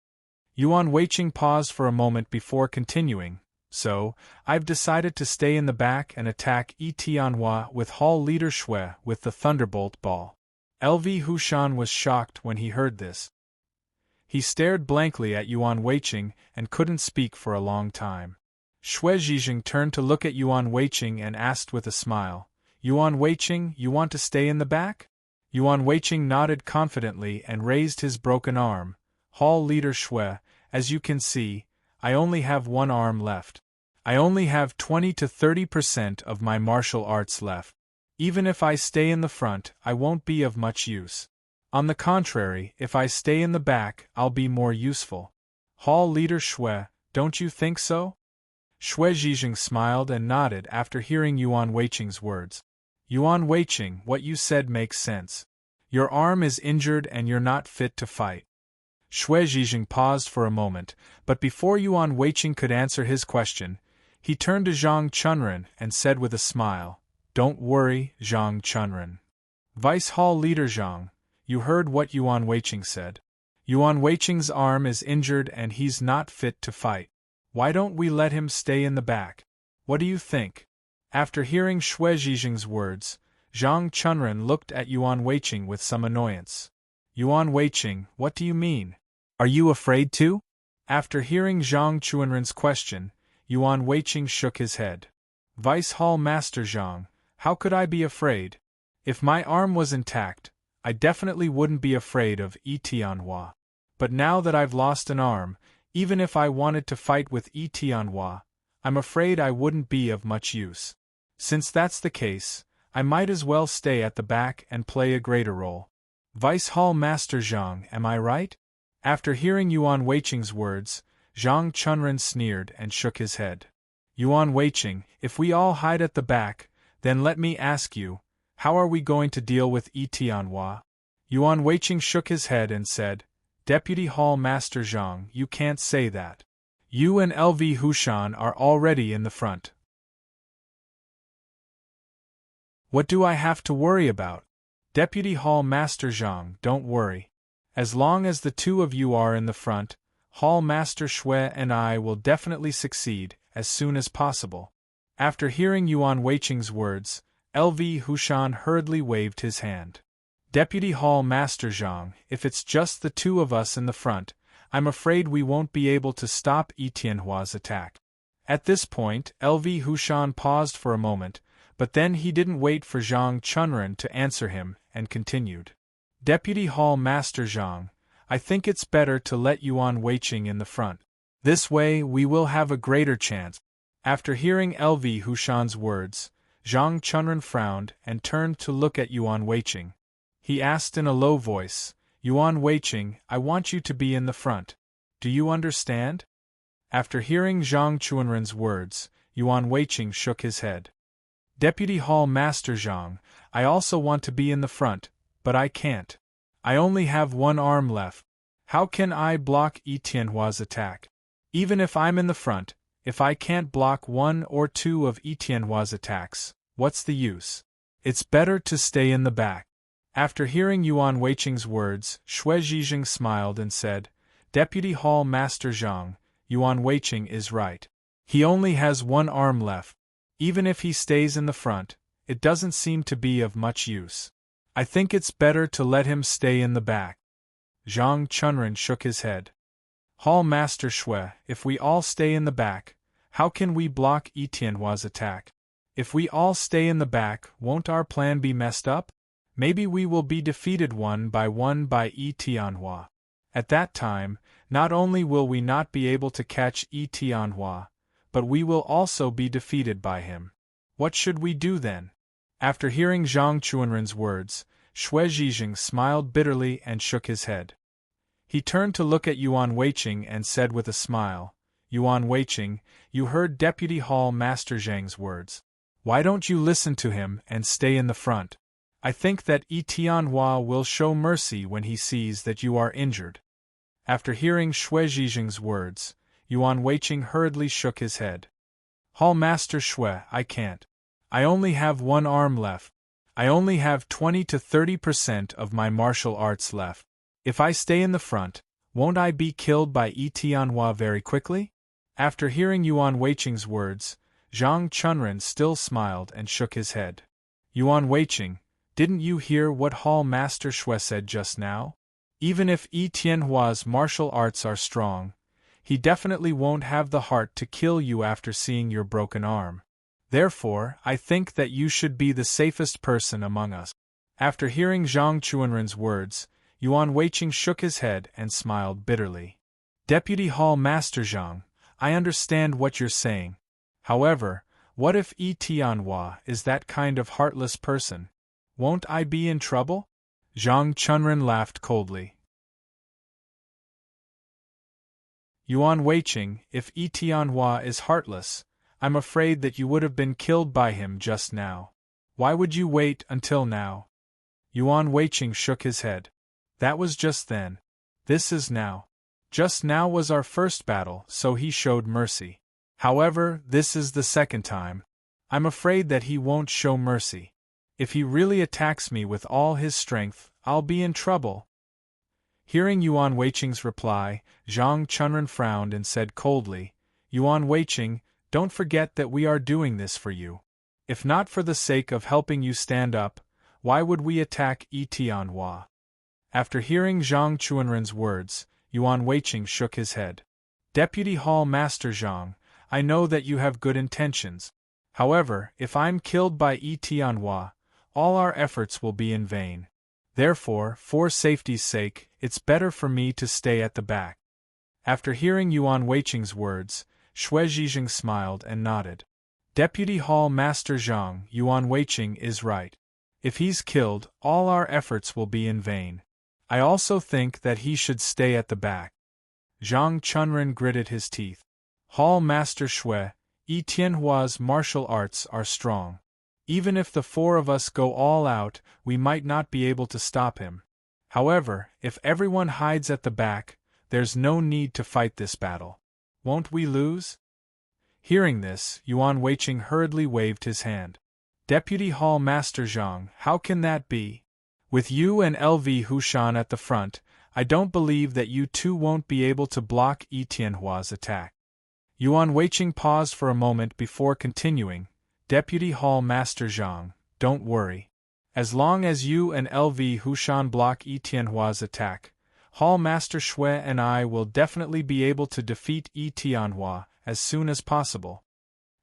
Yuan Weiqing paused for a moment before continuing. So, I've decided to stay in the back and attack Tianhua with Hall Leader Shui with the Thunderbolt Ball. LV Hushan was shocked when he heard this. He stared blankly at Yuan Weiqing and couldn't speak for a long time. Shui Zhizheng turned to look at Yuan Weiqing and asked with a smile, Yuan Weiqing, you want to stay in the back? Yuan Weiqing nodded confidently and raised his broken arm. Hall Leader Shui, as you can see, I only have one arm left. I only have 20 to 30% of my martial arts left. Even if I stay in the front, I won't be of much use. On the contrary, if I stay in the back, I'll be more useful. Hall Leader Shui, don't you think so? Shui Zhizheng smiled and nodded after hearing Yuan Weiqing's words. Yuan Weiqing, what you said makes sense. Your arm is injured and you're not fit to fight. Shui Zhizheng paused for a moment, but before Yuan Weiqing could answer his question, he turned to Zhang Chunren and said with a smile, Don't worry, Zhang Chunren. Vice Hall Leader Zhang, you heard what Yuan Weiqing said. Yuan Weiqing's arm is injured and he's not fit to fight. Why don't we let him stay in the back? What do you think? After hearing Shui Zhizheng's words, Zhang Chunren looked at Yuan Weiqing with some annoyance. Yuan Weiqing, what do you mean? Are you afraid too? After hearing Zhang Chunren's question, Yuan Weiqing shook his head. Vice Hall Master Zhang, how could I be afraid? If my arm was intact, I definitely wouldn't be afraid of Tianhua. But now that I've lost an arm, even if I wanted to fight with Tianhua, I'm afraid I wouldn't be of much use. Since that's the case, I might as well stay at the back and play a greater role. Vice Hall Master Zhang, am I right? After hearing Yuan Weiqing's words, Zhang Chunren sneered and shook his head. Yuan Weiqing, if we all hide at the back, then let me ask you, how are we going to deal with Tianhua? Yuan Weiqing shook his head and said, Deputy Hall Master Zhang, you can't say that. You and LV Hushan are already in the front. What do I have to worry about? Deputy Hall Master Zhang, don't worry. As long as the two of you are in the front, Hall Master Shui and I will definitely succeed, as soon as possible. After hearing Yuan Weiqing's words, LV Hushan hurriedly waved his hand. Deputy Hall Master Zhang, if it's just the two of us in the front, I'm afraid we won't be able to stop Tianhua's attack. At this point, LV Hushan paused for a moment, but then he didn't wait for Zhang Chunren to answer him, and continued. Deputy Hall Master Zhang, I think it's better to let Yuan Weiqing in the front. This way we will have a greater chance. After hearing LV Hushan's words, Zhang Chunren frowned and turned to look at Yuan Weiqing. He asked in a low voice, Yuan Weiqing, I want you to be in the front. Do you understand? After hearing Zhang Chunren's words, Yuan Weiqing shook his head. Deputy Hall Master Zhang, I also want to be in the front, but I can't. I only have one arm left. How can I block Tianhua's attack? Even if I'm in the front, if I can't block one or two of Tianhua's attacks, what's the use? It's better to stay in the back. After hearing Yuan Weiqing's words, Shui Zhizheng smiled and said, Deputy Hall Master Zhang, Yuan Weiqing is right. He only has one arm left. Even if he stays in the front, it doesn't seem to be of much use. I think it's better to let him stay in the back. Zhang Chunren shook his head. Hall Master Shui, if we all stay in the back, how can we block Tianhua's attack? If we all stay in the back, won't our plan be messed up? Maybe we will be defeated one by Tianhua. At that time, not only will we not be able to catch Tianhua, but we will also be defeated by him. What should we do then? After hearing Zhang Chunren's words, Shui Zhizheng smiled bitterly and shook his head. He turned to look at Yuan Weiqing and said with a smile, Yuan Weiqing, you heard Deputy Hall Master Zhang's words. Why don't you listen to him and stay in the front? I think that Tianhua will show mercy when he sees that you are injured. After hearing Shui Zhizheng's words, Yuan Weiqing hurriedly shook his head. Hall Master Shui, I can't. I only have one arm left. I only have 20 to 30% of my martial arts left. If I stay in the front, won't I be killed by Tianhua very quickly? After hearing Yuan Weiqing's words, Zhang Chunren still smiled and shook his head. Yuan Weiqing, didn't you hear what Hall Master Shui said just now? Even if Tianhua's martial arts are strong, he definitely won't have the heart to kill you after seeing your broken arm. Therefore, I think that you should be the safest person among us. After hearing Zhang Chunren's words, Yuan Weiqing shook his head and smiled bitterly. Deputy Hall Master Zhang, I understand what you're saying. However, what if Tianhua is that kind of heartless person? Won't I be in trouble? Zhang Chunren laughed coldly. Yuan Weiqing, if Tianhua is heartless, I'm afraid that you would have been killed by him just now. Why would you wait until now? Yuan Weiqing shook his head. That was just then. This is now. Just now was our first battle, so he showed mercy. However, this is the second time. I'm afraid that he won't show mercy. If he really attacks me with all his strength, I'll be in trouble. Hearing Yuan Weiqing's reply, Zhang Chunren frowned and said coldly, Yuan Weiqing, don't forget that we are doing this for you. If not for the sake of helping you stand up, why would we attack Tianhua? After hearing Zhang Chunren's words, Yuan Weiqing shook his head. Deputy Hall Master Zhang, I know that you have good intentions. However, if I'm killed by Tianhua, all our efforts will be in vain. Therefore, for safety's sake, it's better for me to stay at the back. After hearing Yuan Weiqing's words, Xue Zhizheng smiled and nodded. Deputy Hall Master Zhang, Yuan Weiqing is right. If he's killed, all our efforts will be in vain. I also think that he should stay at the back. Zhang Chunren gritted his teeth. Hall Master Xue, Yi Tianhua's martial arts are strong. Even if the four of us go all out, we might not be able to stop him. However, if everyone hides at the back, there's no need to fight this battle. Won't we lose? Hearing this, Yuan Weiqing hurriedly waved his hand. Deputy Hall Master Zhang, how can that be? With you and LV Hushan at the front, I don't believe that you two won't be able to block Yi Tianhua's attack. Yuan Weiqing paused for a moment before continuing. Deputy Hall Master Zhang, don't worry. As long as you and LV Hushan block Yi Tianhua's attack, Hall Master Xue and I will definitely be able to defeat Yi Tianhua as soon as possible.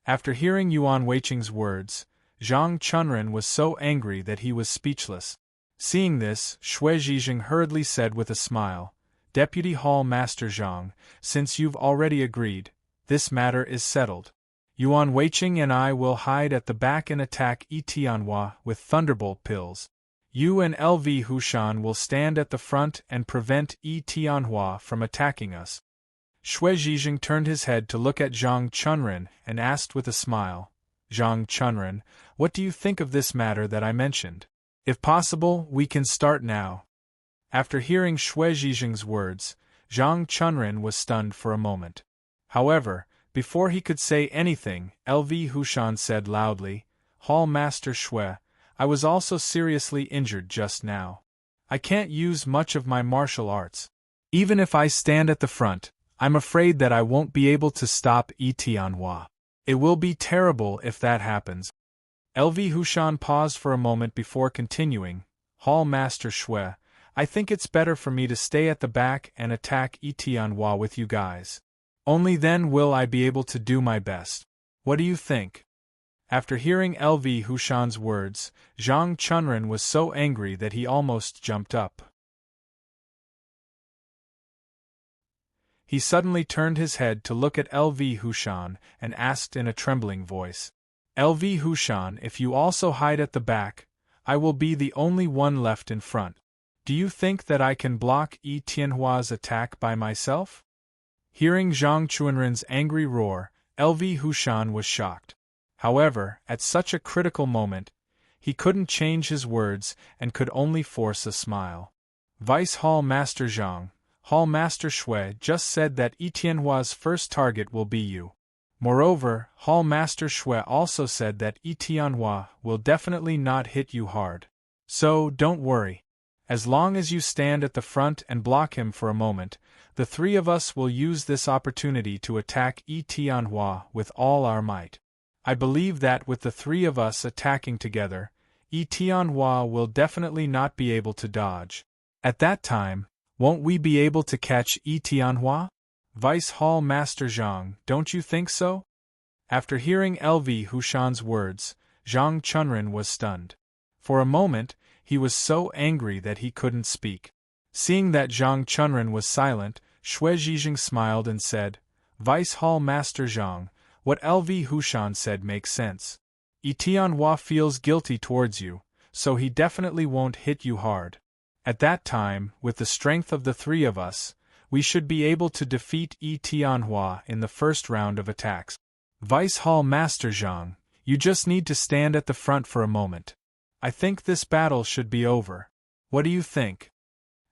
After hearing Yuan Weiqing's words, Zhang Chunren was so angry that he was speechless. Seeing this, Xue Zhizheng hurriedly said with a smile, Deputy Hall Master Zhang, since you've already agreed, this matter is settled. Yuan Weiqing and I will hide at the back and attack Yi Tianhua with thunderbolt pills. You and LV Hushan will stand at the front and prevent Yi Tianhua from attacking us. Xue Zhizheng turned his head to look at Zhang Chunren and asked with a smile, Zhang Chunren, what do you think of this matter that I mentioned? If possible, we can start now. After hearing Xue Zhizheng's words, Zhang Chunren was stunned for a moment. However, before he could say anything, LV Hushan said loudly, Hall Master Xue, I was also seriously injured just now. I can't use much of my martial arts. Even if I stand at the front, I'm afraid that I won't be able to stop Yi Tianhua. It will be terrible if that happens. LV Hushan paused for a moment before continuing, Hall Master Xue, I think it's better for me to stay at the back and attack Yi Tianhua with you guys. Only then will I be able to do my best. What do you think? After hearing LV Hushan's words, Zhang Chunren was so angry that he almost jumped up. He suddenly turned his head to look at LV Hushan and asked in a trembling voice, LV Hushan, if you also hide at the back, I will be the only one left in front. Do you think that I can block Yi Tianhua's attack by myself? Hearing Zhang Chunren's angry roar, LV Hushan was shocked. However, at such a critical moment, he couldn't change his words and could only force a smile. Vice Hall Master Zhang, Hall Master Xue just said that Yi Tianhua's first target will be you. Moreover, Hall Master Xue also said that Yi Tianhua will definitely not hit you hard. So, don't worry. As long as you stand at the front and block him for a moment, the three of us will use this opportunity to attack Yi Tianhua with all our might. I believe that with the three of us attacking together, Yi Tianhua will definitely not be able to dodge. At that time, won't we be able to catch Yi Tianhua? Vice Hall Master Zhang, don't you think so? After hearing LV Hushan's words, Zhang Chunren was stunned. For a moment, he was so angry that he couldn't speak. Seeing that Zhang Chunren was silent, Xue Zhizheng smiled and said, Vice Hall Master Zhang, what LV Hushan said makes sense. Yi Tianhua feels guilty towards you, so he definitely won't hit you hard. At that time, with the strength of the three of us, we should be able to defeat Yi Tianhua in the first round of attacks. Vice Hall Master Zhang, you just need to stand at the front for a moment. I think this battle should be over. What do you think?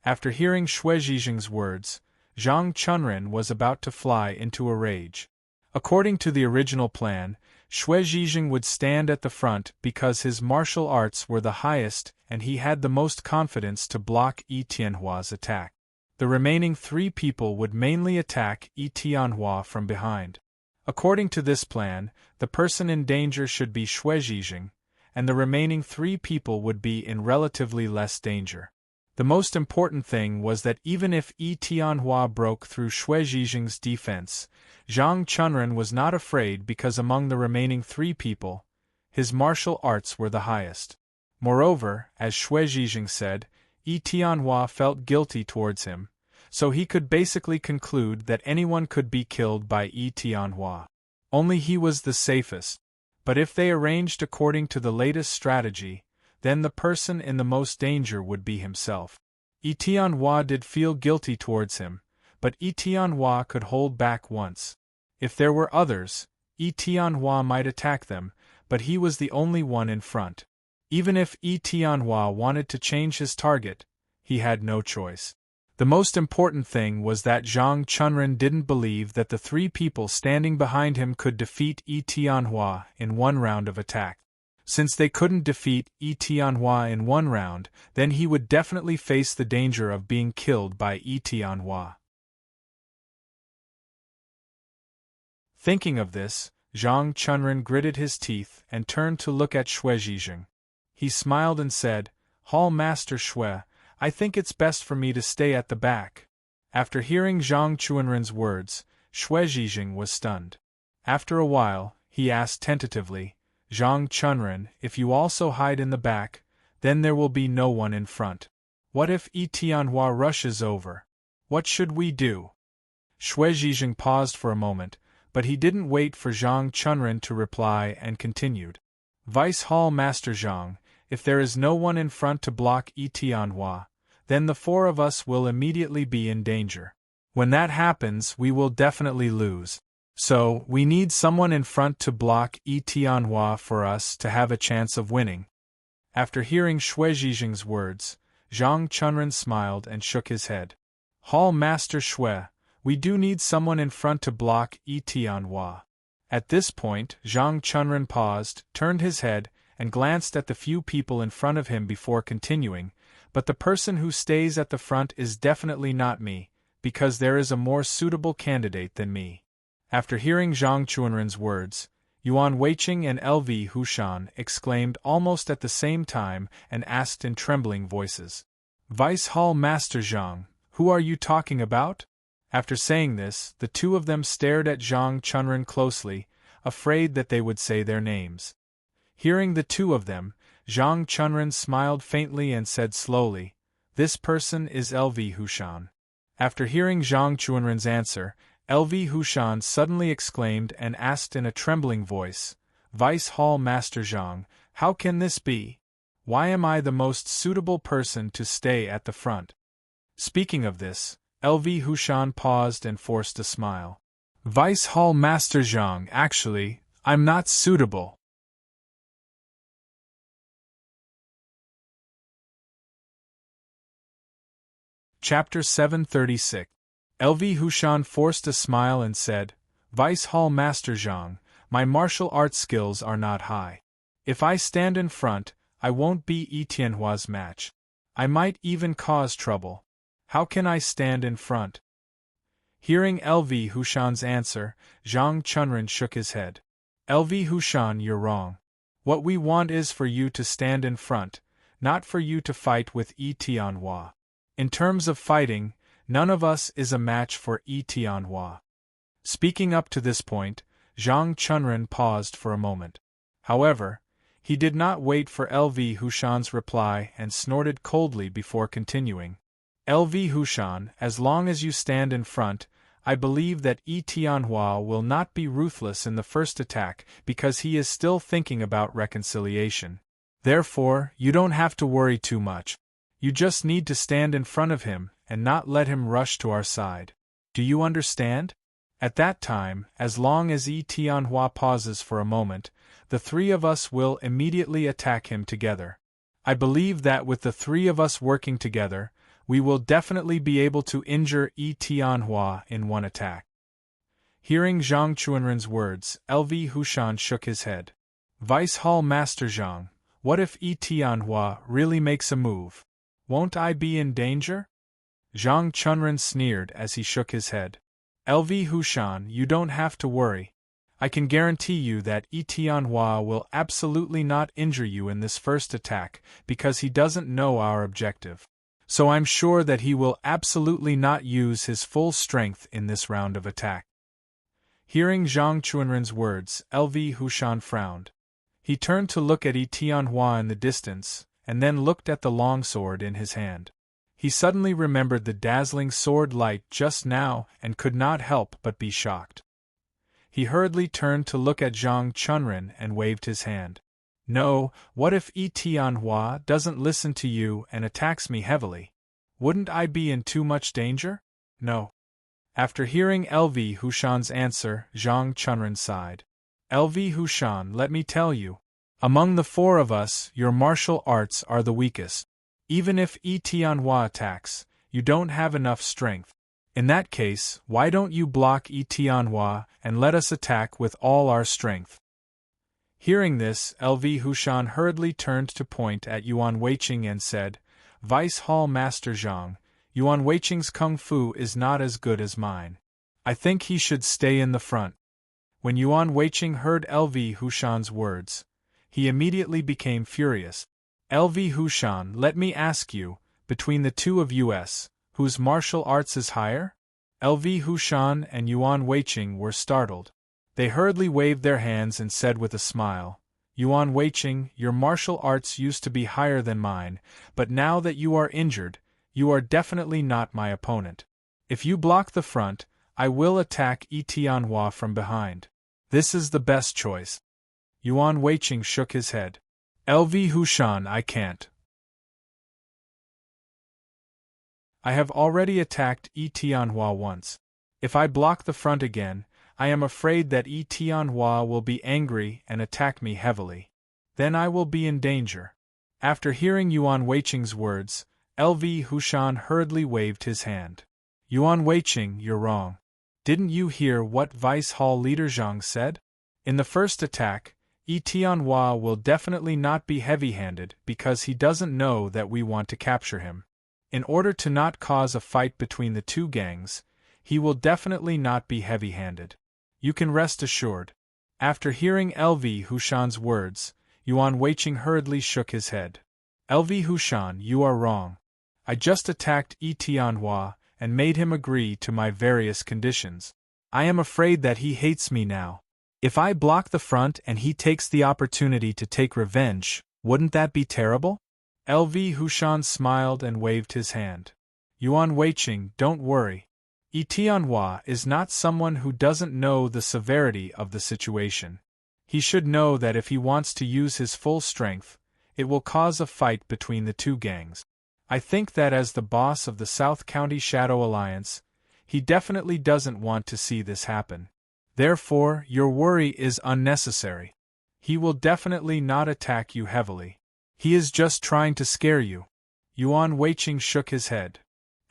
After hearing Xue Zhizheng's words, Zhang Chunren was about to fly into a rage. According to the original plan, Xue Zhizheng would stand at the front because his martial arts were the highest and he had the most confidence to block Yi Tianhua's attack. The remaining three people would mainly attack Yi Tianhua from behind. According to this plan, the person in danger should be Xue Zhizheng, and the remaining three people would be in relatively less danger. The most important thing was that even if Yi Tianhua broke through Xue Zhizheng's defense, Zhang Chunren was not afraid because among the remaining three people, his martial arts were the highest. Moreover, as Xue Zhizheng said, Yi Tianhua felt guilty towards him, so he could basically conclude that anyone could be killed by Yi Tianhua. Only he was the safest. But if they arranged according to the latest strategy, then the person in the most danger would be himself. Yi Tianhua did feel guilty towards him, but Yi Tianhua could hold back once. If there were others, Yi Tianhua might attack them, but he was the only one in front. Even if Yi Tianhua wanted to change his target, he had no choice. The most important thing was that Zhang Chunren didn't believe that the three people standing behind him could defeat Yi Tianhua in one round of attack. Since they couldn't defeat Yi Tianhua in one round, then he would definitely face the danger of being killed by Yi Tianhua. Thinking of this, Zhang Chunren gritted his teeth and turned to look at Xue Zhizheng. He smiled and said, "Hall Master Xue, I think it's best for me to stay at the back." After hearing Zhang Chunren's words, Xue Zhizheng was stunned. After a while, he asked tentatively, "Zhang Chunren, if you also hide in the back, then there will be no one in front. What if Yi Tianhua rushes over? What should we do?" Xue Zhizheng paused for a moment, but he didn't wait for Zhang Chunren to reply and continued. "Vice Hall Master Zhang, if there is no one in front to block Yi Tianhua, then the four of us will immediately be in danger. When that happens, we will definitely lose. So, we need someone in front to block Yi Tianhua for us to have a chance of winning." After hearing Xue Zhizheng's words, Zhang Chunren smiled and shook his head. "Hall Master Xue, we do need someone in front to block Yi Tianhua." At this point, Zhang Chunren paused, turned his head, and glanced at the few people in front of him before continuing, "But the person who stays at the front is definitely not me, because there is a more suitable candidate than me." After hearing Zhang Chunren's words, Yuan Weiqing and LV Hushan exclaimed almost at the same time and asked in trembling voices, "Vice Hall Master Zhang, who are you talking about?" After saying this, the two of them stared at Zhang Chunren closely, afraid that they would say their names. Hearing the two of them, Zhang Chunren smiled faintly and said slowly, "This person is LV Hushan." After hearing Zhang Chunren's answer, LV Hushan suddenly exclaimed and asked in a trembling voice, "Vice Hall Master Zhang, how can this be? Why am I the most suitable person to stay at the front?" Speaking of this, LV Hushan paused and forced a smile. "Vice Hall Master Zhang, actually, I'm not suitable." Chapter 736. LV Hushan forced a smile and said, "Vice Hall Master Zhang, my martial arts skills are not high. If I stand in front, I won't be Yi Tianhua's match. I might even cause trouble. How can I stand in front?" Hearing LV Hushan's answer, Zhang Chunren shook his head. "LV Hushan, you're wrong. What we want is for you to stand in front, not for you to fight with Yi Tianhua. In terms of fighting, none of us is a match for Yi Tianhua." Speaking up to this point, Zhang Chunren paused for a moment. However, he did not wait for LV Hushan's reply and snorted coldly before continuing. "LV Hushan, as long as you stand in front, I believe that Yi Tianhua will not be ruthless in the first attack because he is still thinking about reconciliation. Therefore, you don't have to worry too much. You just need to stand in front of him and not let him rush to our side. Do you understand?" At that time, as long as Yi Tianhua pauses for a moment, the three of us will immediately attack him together. I believe that with the three of us working together, we will definitely be able to injure Yi Tianhua in one attack. Hearing Zhang Chunren's words, LV Hushan shook his head. "Vice Hall Master Zhang, what if Yi Tianhua really makes a move? Won't I be in danger?" Zhang Chunren sneered as he shook his head. "LV Hushan, you don't have to worry. I can guarantee you that Yi Tianhua will absolutely not injure you in this first attack because he doesn't know our objective. So I'm sure that he will absolutely not use his full strength in this round of attack." Hearing Zhang Chunren's words, LV Hushan frowned. He turned to look at Yi Tianhua in the distance, and then looked at the longsword in his hand. He suddenly remembered the dazzling sword light just now and could not help but be shocked. He hurriedly turned to look at Zhang Chunrin and waved his hand. No, what if Tianhua doesn't listen to you and attacks me heavily? Wouldn't I be in too much danger? No. After hearing LV Hushan's answer, Zhang Chunrin sighed. LV Hushan, let me tell you. Among the four of us, your martial arts are the weakest. Even if Tianhua attacks, you don't have enough strength. In that case, why don't you block Tianhua and let us attack with all our strength? Hearing this, LV Hushan hurriedly turned to point at Yuan Weiqing and said, Vice Hall Master Zhang, Yuan Weiqing's kung fu is not as good as mine. I think he should stay in the front. When Yuan Weiqing heard LV Hushan's words, he immediately became furious. LV Hushan, let me ask you, between the two of us, whose martial arts is higher? LV Hushan and Yuan Weiqing were startled. They hurriedly waved their hands and said with a smile, Yuan Weiqing, your martial arts used to be higher than mine, but now that you are injured, you are definitely not my opponent. If you block the front, I will attack Tianhua from behind. This is the best choice. Yuan Weiqing shook his head. LV Hushan, I can't. I have already attacked Tianhua once. If I block the front again, I am afraid that Tianhua will be angry and attack me heavily. Then I will be in danger. After hearing Yuan Weiqing's words, LV Hushan hurriedly waved his hand. Yuan Weiqing, you're wrong. Didn't you hear what Vice Hall Leader Zhang said? In the first attack, Tianhua will definitely not be heavy-handed because he doesn't know that we want to capture him. In order to not cause a fight between the two gangs, he will definitely not be heavy-handed. You can rest assured. After hearing LV Hushan's words, Yuan Weiqing hurriedly shook his head. LV Hushan, you are wrong. I just attacked Tianhua and made him agree to my various conditions. I am afraid that he hates me now. If I block the front and he takes the opportunity to take revenge, wouldn't that be terrible? LV Hushan smiled and waved his hand. Yuan Weiqing, don't worry. Tianhua is not someone who doesn't know the severity of the situation. He should know that if he wants to use his full strength, it will cause a fight between the two gangs. I think that as the boss of the South County Shadow Alliance, he definitely doesn't want to see this happen. Therefore, your worry is unnecessary. He will definitely not attack you heavily. He is just trying to scare you. Yuan Weiqing shook his head.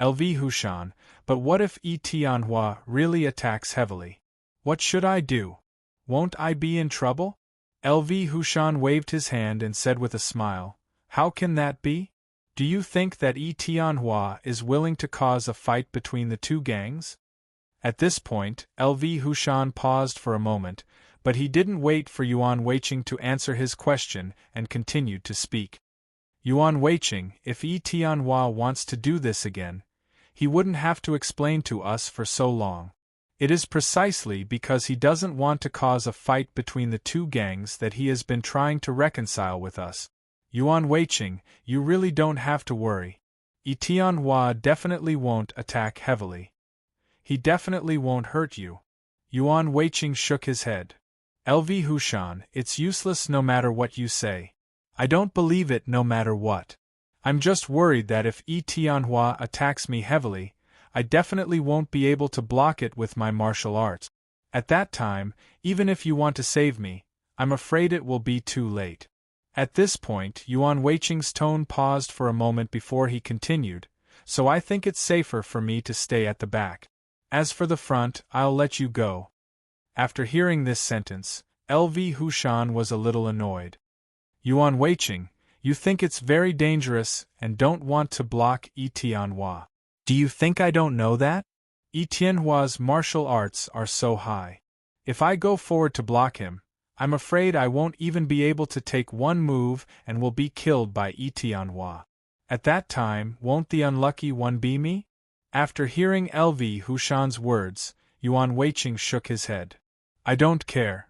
LV Hushan, but what if Tianhua really attacks heavily? What should I do? Won't I be in trouble? LV Hushan waved his hand and said with a smile, How can that be? Do you think that Tianhua is willing to cause a fight between the two gangs? At this point, LV Hushan paused for a moment, but he didn't wait for Yuan Weiqing to answer his question and continued to speak. Yuan Weiqing, if Tianhua wants to do this again, he wouldn't have to explain to us for so long. It is precisely because he doesn't want to cause a fight between the two gangs that he has been trying to reconcile with us. Yuan Weiqing, you really don't have to worry. Tianhua definitely won't attack heavily. He definitely won't hurt you. Yuan Weiqing shook his head. LV Hushan, it's useless no matter what you say. I don't believe it no matter what. I'm just worried that if Tianhua attacks me heavily, I definitely won't be able to block it with my martial arts. At that time, even if you want to save me, I'm afraid it will be too late. At this point, Yuan Weiqing's tone paused for a moment before he continued, so I think it's safer for me to stay at the back. As for the front, I'll let you go. After hearing this sentence, LV Hushan was a little annoyed. Yuan Weiqing, you think it's very dangerous and don't want to block Tianhua. Do you think I don't know that? Tianhua's martial arts are so high. If I go forward to block him, I'm afraid I won't even be able to take one move and will be killed by Tianhua. At that time, won't the unlucky one be me? After hearing LV Hushan's words, Yuan Weiqing shook his head. I don't care.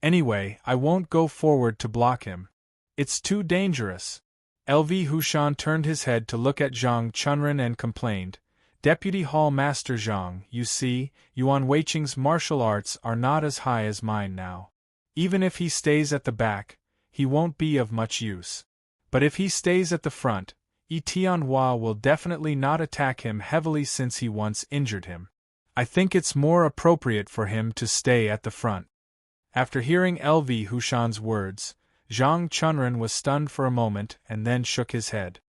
Anyway, I won't go forward to block him. It's too dangerous. LV Hushan turned his head to look at Zhang Chunren and complained, Deputy Hall Master Zhang, you see, Yuan Weiqing's martial arts are not as high as mine now. Even if he stays at the back, he won't be of much use. But if he stays at the front, Yi Tianhua will definitely not attack him heavily since he once injured him. I think it's more appropriate for him to stay at the front. After hearing LV Hushan's words, Zhang Chunren was stunned for a moment and then shook his head.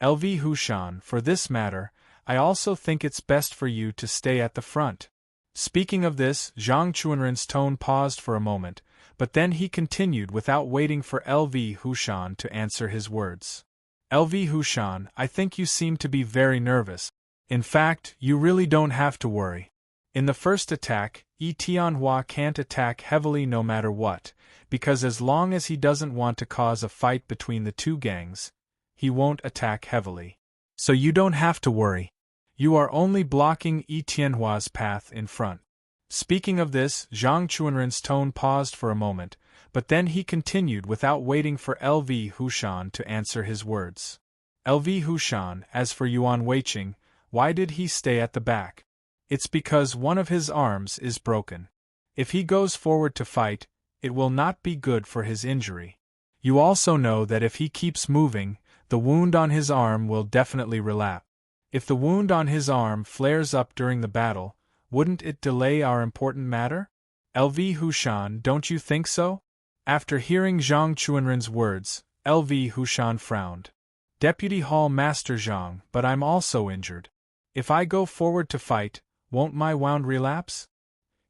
LV Hushan, for this matter, I also think it's best for you to stay at the front. Speaking of this, Zhang Chunren's tone paused for a moment, but then he continued without waiting for LV Hushan to answer his words. LV Hushan, I think you seem to be very nervous. In fact, you really don't have to worry. In the first attack, Yi Tianhua can't attack heavily no matter what, because as long as he doesn't want to cause a fight between the two gangs, he won't attack heavily. So you don't have to worry. You are only blocking Yi Tianhua's path in front. Speaking of this, Zhang Chunren's tone paused for a moment, but then he continued without waiting for LV Hushan to answer his words. LV Hushan, as for Yuan Weiqing, why did he stay at the back? It's because one of his arms is broken. If he goes forward to fight, it will not be good for his injury. You also know that if he keeps moving, the wound on his arm will definitely relapse. If the wound on his arm flares up during the battle, wouldn't it delay our important matter? LV Hushan, don't you think so? After hearing Zhang Chunren's words, LV Hushan frowned. Deputy Hall Master Zhang, but I'm also injured. If I go forward to fight, won't my wound relapse?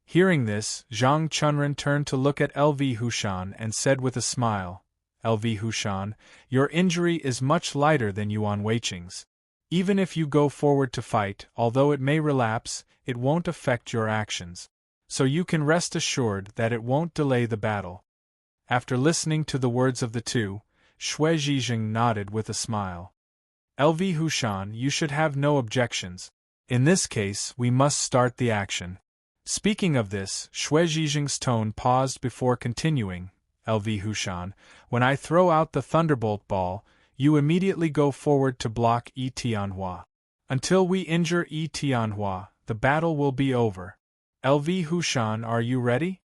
Hearing this, Zhang Chunren turned to look at LV Hushan and said with a smile, LV Hushan, your injury is much lighter than Yuan Weiqing's. Even if you go forward to fight, although it may relapse, it won't affect your actions. So you can rest assured that it won't delay the battle. After listening to the words of the two, Xue Zhizheng nodded with a smile. LV Hushan, you should have no objections. In this case, we must start the action. Speaking of this, Xue Zhizheng's tone paused before continuing, LV Hushan, when I throw out the thunderbolt ball, you immediately go forward to block Yi Tianhua. Until we injure Yi Tianhua, the battle will be over. LV Hushan, are you ready?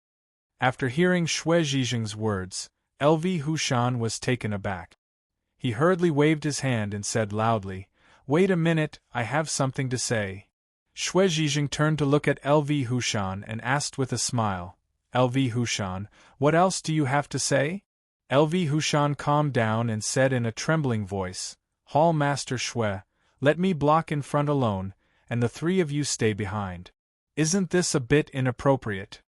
After hearing Xue Zhizheng's words, LV Hushan was taken aback. He hurriedly waved his hand and said loudly, Wait a minute, I have something to say. Xue Zhizheng turned to look at LV Hushan and asked with a smile, LV Hushan, what else do you have to say? LV Hushan calmed down and said in a trembling voice, Hall Master Xue, let me block in front alone, and the three of you stay behind. Isn't this a bit inappropriate?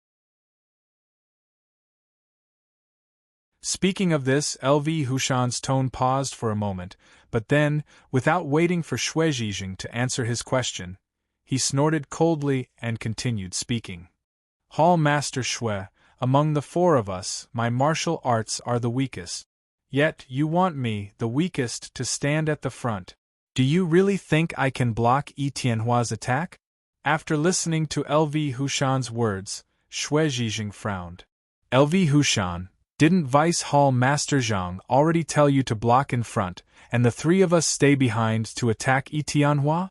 Speaking of this, LV Hushan's tone paused for a moment, but then, without waiting for Xue Zhizheng to answer his question, he snorted coldly and continued speaking. Hall Master Xue, among the four of us, my martial arts are the weakest. Yet you want me, the weakest, to stand at the front. Do you really think I can block Yi Tianhua's attack? After listening to LV Hushan's words, Xue Zhizheng frowned. LV Hushan, didn't Vice Hall Master Zhang already tell you to block in front, and the three of us stay behind to attack Yi Tianhua?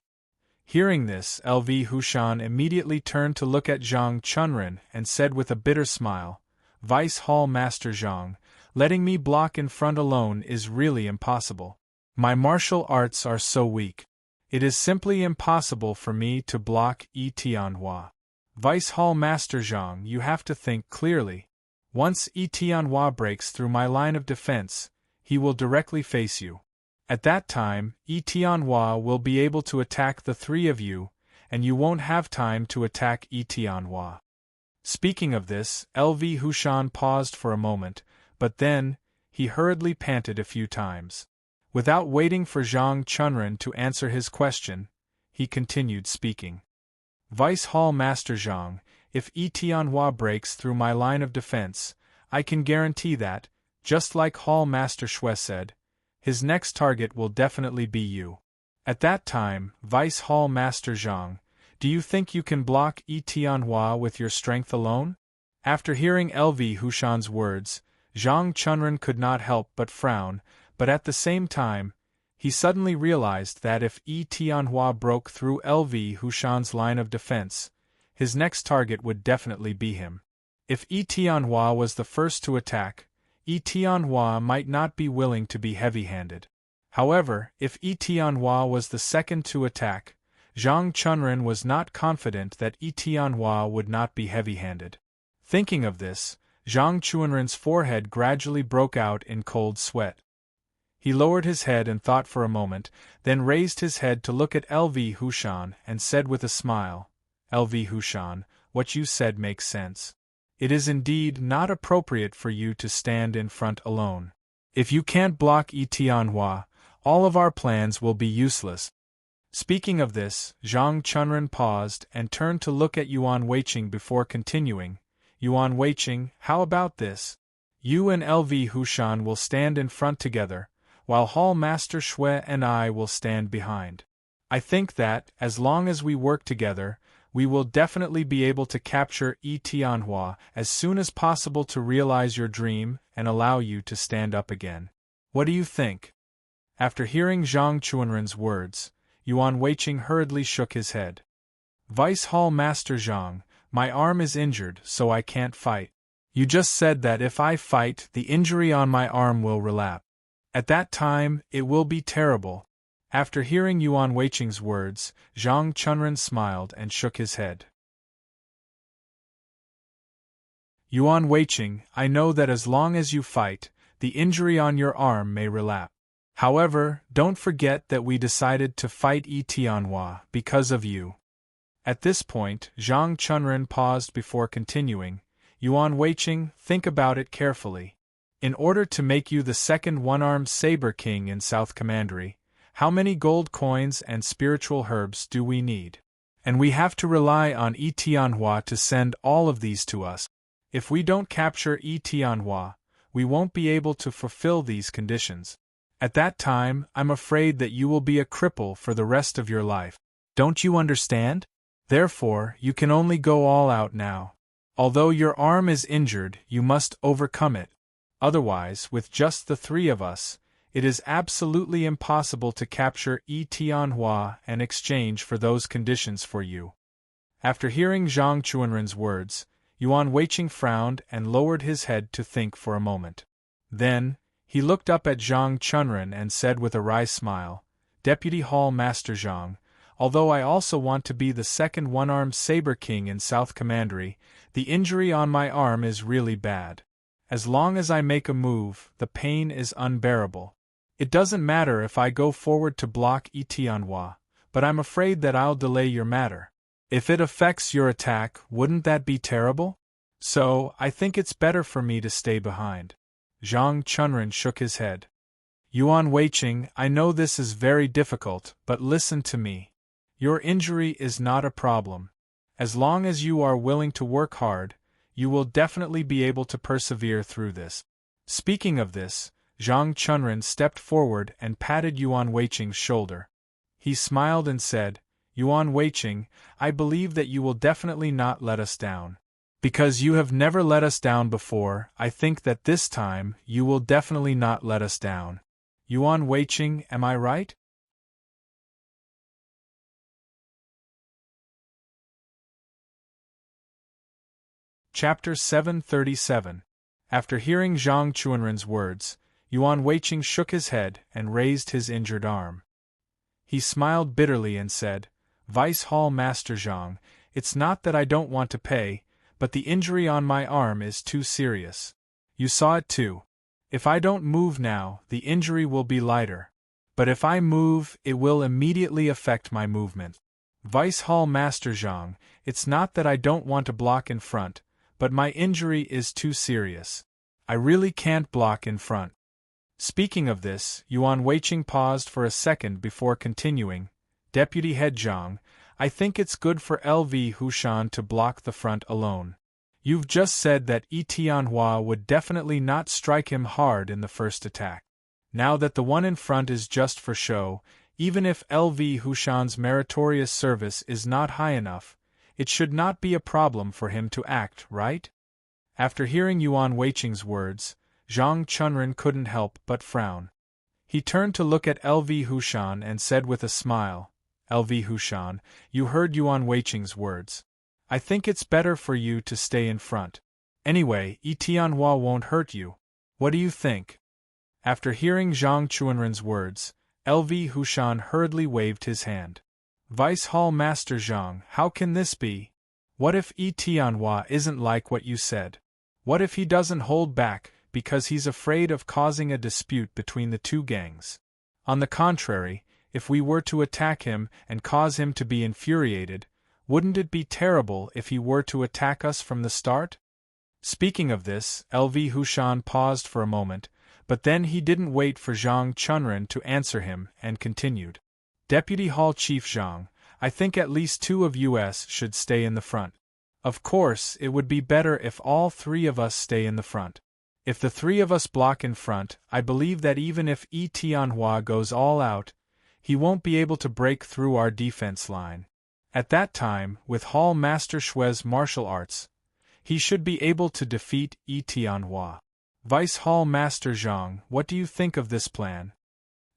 Hearing this, LV Hushan immediately turned to look at Zhang Chunren and said with a bitter smile, Vice Hall Master Zhang, letting me block in front alone is really impossible. My martial arts are so weak. It is simply impossible for me to block Yi Tianhua. Vice Hall Master Zhang, you have to think clearly. Once Yi Tianhua breaks through my line of defense, he will directly face you. At that time, Yi Tianhua will be able to attack the three of you, and you won't have time to attack Yi Tianhua. Speaking of this, LV Hushan paused for a moment, but then, he hurriedly panted a few times. Without waiting for Zhang Chunren to answer his question, he continued speaking. Vice Hall Master Zhang, if Yi Tianhua breaks through my line of defense, I can guarantee that, just like Hall Master Xue said, his next target will definitely be you. At that time, Vice Hall Master Zhang, do you think you can block Yi Tianhua with your strength alone? After hearing LV Hushan's words, Zhang Chunren could not help but frown, but at the same time, he suddenly realized that if Yi Tianhua broke through LV Hushan's line of defense, his next target would definitely be him. If Yi Tianhua was the first to attack, Yi Tianhua might not be willing to be heavy-handed. However, if Yi Tianhua was the second to attack, Zhang Chunren was not confident that Yi Tianhua would not be heavy-handed. Thinking of this, Zhang Chunren's forehead gradually broke out in cold sweat. He lowered his head and thought for a moment, then raised his head to look at LV Hushan and said with a smile, "LV Hushan, what you said makes sense. It is indeed not appropriate for you to stand in front alone. If you can't block Yi Tianhua, all of our plans will be useless." Speaking of this, Zhang Chunren paused and turned to look at Yuan Weiqing before continuing, "Yuan Weiqing, how about this? You and LV Hushan will stand in front together, while Hall Master Shui and I will stand behind. I think that, as long as we work together, we will definitely be able to capture Yi Tianhua as soon as possible to realize your dream and allow you to stand up again. What do you think?" After hearing Zhang Chunren's words, Yuan Weiqing hurriedly shook his head. "Vice Hall Master Zhang, my arm is injured, so I can't fight. You just said that if I fight, the injury on my arm will relapse. At that time, it will be terrible." After hearing Yuan Weiqing's words, Zhang Chunren smiled and shook his head. "Yuan Weiqing, I know that as long as you fight, the injury on your arm may relapse. However, don't forget that we decided to fight Yi Tianhua because of you." At this point, Zhang Chunren paused before continuing, "Yuan Weiqing, think about it carefully. In order to make you the second one-armed saber king in South Commandery, how many gold coins and spiritual herbs do we need? And we have to rely on Yi Tianhua to send all of these to us. If we don't capture Yi Tianhua, we won't be able to fulfill these conditions. At that time, I'm afraid that you will be a cripple for the rest of your life. Don't you understand? Therefore, you can only go all out now. Although your arm is injured, you must overcome it. Otherwise, with just the three of us, it is absolutely impossible to capture Yi Tianhua and exchange for those conditions for you." After hearing Zhang Chunren's words, Yuan Weiqing frowned and lowered his head to think for a moment. Then, he looked up at Zhang Chunren and said with a wry smile, "Deputy Hall Master Zhang, although I also want to be the second one-armed saber king in South Commandery, the injury on my arm is really bad. As long as I make a move, the pain is unbearable. It doesn't matter if I go forward to block Yi Tianhua, but I'm afraid that I'll delay your matter. If it affects your attack, wouldn't that be terrible? So, I think it's better for me to stay behind." Zhang Chunren shook his head. "Yuan Weiqing, I know this is very difficult, but listen to me. Your injury is not a problem. As long as you are willing to work hard, you will definitely be able to persevere through this." Speaking of this, Zhang Chunren stepped forward and patted Yuan Weiqing's shoulder. He smiled and said, "Yuan Weiqing, I believe that you will definitely not let us down. Because you have never let us down before, I think that this time you will definitely not let us down. Yuan Weiqing, am I right?" Chapter 737. After hearing Zhang Chunren's words, Yuan Weiqing shook his head and raised his injured arm. He smiled bitterly and said, "Vice Hall Master Zhang, it's not that I don't want to pay, but the injury on my arm is too serious. You saw it too. If I don't move now, the injury will be lighter. But if I move, it will immediately affect my movement. Vice Hall Master Zhang, it's not that I don't want to block in front, but my injury is too serious. I really can't block in front." Speaking of this, Yuan Weiqing paused for a second before continuing, "Deputy Head Zhang, I think it's good for LV Hushan to block the front alone. You've just said that Yi Tianhua would definitely not strike him hard in the first attack. Now that the one in front is just for show, even if LV Hushan's meritorious service is not high enough, it should not be a problem for him to act, right?" After hearing Yuan Weiqing's words, Zhang Chunren couldn't help but frown. He turned to look at LV Hushan and said with a smile, LV Hushan, you heard Yuan Weiqing's words. I think it's better for you to stay in front. Anyway, Tianhua won't hurt you. What do you think? After hearing Zhang Chunren's words, LV Hushan hurriedly waved his hand. Vice Hall Master Zhang, how can this be? What if Tianhua isn't like what you said? What if he doesn't hold back, because he's afraid of causing a dispute between the two gangs? On the contrary, if we were to attack him and cause him to be infuriated, wouldn't it be terrible if he were to attack us from the start? Speaking of this, LV Hushan paused for a moment, but then he didn't wait for Zhang Chunren to answer him and continued. Deputy Hall Chief Zhang, I think at least 2 of us should stay in the front. Of course, it would be better if all 3 of us stay in the front. If the 3 of us block in front, I believe that even if Tianhua goes all out, he won't be able to break through our defense line. At that time, with Hall Master Shue's martial arts, he should be able to defeat Tianhua. Vice Hall Master Zhang, what do you think of this plan?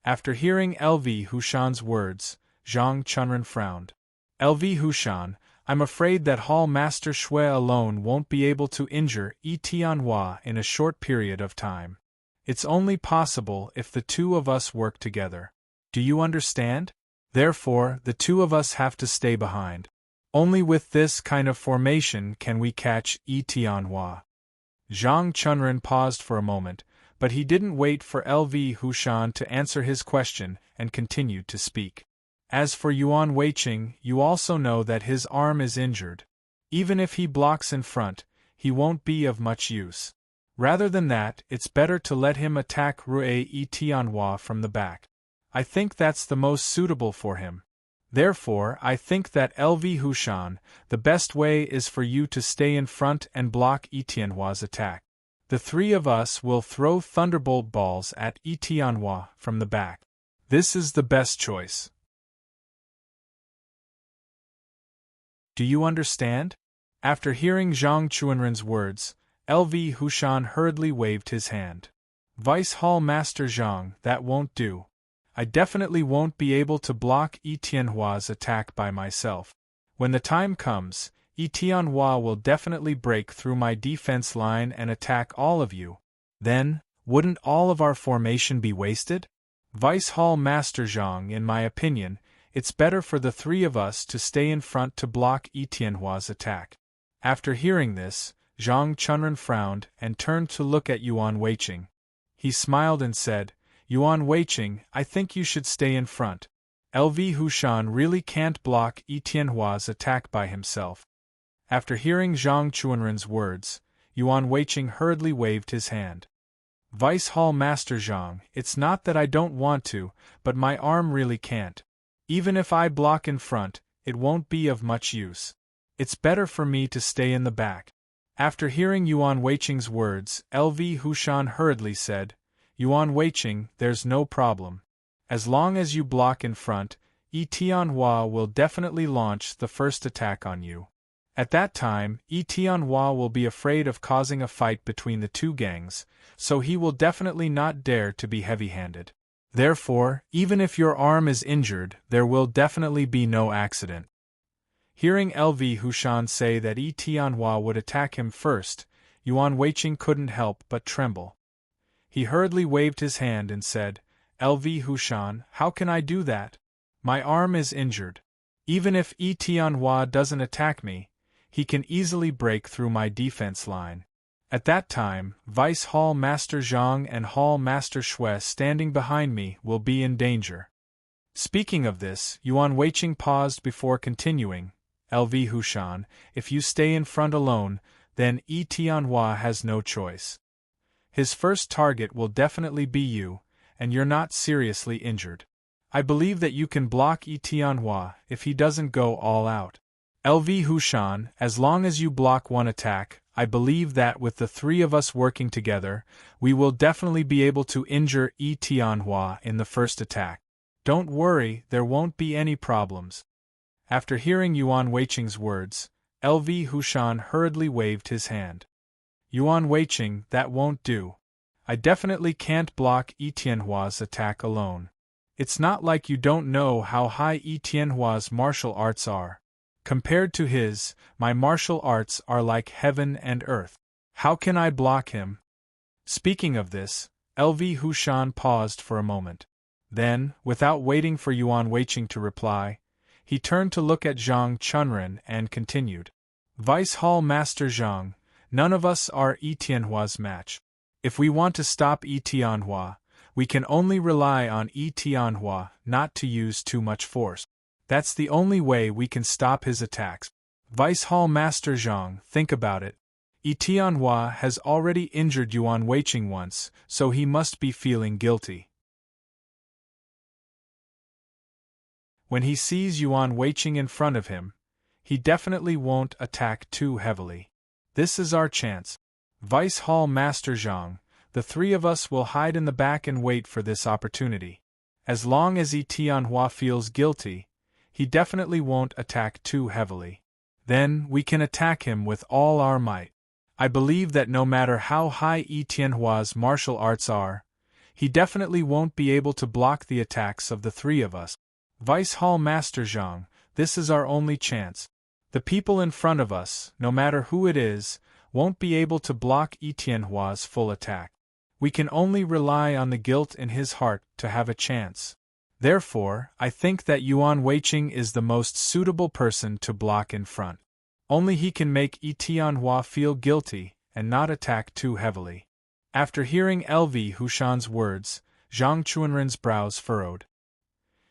After hearing LV Hushan's words, Zhang Chunren frowned. LV Hushan, I'm afraid that Hall Master Shui alone won't be able to injure Tianhua in a short period of time. It's only possible if the 2 of us work together. Do you understand? Therefore, the 2 of us have to stay behind. Only with this kind of formation can we catch Tianhua. Zhang Chunren paused for a moment, but he didn't wait for LV Hushan to answer his question and continued to speak. As for Yuan Weiqing, you also know that his arm is injured. Even if he blocks in front, he won't be of much use. Rather than that, it's better to let him attack Rue Tianhua from the back. I think that's the most suitable for him. Therefore, I think that LV Hushan, the best way is for you to stay in front and block Tianhua's attack. The 3 of us will throw thunderbolt balls at Tianhua from the back. This is the best choice. Do you understand? After hearing Zhang Chunren's words, LV Hushan hurriedly waved his hand. Vice Hall Master Zhang, that won't do. I definitely won't be able to block Tianhua's attack by myself. When the time comes, Tianhua will definitely break through my defense line and attack all of you. Then, wouldn't all of our formation be wasted? Vice Hall Master Zhang, in my opinion, it's better for the 3 of us to stay in front to block Tianhua's attack. After hearing this, Zhang Chunren frowned and turned to look at Yuan Weiqing. He smiled and said, Yuan Weiqing, I think you should stay in front. LV Hushan really can't block Tianhua's attack by himself. After hearing Zhang Chunren's words, Yuan Weiqing hurriedly waved his hand. Vice Hall Master Zhang, it's not that I don't want to, but my arm really can't. Even if I block in front, it won't be of much use. It's better for me to stay in the back. After hearing Yuan Weiqing's words, LV Hushan hurriedly said, Yuan Weiqing, there's no problem. As long as you block in front, Tianhua will definitely launch the first attack on you. At that time, Tianhua will be afraid of causing a fight between the 2 gangs, so he will definitely not dare to be heavy-handed. Therefore, even if your arm is injured, there will definitely be no accident. Hearing LV Hushan say that Tianhua would attack him first, Yuan Weiqing couldn't help but tremble. He hurriedly waved his hand and said, LV Hushan, how can I do that? My arm is injured. Even if Tianhua doesn't attack me, he can easily break through my defense line. At that time, Vice Hall Master Zhang and Hall Master Shui standing behind me will be in danger. Speaking of this, Yuan Weiqing paused before continuing, LV Hushan, if you stay in front alone, then Tianhua has no choice. His first target will definitely be you, and you're not seriously injured. I believe that you can block Tianhua if he doesn't go all out. LV Hushan, as long as you block one attack, I believe that with the 3 of us working together, we will definitely be able to injure Tianhua in the first attack. Don't worry, there won't be any problems. After hearing Yuan Weiqing's words, LV Hushan hurriedly waved his hand. Yuan Weiqing, that won't do. I definitely can't block Yi Tianhua's attack alone. It's not like you don't know how high Yi Tianhua's martial arts are. Compared to his, my martial arts are like heaven and earth. How can I block him? Speaking of this, LV Hushan paused for a moment. Then, without waiting for Yuan Weiqing to reply, he turned to look at Zhang Chunren and continued. Vice Hall Master Zhang, none of us are Yi Tianhua's match. If we want to stop Yi Tianhua, we can only rely on Yi Tianhua not to use too much force. That's the only way we can stop his attacks. Vice Hall Master Zhang, think about it. Yi Tianhua has already injured Yuan Weiqing once, so he must be feeling guilty. When he sees Yuan Weiqing in front of him, he definitely won't attack too heavily. This is our chance. Vice Hall Master Zhang, the three of us will hide in the back and wait for this opportunity. As long as Yi Tianhua feels guilty, he definitely won't attack too heavily. Then we can attack him with all our might. I believe that no matter how high Yi Tianhua's martial arts are, he definitely won't be able to block the attacks of the three of us. Vice Hall Master Zhang, this is our only chance. The people in front of us, no matter who it is, won't be able to block Yi Tianhua's full attack. We can only rely on the guilt in his heart to have a chance. Therefore, I think that Yuan Weiqing is the most suitable person to block in front. Only he can make Yi Tianhua feel guilty and not attack too heavily. After hearing LV Hushan's words, Zhang Chunren's brows furrowed.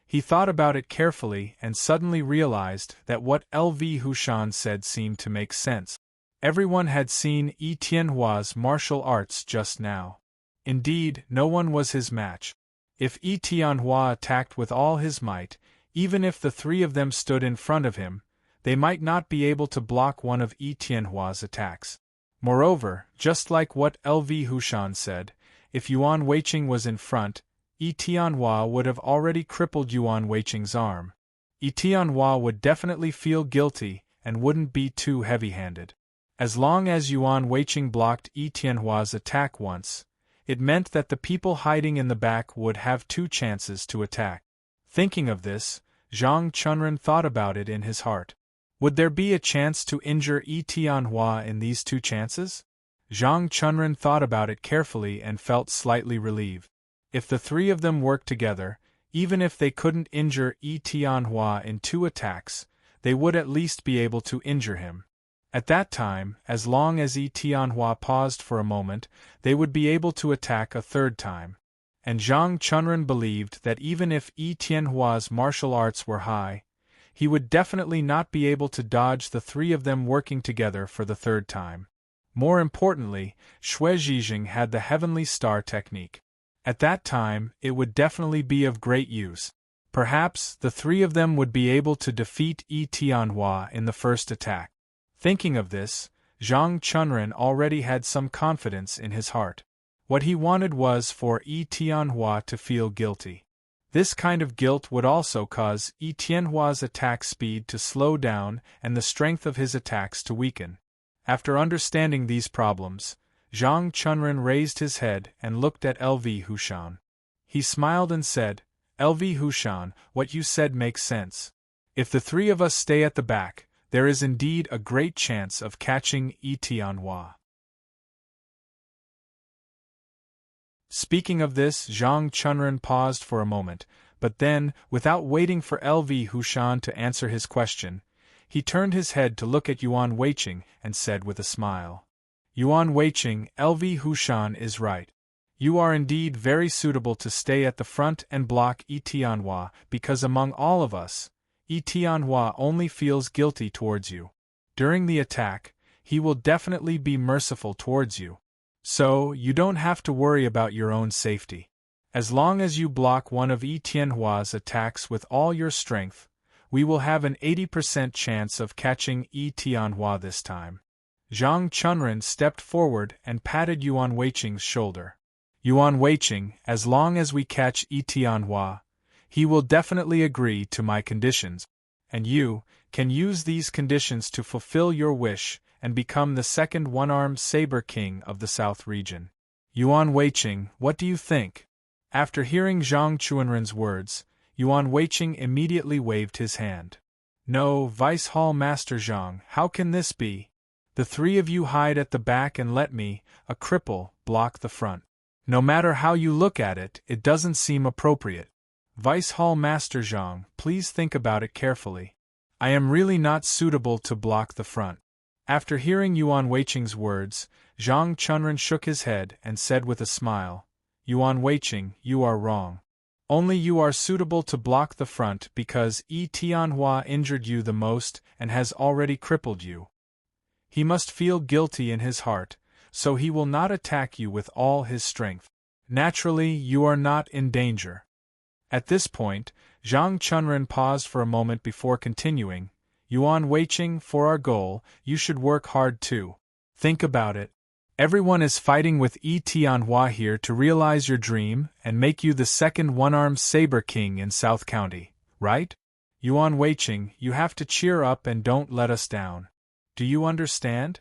He thought about it carefully and suddenly realized that what LV Hushan said seemed to make sense. Everyone had seen Yi Tianhua's martial arts just now. Indeed, no one was his match. If Yi Tianhua attacked with all his might, even if the three of them stood in front of him, they might not be able to block one of Yi Tianhua's attacks. Moreover, just like what LV Hushan said, if Yuan Weiqing was in front, Yi Tianhua would have already crippled Yuan Weiqing's arm. Yi Tianhua would definitely feel guilty and wouldn't be too heavy-handed. As long as Yuan Weiqing blocked Yi Tianhua's attack once, it meant that the people hiding in the back would have two chances to attack. Thinking of this, Zhang Chunren thought about it in his heart. Would there be a chance to injure Yi Tianhua in these two chances? Zhang Chunren thought about it carefully and felt slightly relieved. If the three of them worked together, even if they couldn't injure Yi Tianhua in two attacks, they would at least be able to injure him. At that time, as long as Yi Tianhua paused for a moment, they would be able to attack a third time. And Zhang Chunren believed that even if Yi Tianhua's martial arts were high, he would definitely not be able to dodge the three of them working together for the third time. More importantly, Xue Zhijing had the Heavenly Star technique. At that time, it would definitely be of great use. Perhaps the three of them would be able to defeat Yi Tianhua in the first attack. Thinking of this, Zhang Chunren already had some confidence in his heart. What he wanted was for Yi Tianhua to feel guilty. This kind of guilt would also cause Yi Tianhua's attack speed to slow down and the strength of his attacks to weaken. After understanding these problems, Zhang Chunren raised his head and looked at LV Hushan. He smiled and said, LV Hushan, what you said makes sense. If the three of us stay at the back, there is indeed a great chance of catching Yi Tianhua. Speaking of this, Zhang Chunren paused for a moment, but then, without waiting for LV Hushan to answer his question, he turned his head to look at Yuan Weiqing and said with a smile, Yuan Weiqing, LV Hushan is right. You are indeed very suitable to stay at the front and block Yi Tianhua because among all of us, Yi Tianhua only feels guilty towards you. During the attack, he will definitely be merciful towards you. So, you don't have to worry about your own safety. As long as you block one of Yi Tianhua's attacks with all your strength, we will have an 80% chance of catching Yi Tianhua this time. Zhang Chunren stepped forward and patted Yuan Weiqing's shoulder. Yuan Weiqing, as long as we catch Yi Tianhua, he will definitely agree to my conditions, and you can use these conditions to fulfill your wish and become the second one-armed saber king of the South region. Yuan Weiqing, what do you think? After hearing Zhang Chuanren's words, Yuan Weiqing immediately waved his hand. No, Vice Hall Master Zhang, how can this be? The three of you hide at the back and let me, a cripple, block the front. No matter how you look at it, it doesn't seem appropriate. Vice Hall Master Zhang, please think about it carefully. I am really not suitable to block the front. After hearing Yuan Weiqing's words, Zhang Chunren shook his head and said with a smile, Yuan Weiqing, you are wrong. Only you are suitable to block the front because Yi Tianhua injured you the most and has already crippled you. He must feel guilty in his heart, so he will not attack you with all his strength. Naturally, you are not in danger. At this point, Zhang Chunren paused for a moment before continuing, Yuan Weiqing, for our goal, you should work hard too. Think about it. Everyone is fighting with Yi Tianhua here to realize your dream and make you the second one-armed saber king in South County, right? Yuan Weiqing, you have to cheer up and don't let us down. Do you understand?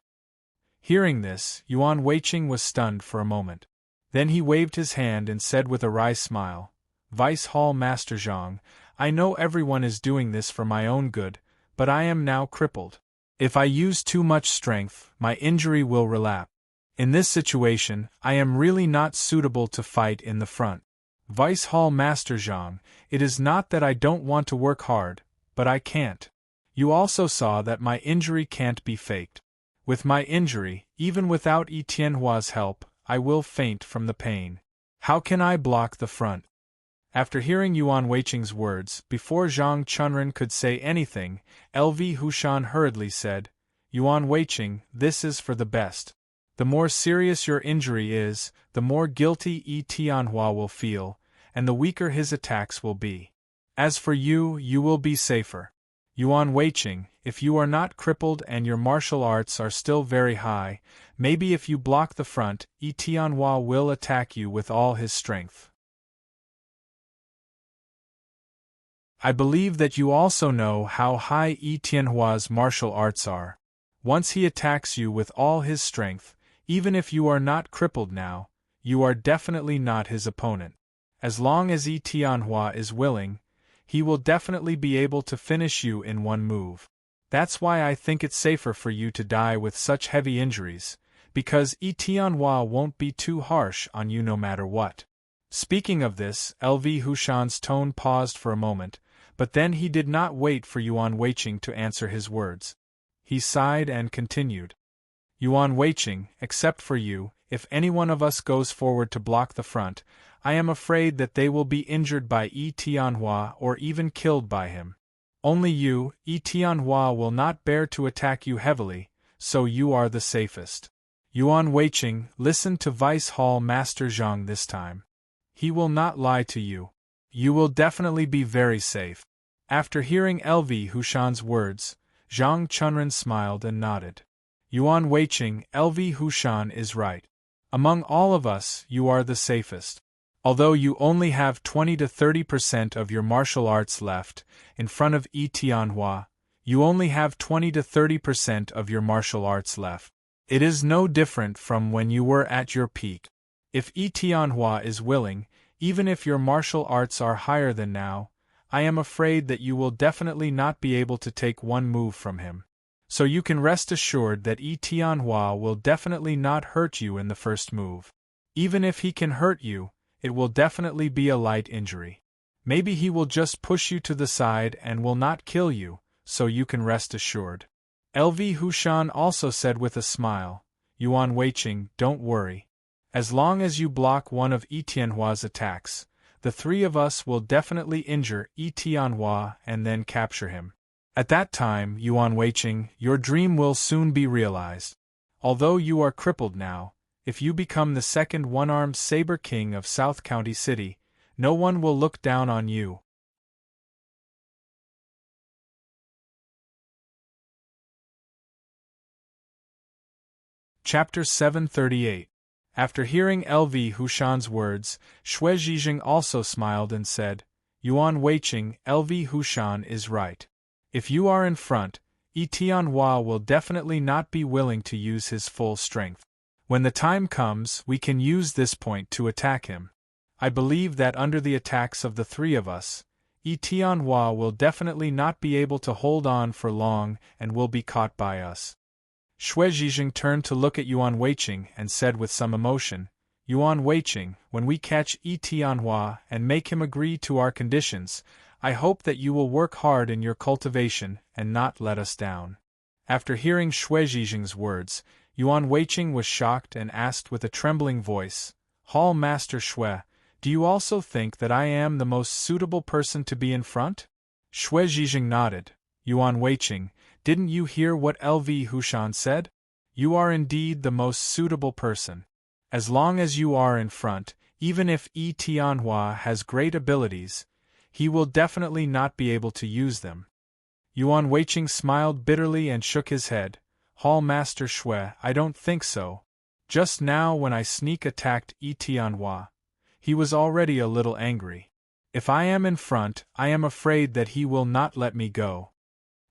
Hearing this, Yuan Weiqing was stunned for a moment. Then he waved his hand and said with a wry smile, Vice Hall Master Zhang, I know everyone is doing this for my own good, but I am now crippled. If I use too much strength, my injury will relapse. In this situation, I am really not suitable to fight in the front. Vice Hall Master Zhang, it is not that I don't want to work hard, but I can't. You also saw that my injury can't be faked. With my injury, even without Yi Tianhua's help, I will faint from the pain. How can I block the front? After hearing Yuan Weiqing's words, before Zhang Chunren could say anything, LV Hushan hurriedly said, Yuan Weiqing, this is for the best. The more serious your injury is, the more guilty Yi Tianhua will feel, and the weaker his attacks will be. As for you, you will be safer. Yuan Weiqing, if you are not crippled and your martial arts are still very high, maybe if you block the front, Yi Tianhua will attack you with all his strength. I believe that you also know how high Yi Tianhua's martial arts are. Once he attacks you with all his strength, even if you are not crippled now, you are definitely not his opponent. As long as Yi Tianhua is willing, he will definitely be able to finish you in one move. That's why I think it's safer for you to die with such heavy injuries, because Yi Tianhua won't be too harsh on you no matter what. Speaking of this, LV Hushan's tone paused for a moment, but then he did not wait for Yuan Weiqing to answer his words. He sighed and continued. Yuan Weiqing, except for you, if any one of us goes forward to block the front, I am afraid that they will be injured by Yi Tianhua or even killed by him. Only you, Yi Tianhua will not bear to attack you heavily, so you are the safest. Yuan Weiqing, listen to Vice Hall Master Zhang this time. He will not lie to you. You will definitely be very safe. After hearing LV Hushan's words, Zhang Chunren smiled and nodded. Yuan Weiqing, LV Hushan is right. Among all of us, you are the safest. Although you only have 20 to 30% of your martial arts left, in front of Yi Tianhua, you only have 20 to 30% of your martial arts left. It is no different from when you were at your peak. If Yi Tianhua is willing, even if your martial arts are higher than now, I am afraid that you will definitely not be able to take one move from him. So you can rest assured that Yi Tianhua will definitely not hurt you in the first move. Even if he can hurt you, it will definitely be a light injury. Maybe he will just push you to the side and will not kill you, so you can rest assured. LV Hushan also said with a smile, Yuan Weiqing, don't worry. As long as you block one of Yi Tianhua's attacks, the three of us will definitely injure Yi Tianhua and then capture him. At that time, Yuan Weiqing, your dream will soon be realized. Although you are crippled now, if you become the second one-armed saber king of South County City, no one will look down on you. Chapter 738. After hearing LV Hushan's words, Xue Zhijing also smiled and said, Yuan Weiqing, LV Hushan is right. If you are in front, Yi Tianhua will definitely not be willing to use his full strength. When the time comes, we can use this point to attack him. I believe that under the attacks of the three of us, Yi Tianhua will definitely not be able to hold on for long and will be caught by us. Xue Zhizheng turned to look at Yuan Weiqing and said with some emotion, Yuan Weiqing, when we catch Yi Tianhua and make him agree to our conditions, I hope that you will work hard in your cultivation and not let us down. After hearing Xue Zhizheng's words, Yuan Weiqing was shocked and asked with a trembling voice, Hall Master Xue, do you also think that I am the most suitable person to be in front? Xue Zhizheng nodded. Yuan Weiqing, didn't you hear what LV Hushan said? You are indeed the most suitable person. As long as you are in front, even if Yi Tianhua has great abilities, he will definitely not be able to use them. Yuan Weiqing smiled bitterly and shook his head. Hall Master Xue, I don't think so. Just now when I sneak attacked Yi Tianhua, he was already a little angry. If I am in front, I am afraid that he will not let me go.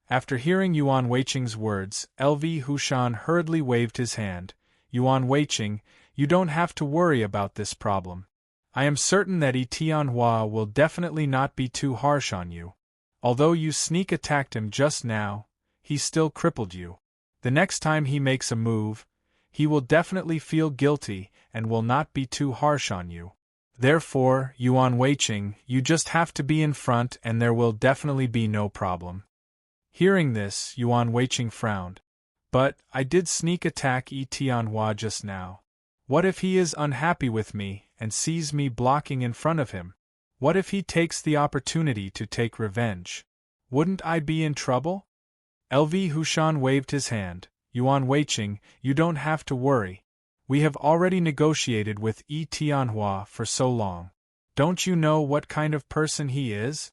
After hearing Yuan Weiqing's words, LV Hushan hurriedly waved his hand. Yuan Weiqing, you don't have to worry about this problem. I am certain that Yi Tianhua will definitely not be too harsh on you. Although you sneak attacked him just now, he still crippled you. The next time he makes a move, he will definitely feel guilty and will not be too harsh on you. Therefore, Yuan Weiqing, you just have to be in front and there will definitely be no problem. Hearing this, Yuan Weiqing frowned. But, I did sneak attack Yi Tianhua just now. What if he is unhappy with me and sees me blocking in front of him? What if he takes the opportunity to take revenge? Wouldn't I be in trouble? LV Hushan waved his hand. Yuan Weiqing, you don't have to worry. We have already negotiated with Yi Tianhua for so long. Don't you know what kind of person he is?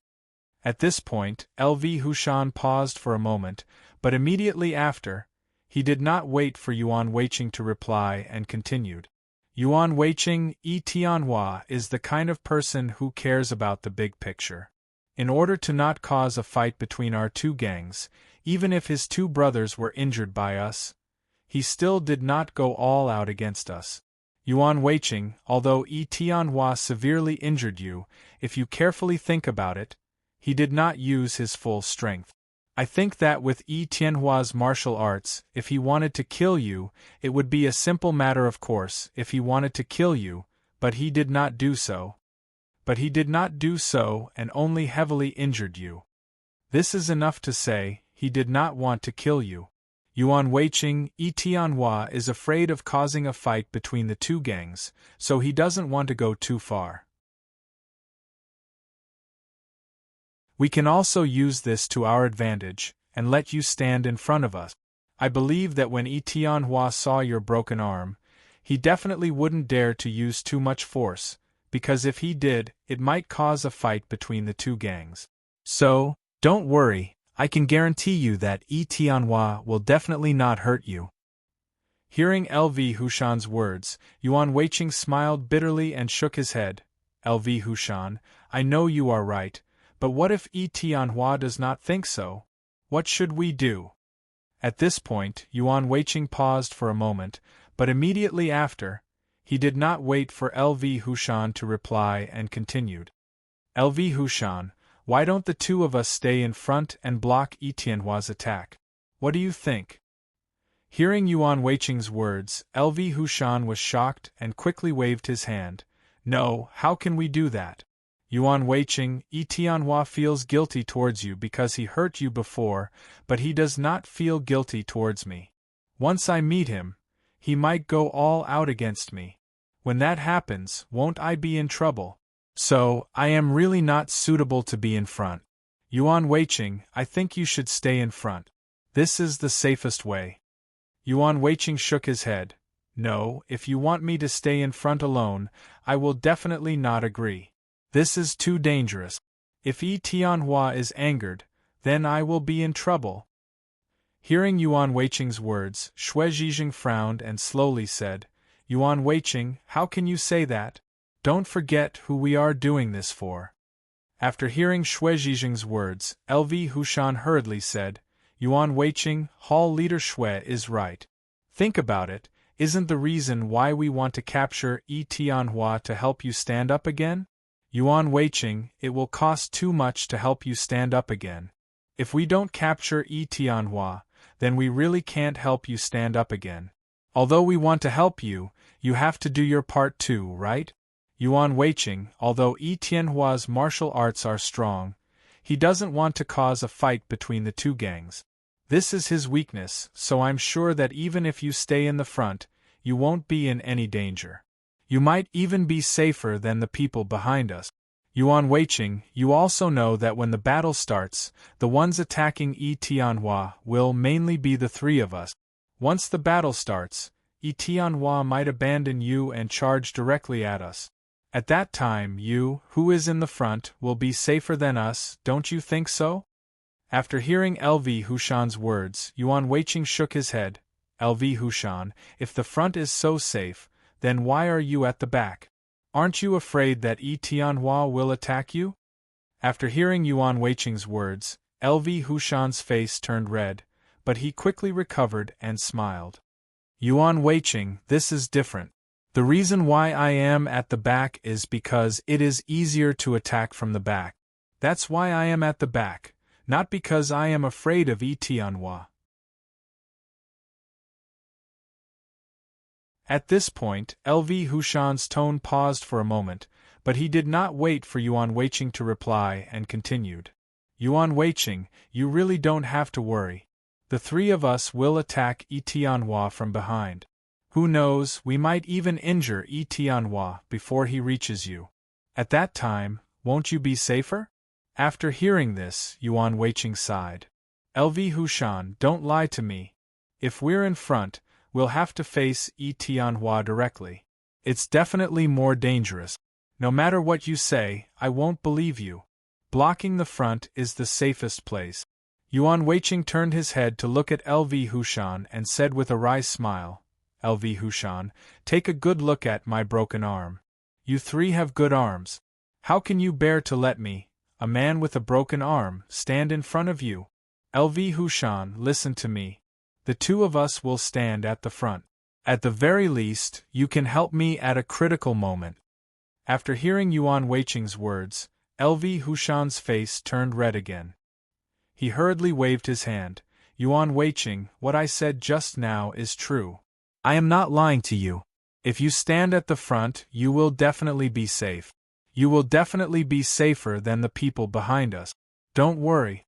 At this point, LV Hushan paused for a moment, but immediately after, he did not wait for Yuan Weiqing to reply and continued. Yuan Weiqing, Yi Tianhua is the kind of person who cares about the big picture. In order to not cause a fight between our two gangs, even if his two brothers were injured by us, he still did not go all out against us. Yuan Weiqing, although Yi Tianhua severely injured you, if you carefully think about it, he did not use his full strength. I think that with Yi Tianhua's martial arts, if he wanted to kill you, it would be a simple matter of course if he wanted to kill you, but he did not do so. But he did not do so and only heavily injured you. This is enough to say, he did not want to kill you. Yuan Weiqing, Yi Tianhua is afraid of causing a fight between the two gangs, so he doesn't want to go too far. We can also use this to our advantage, and let you stand in front of us. I believe that when Yi Tianhua saw your broken arm, he definitely wouldn't dare to use too much force, because if he did, it might cause a fight between the two gangs. So, don't worry, I can guarantee you that Yi Tianhua will definitely not hurt you. Hearing LV Hushan's words, Yuan Weiqing smiled bitterly and shook his head. LV Hushan, I know you are right, but what if Yi Tianhua does not think so? What should we do? At this point, Yuan Weiqing paused for a moment, but immediately after, he did not wait for LV Hushan to reply and continued. LV Hushan, why don't the two of us stay in front and block Yi Tianhua's attack? What do you think? Hearing Yuan Weiqing's words, LV Hushan was shocked and quickly waved his hand. No, how can we do that? Yuan Weiqing, Yi Tianhua feels guilty towards you because he hurt you before, but he does not feel guilty towards me. Once I meet him, he might go all out against me. When that happens, won't I be in trouble? So, I am really not suitable to be in front. Yuan Weiqing, I think you should stay in front. This is the safest way. Yuan Weiqing shook his head. No, if you want me to stay in front alone, I will definitely not agree. This is too dangerous. If Yi Tianhua is angered, then I will be in trouble. Hearing Yuan Weiqing's words, Xue Zhizheng frowned and slowly said, Yuan Weiqing, how can you say that? Don't forget who we are doing this for. After hearing Xue Zhizheng's words, LV Hushan hurriedly said, Yuan Weiqing, Hall Leader Shui is right. Think about it, isn't the reason why we want to capture Yi Tianhua to help you stand up again? Yuan Weiqing, it will cost too much to help you stand up again. If we don't capture Yi Tianhua, then we really can't help you stand up again. Although we want to help you, you have to do your part too, right? Yuan Weiqing, although Yi Tianhua's martial arts are strong, he doesn't want to cause a fight between the two gangs. This is his weakness, so I'm sure that even if you stay in the front, you won't be in any danger. You might even be safer than the people behind us. Yuan Weiqing, you also know that when the battle starts, the ones attacking Yi Tianhua will mainly be the three of us. Once the battle starts, Yi Tianhua might abandon you and charge directly at us. At that time you, who is in the front, will be safer than us, don't you think so? After hearing LV Hushan's words, Yuan Weiqing shook his head. LV Hushan, if the front is so safe, then why are you at the back? Aren't you afraid that Yi Tianhua will attack you? After hearing Yuan Weiqing's words, LV Hushan's face turned red, but he quickly recovered and smiled. Yuan Weiqing, this is different. The reason why I am at the back is because it is easier to attack from the back. That's why I am at the back, not because I am afraid of Yi Tianhua. At this point, LV Hushan's tone paused for a moment, but he did not wait for Yuan Weiqing to reply and continued. Yuan Weiqing, you really don't have to worry. The three of us will attack Yi Tianhua from behind. Who knows, we might even injure Yi Tianhua before he reaches you. At that time, won't you be safer? After hearing this, Yuan Weiqing sighed. LV Hushan, don't lie to me. If we're in front, we'll have to face Yi Tianhua directly. It's definitely more dangerous. No matter what you say, I won't believe you. Blocking the front is the safest place. Yuan Weiqing turned his head to look at LV Hushan and said with a wry smile, LV Hushan, take a good look at my broken arm. You three have good arms. How can you bear to let me, a man with a broken arm, stand in front of you? LV Hushan, listen to me. The two of us will stand at the front. At the very least, you can help me at a critical moment. After hearing Yuan Weiqing's words, LV Hushan's face turned red again. He hurriedly waved his hand. Yuan Weiqing, what I said just now is true. I am not lying to you. If you stand at the front, you will definitely be safe. You will definitely be safer than the people behind us. Don't worry.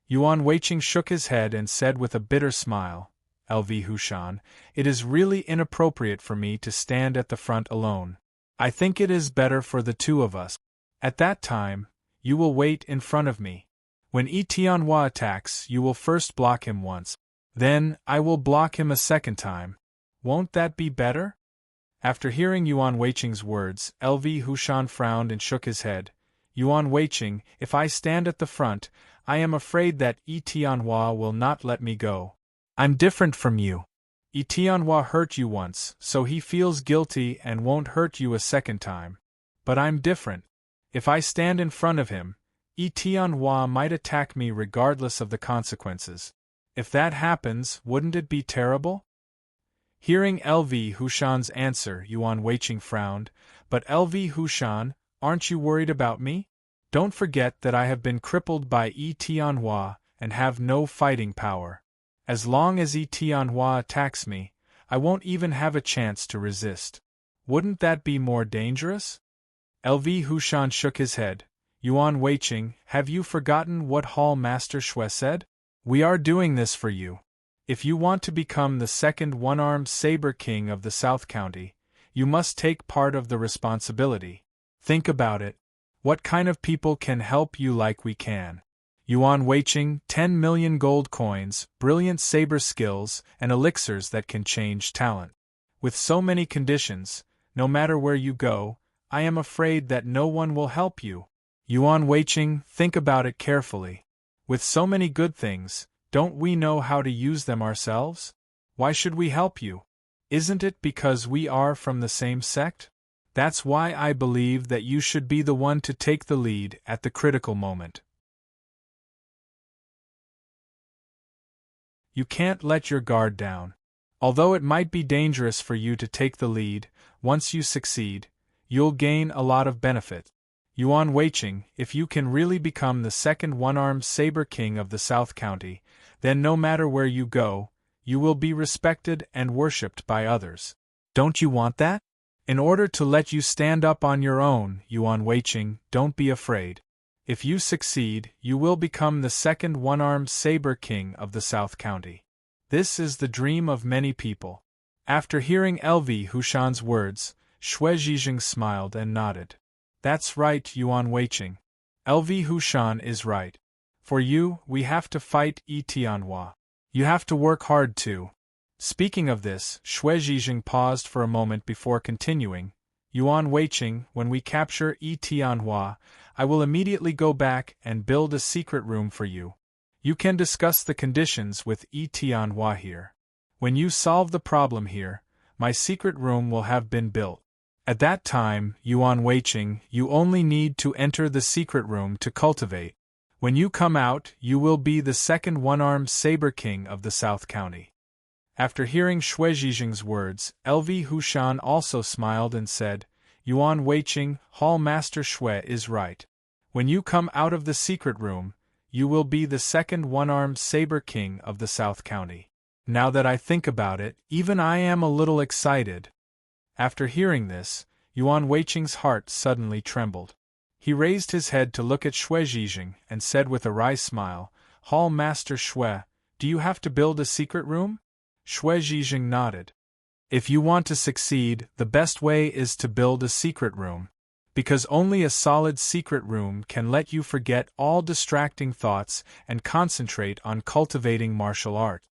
Yuan Weiqing shook his head and said with a bitter smile, LV Hushan, it is really inappropriate for me to stand at the front alone. I think it is better for the two of us. At that time, you will wait in front of me. When Yi Tianhua attacks, you will first block him once. Then, I will block him a second time. Won't that be better? After hearing Yuan Weiqing's words, LV Hushan frowned and shook his head. Yuan Weiqing, if I stand at the front, I am afraid that Yi Tianhua will not let me go. I'm different from you. Yi Tianhua hurt you once, so he feels guilty and won't hurt you a second time. But I'm different. If I stand in front of him, Yi Tianhua might attack me regardless of the consequences. If that happens, wouldn't it be terrible? Hearing LV Hushan's answer, Yuan Weiqing frowned. But LV Hushan, aren't you worried about me? Don't forget that I have been crippled by Yi Tianhua and have no fighting power. As long as Yi Tianhua attacks me, I won't even have a chance to resist. Wouldn't that be more dangerous? LV Hushan shook his head. Yuan Weiqing, have you forgotten what Hall Master Shui said? We are doing this for you. If you want to become the second one-armed saber king of the South County, you must take part of the responsibility. Think about it. What kind of people can help you like we can? Yuan Weiqing, 10 million gold coins, brilliant saber skills, and elixirs that can change talent. With so many conditions, no matter where you go, I am afraid that no one will help you. Yuan Weiqing, think about it carefully. With so many good things, don't we know how to use them ourselves? Why should we help you? Isn't it because we are from the same sect? That's why I believe that you should be the one to take the lead at the critical moment. You can't let your guard down. Although it might be dangerous for you to take the lead, once you succeed, you'll gain a lot of benefit. Yuan Weiqing, if you can really become the second one-armed saber king of the South County, then no matter where you go, you will be respected and worshipped by others. Don't you want that? In order to let you stand up on your own, Yuan Weiqing, don't be afraid. If you succeed, you will become the second one-armed saber king of the South County. This is the dream of many people. After hearing LV Hushan's words, Xue Zhizheng smiled and nodded. That's right, Yuan Weiqing. LV Hushan is right. For you, we have to fight Yi Tianhua. You have to work hard too. Speaking of this, Xue Zhizheng paused for a moment before continuing. Yuan Weiqing, when we capture Yi Tianhua, I will immediately go back and build a secret room for you. You can discuss the conditions with Yi Tianhua here. When you solve the problem here, my secret room will have been built. At that time, Yuan Weiqing, you only need to enter the secret room to cultivate. When you come out, you will be the second one-armed saber king of the South County. After hearing Xue Zhizheng's words, LV Hushan also smiled and said, Yuan Weiqing, Hall Master Xue is right. When you come out of the secret room, you will be the second one-armed saber king of the South County. Now that I think about it, even I am a little excited. After hearing this, Yuan Weiqing's heart suddenly trembled. He raised his head to look at Xue Zhizheng and said with a wry smile, Hall Master Xue, do you have to build a secret room? Xue Zhizheng nodded. If you want to succeed, the best way is to build a secret room. Because only a solid secret room can let you forget all distracting thoughts and concentrate on cultivating martial art.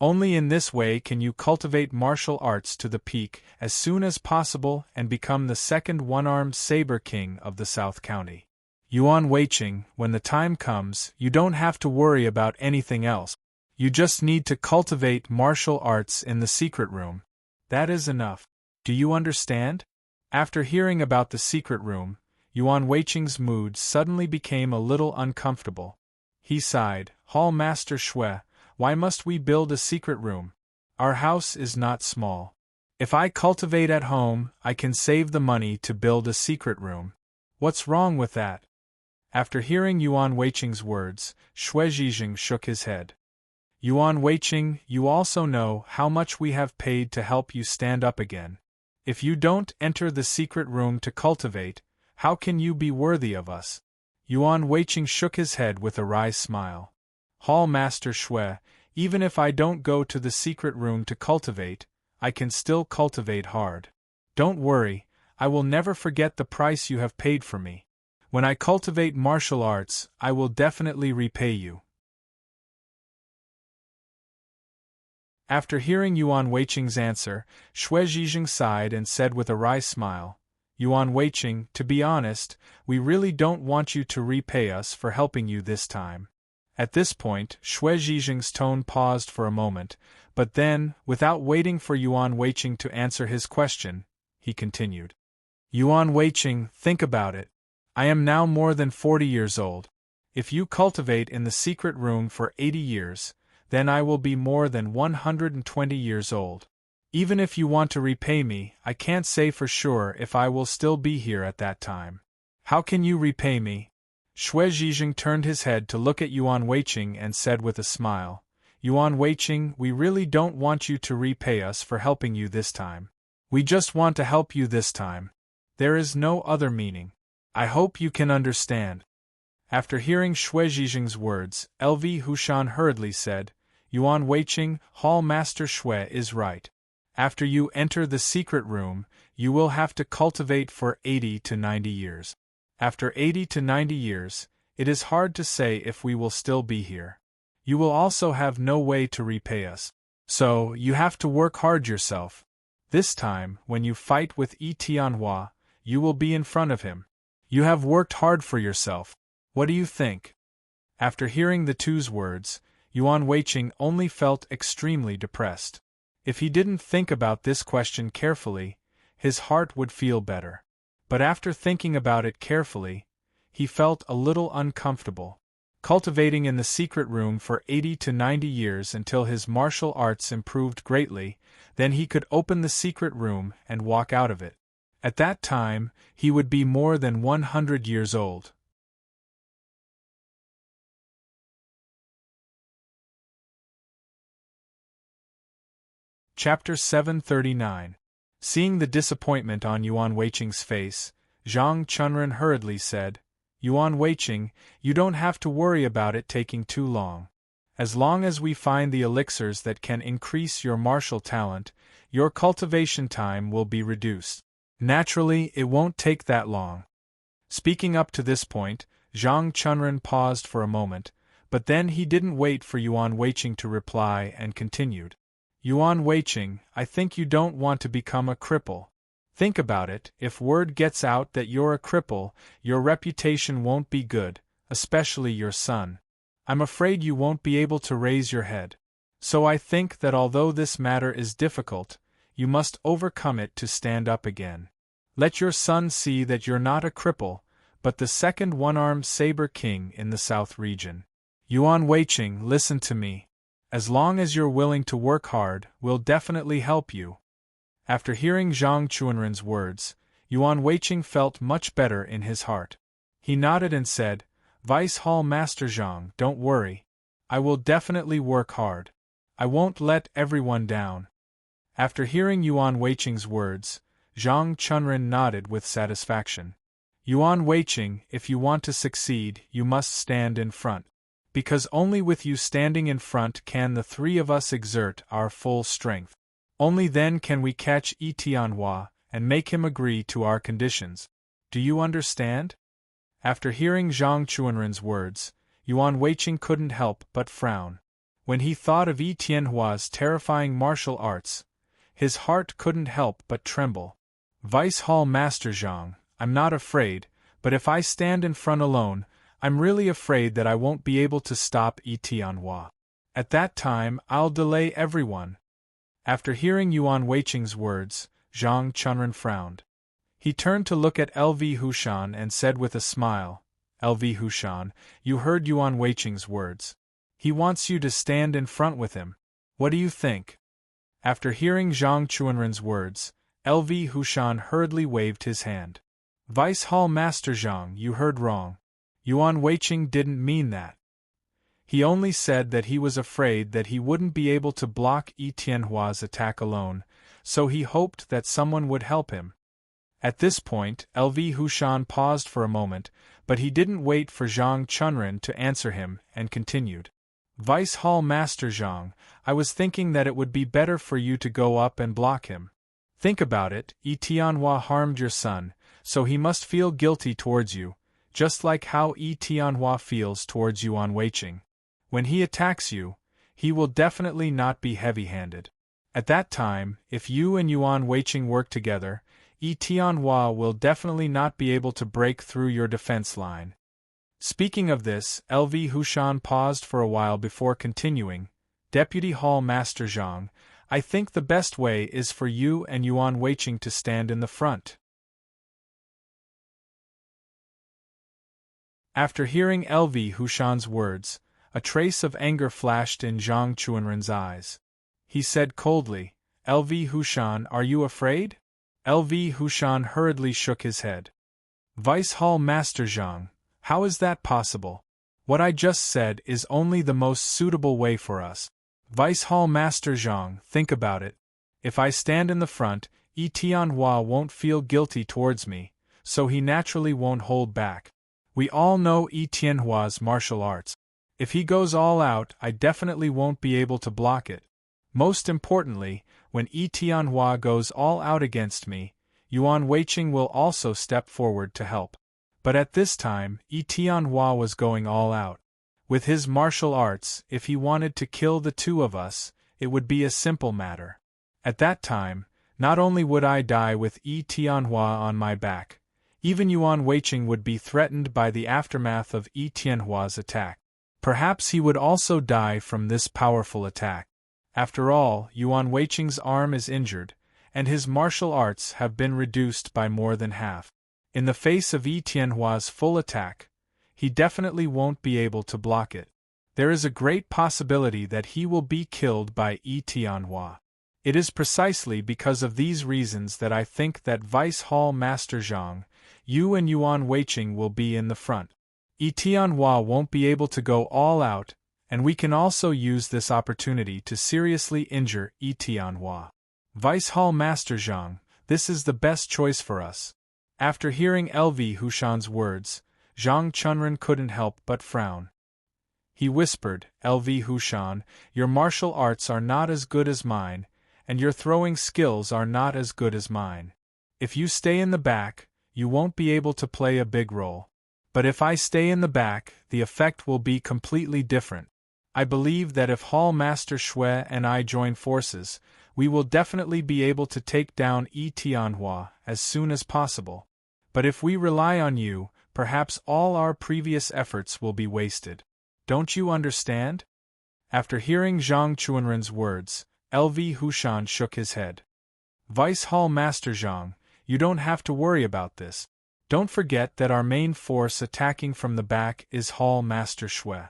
Only in this way can you cultivate martial arts to the peak as soon as possible and become the second one-armed saber king of the South County. Yuan Weiqing, when the time comes, you don't have to worry about anything else. You just need to cultivate martial arts in the secret room. That is enough. Do you understand? After hearing about the secret room, Yuan Weiqing's mood suddenly became a little uncomfortable. He sighed, Hall Master Xue, why must we build a secret room? Our house is not small. If I cultivate at home, I can save the money to build a secret room. What's wrong with that? After hearing Yuan Weiqing's words, Xue Zhizheng shook his head. Yuan Weiqing, you also know how much we have paid to help you stand up again. If you don't enter the secret room to cultivate, how can you be worthy of us? Yuan Weiqing shook his head with a wry smile. Hall Master Xue, even if I don't go to the secret room to cultivate, I can still cultivate hard. Don't worry, I will never forget the price you have paid for me. When I cultivate martial arts, I will definitely repay you. After hearing Yuan Weiqing's answer, Xue Zhizheng sighed and said with a wry smile, Yuan Weiqing, to be honest, we really don't want you to repay us for helping you this time. At this point, Xue Zhizheng's tone paused for a moment, but then, without waiting for Yuan Weiqing to answer his question, he continued. Yuan Weiqing, think about it. I am now more than 40 years old. If you cultivate in the secret room for 80 years, then I will be more than 120 years old. Even if you want to repay me, I can't say for sure if I will still be here at that time. How can you repay me? Xue Zhizheng turned his head to look at Yuan Weiqing and said with a smile, Yuan Weiqing, we really don't want you to repay us for helping you this time. We just want to help you this time. There is no other meaning. I hope you can understand. After hearing Xue Zhizheng's words, LV Hushan hurriedly said, Yuan Weiqing, Hall Master Xue is right. After you enter the secret room, you will have to cultivate for 80 to 90 years. After 80 to 90 years, it is hard to say if we will still be here. You will also have no way to repay us. So, you have to work hard yourself. This time, when you fight with Yi Tianhua, you will be in front of him. You have worked hard for yourself. What do you think? After hearing the two's words, Yuan Weiqing only felt extremely depressed. If he didn't think about this question carefully, his heart would feel better. But after thinking about it carefully, he felt a little uncomfortable. cultivating in the secret room for 80 to 90 years until his martial arts improved greatly, then he could open the secret room and walk out of it. At that time, he would be more than 100 years old. Chapter 739. Seeing the disappointment on Yuan Weiqing's face, Zhang Chunren hurriedly said, "Yuan Weiqing, you don't have to worry about it taking too long. As long as we find the elixirs that can increase your martial talent, your cultivation time will be reduced. Naturally, it won't take that long." Speaking up to this point, Zhang Chunren paused for a moment, but then he didn't wait for Yuan Weiqing to reply and continued. "Yuan Weiqing, I think you don't want to become a cripple. Think about it, if word gets out that you're a cripple, your reputation won't be good, especially your son. I'm afraid you won't be able to raise your head. So I think that although this matter is difficult, you must overcome it to stand up again. Let your son see that you're not a cripple, but the second one-armed saber king in the South region. Yuan Weiqing, listen to me. As long as you're willing to work hard, we'll definitely help you." After hearing Zhang Chunren's words, Yuan Weiqing felt much better in his heart. He nodded and said, "Vice Hall Master Zhang, don't worry. I will definitely work hard. I won't let everyone down." After hearing Yuan Weiqing's words, Zhang Chunren nodded with satisfaction. "Yuan Weiqing, if you want to succeed, you must stand in front. Because only with you standing in front can the three of us exert our full strength. Only then can we catch Yi Tianhua and make him agree to our conditions. Do you understand?" After hearing Zhang Chunren's words, Yuan Weiqing couldn't help but frown. When he thought of Yi Tianhua's terrifying martial arts, his heart couldn't help but tremble. "Vice Hall Master Zhang, I'm not afraid, but if I stand in front alone, I'm really afraid that I won't be able to stop Yi Tianhua. At that time, I'll delay everyone." After hearing Yuan Weiqing's words, Zhang Chunren frowned. He turned to look at LV Hushan and said with a smile, "LV Hushan, you heard Yuan Weiqing's words. He wants you to stand in front with him. What do you think?" After hearing Zhang Chunren's words, LV Hushan hurriedly waved his hand. "Vice Hall Master Zhang, you heard wrong. Yuan Weiqing didn't mean that. He only said that he was afraid that he wouldn't be able to block Yi Tianhua's attack alone, so he hoped that someone would help him." At this point, LV Hushan paused for a moment, but he didn't wait for Zhang Chunren to answer him, and continued. "Vice Hall Master Zhang, I was thinking that it would be better for you to go up and block him. Think about it, Yi Tianhua harmed your son, so he must feel guilty towards you, just like how Yi Tianhua feels towards Yuan Weiqing. When he attacks you, he will definitely not be heavy-handed. At that time, if you and Yuan Weiqing work together, Yi Tianhua will definitely not be able to break through your defense line." Speaking of this, LV Hushan paused for a while before continuing, "Deputy Hall Master Zhang, I think the best way is for you and Yuan Weiqing to stand in the front." After hearing LV Hushan's words, a trace of anger flashed in Zhang Chunren's eyes. He said coldly, "LV Hushan, are you afraid?" LV Hushan hurriedly shook his head. "Vice Hall Master Zhang, how is that possible? What I just said is only the most suitable way for us. Vice Hall Master Zhang, think about it. If I stand in the front, Yi Tianhua won't feel guilty towards me, so he naturally won't hold back. We all know Yi Tianhua's martial arts. If he goes all out, I definitely won't be able to block it. Most importantly, when Yi Tianhua goes all out against me, Yuan Weiqing will also step forward to help. But at this time, Yi Tianhua was going all out. With his martial arts, if he wanted to kill the two of us, it would be a simple matter. At that time, not only would I die with Yi Tianhua on my back, even Yuan Weiqing would be threatened by the aftermath of Yi Tianhua's attack. Perhaps he would also die from this powerful attack. After all, Yuan Weiqing's arm is injured, and his martial arts have been reduced by more than half. In the face of Yi Tianhua's full attack, he definitely won't be able to block it. There is a great possibility that he will be killed by Yi Tianhua. It is precisely because of these reasons that I think that Vice Hall Master Zhang, you and Yuan Weiqing will be in the front. Yi Tianhua won't be able to go all out, and we can also use this opportunity to seriously injure Yi Tianhua. Vice Hall Master Zhang, this is the best choice for us. After hearing LV Hushan's words, Zhang Chunren couldn't help but frown. He whispered, LV Hushan, your martial arts are not as good as mine, and your throwing skills are not as good as mine. If you stay in the back, you won't be able to play a big role. But if I stay in the back, the effect will be completely different. I believe that if Hall Master Shui and I join forces, we will definitely be able to take down Yi Tianhua as soon as possible. But if we rely on you, perhaps all our previous efforts will be wasted. Don't you understand? After hearing Zhang Chunren's words, LV Hushan shook his head. Vice Hall Master Zhang, you don't have to worry about this. Don't forget that our main force attacking from the back is Hall Master Shui.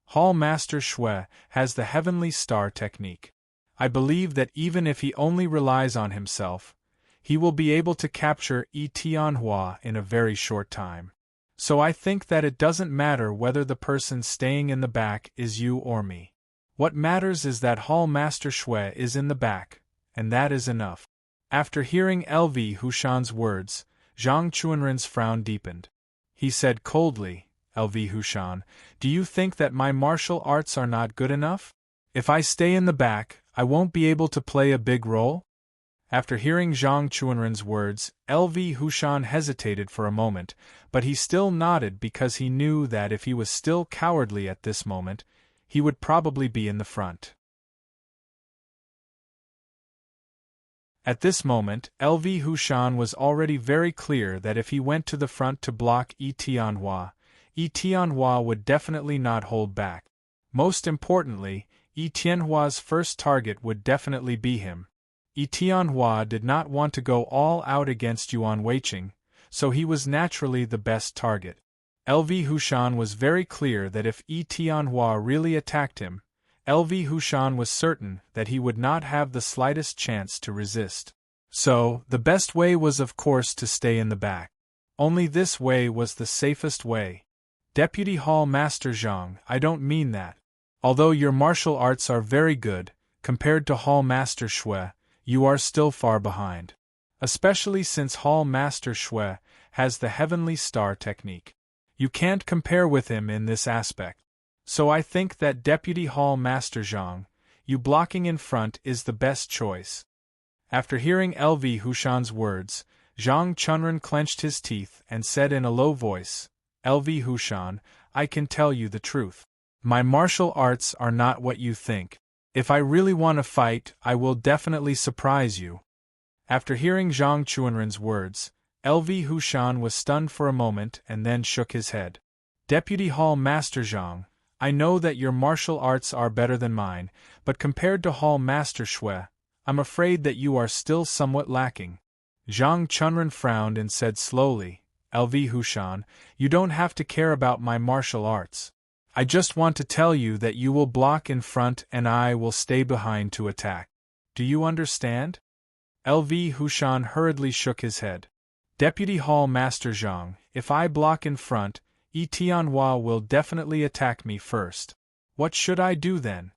Hall Master Shui has the Heavenly Star technique. I believe that even if he only relies on himself, he will be able to capture Yi Tianhua in a very short time. So I think that it doesn't matter whether the person staying in the back is you or me. What matters is that Hall Master Shui is in the back, and that is enough. After hearing LV Hushan's words, Zhang Chunren's frown deepened. He said coldly, LV Hushan, do you think that my martial arts are not good enough? If I stay in the back, I won't be able to play a big role? After hearing Zhang Chunren's words, LV Hushan hesitated for a moment, but he still nodded because he knew that if he was still cowardly at this moment, he would probably be in the front. At this moment, LV Hushan was already very clear that if he went to the front to block Yi Tianhua would definitely not hold back. Most importantly, Yi Tianhua's first target would definitely be him. Yi Tianhua did not want to go all out against Yuan Weiqing, so he was naturally the best target. LV Hushan was very clear that if Yi Tianhua really attacked him, LV Hushan was certain that he would not have the slightest chance to resist. So, the best way was of course to stay in the back. Only this way was the safest way. Deputy Hall Master Zhang, I don't mean that. Although your martial arts are very good, compared to Hall Master Shui, you are still far behind. Especially since Hall Master Shui has the Heavenly Star technique. You can't compare with him in this aspect. So I think that Deputy Hall Master Zhang, you blocking in front is the best choice. After hearing LV Hushan's words, Zhang Chunren clenched his teeth and said in a low voice, LV Hushan, I can tell you the truth. My martial arts are not what you think. If I really want to fight, I will definitely surprise you. After hearing Zhang Chunren's words, LV Hushan was stunned for a moment and then shook his head. Deputy Hall Master Zhang, I know that your martial arts are better than mine, but compared to Hall Master Shui, I'm afraid that you are still somewhat lacking. Zhang Chunren frowned and said slowly, LV Hushan, you don't have to care about my martial arts. I just want to tell you that you will block in front and I will stay behind to attack. Do you understand? LV Hushan hurriedly shook his head. Deputy Hall Master Zhang, if I block in front, Yi Tianhua will definitely attack me first. What should I do then?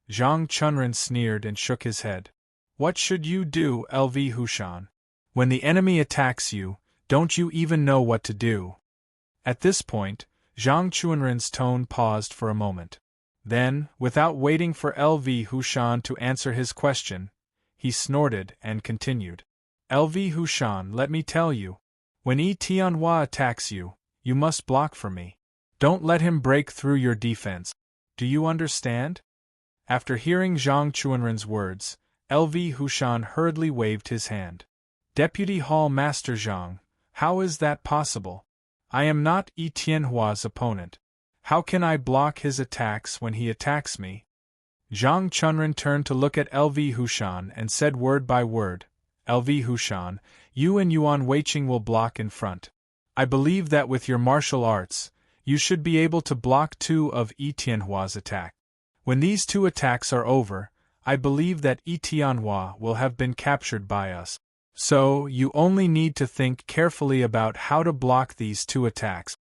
Zhang Chunren sneered and shook his head. What should you do, LV Hushan? When the enemy attacks you, don't you even know what to do? At this point, Zhang Chunren's tone paused for a moment. Then, without waiting for LV Hushan to answer his question, he snorted and continued. LV Hushan, let me tell you. When Yi Tianhua attacks you, you must block for me. Don't let him break through your defense. Do you understand? After hearing Zhang Chunren's words, LV Hushan hurriedly waved his hand. Deputy Hall Master Zhang, how is that possible? I am not Yi Tianhua's opponent. How can I block his attacks when he attacks me? Zhang Chunren turned to look at LV Hushan and said word by word, LV Hushan, you and Yuan Weiqing will block in front. I believe that with your martial arts, You should be able to block 2 of Yi Tianhua's attack. When these 2 attacks are over, I believe that Yi Tianhua will have been captured by us. So, you only need to think carefully about how to block these 2 attacks.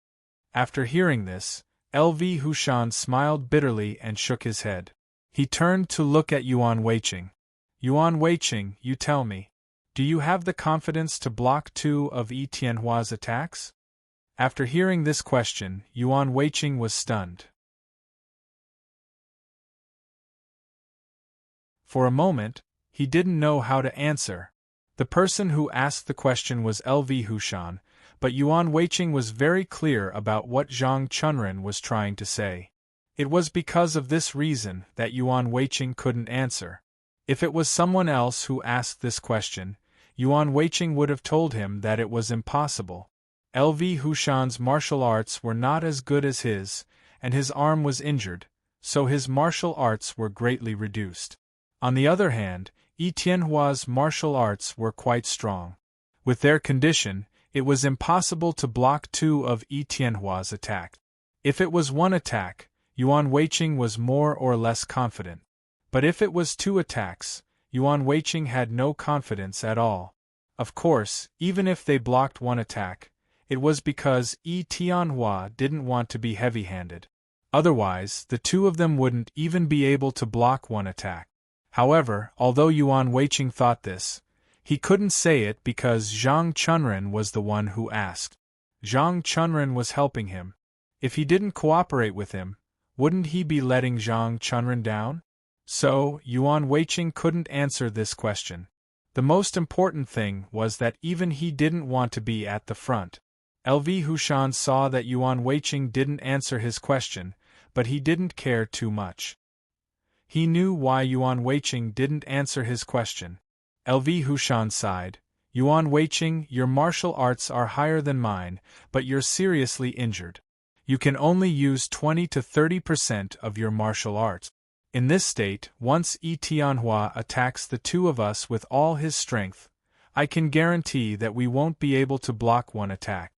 After hearing this, LV Hushan smiled bitterly and shook his head. He turned to look at Yuan Weiqing. Yuan Weiqing, you tell me, do you have the confidence to block 2 of Yi Tianhua's attacks? After hearing this question, Yuan Weiqing was stunned. For a moment, he didn't know how to answer. The person who asked the question was LV Hushan, but Yuan Weiqing was very clear about what Zhang Chunren was trying to say. It was because of this reason that Yuan Weiqing couldn't answer. If it was someone else who asked this question, Yuan Weiqing would have told him that it was impossible. LV Hushan's martial arts were not as good as his, and his arm was injured, so his martial arts were greatly reduced. On the other hand, Yi Tianhua's martial arts were quite strong. With their condition, it was impossible to block 2 of Yi Tianhua's attack. If it was 1 attack, Yuan Weiqing was more or less confident. But if it was 2 attacks, Yuan Weiqing had no confidence at all. Of course, even if they blocked 1 attack, it was because Yi Tianhua didn't want to be heavy-handed. Otherwise, the 2 of them wouldn't even be able to block 1 attack. However, although Yuan Weiqing thought this, he couldn't say it because Zhang Chunren was the one who asked. Zhang Chunren was helping him. If he didn't cooperate with him, wouldn't he be letting Zhang Chunren down? So, Yuan Weiqing couldn't answer this question. The most important thing was that even he didn't want to be at the front. LV Hushan saw that Yuan Weiqing didn't answer his question, but he didn't care too much. He knew why Yuan Weiqing didn't answer his question. LV Hushan sighed. Yuan Weiqing, your martial arts are higher than mine, but you're seriously injured. You can only use 20 to 30% of your martial arts. In this state, once Yi Tianhua attacks the 2 of us with all his strength, I can guarantee that we won't be able to block 1 attack.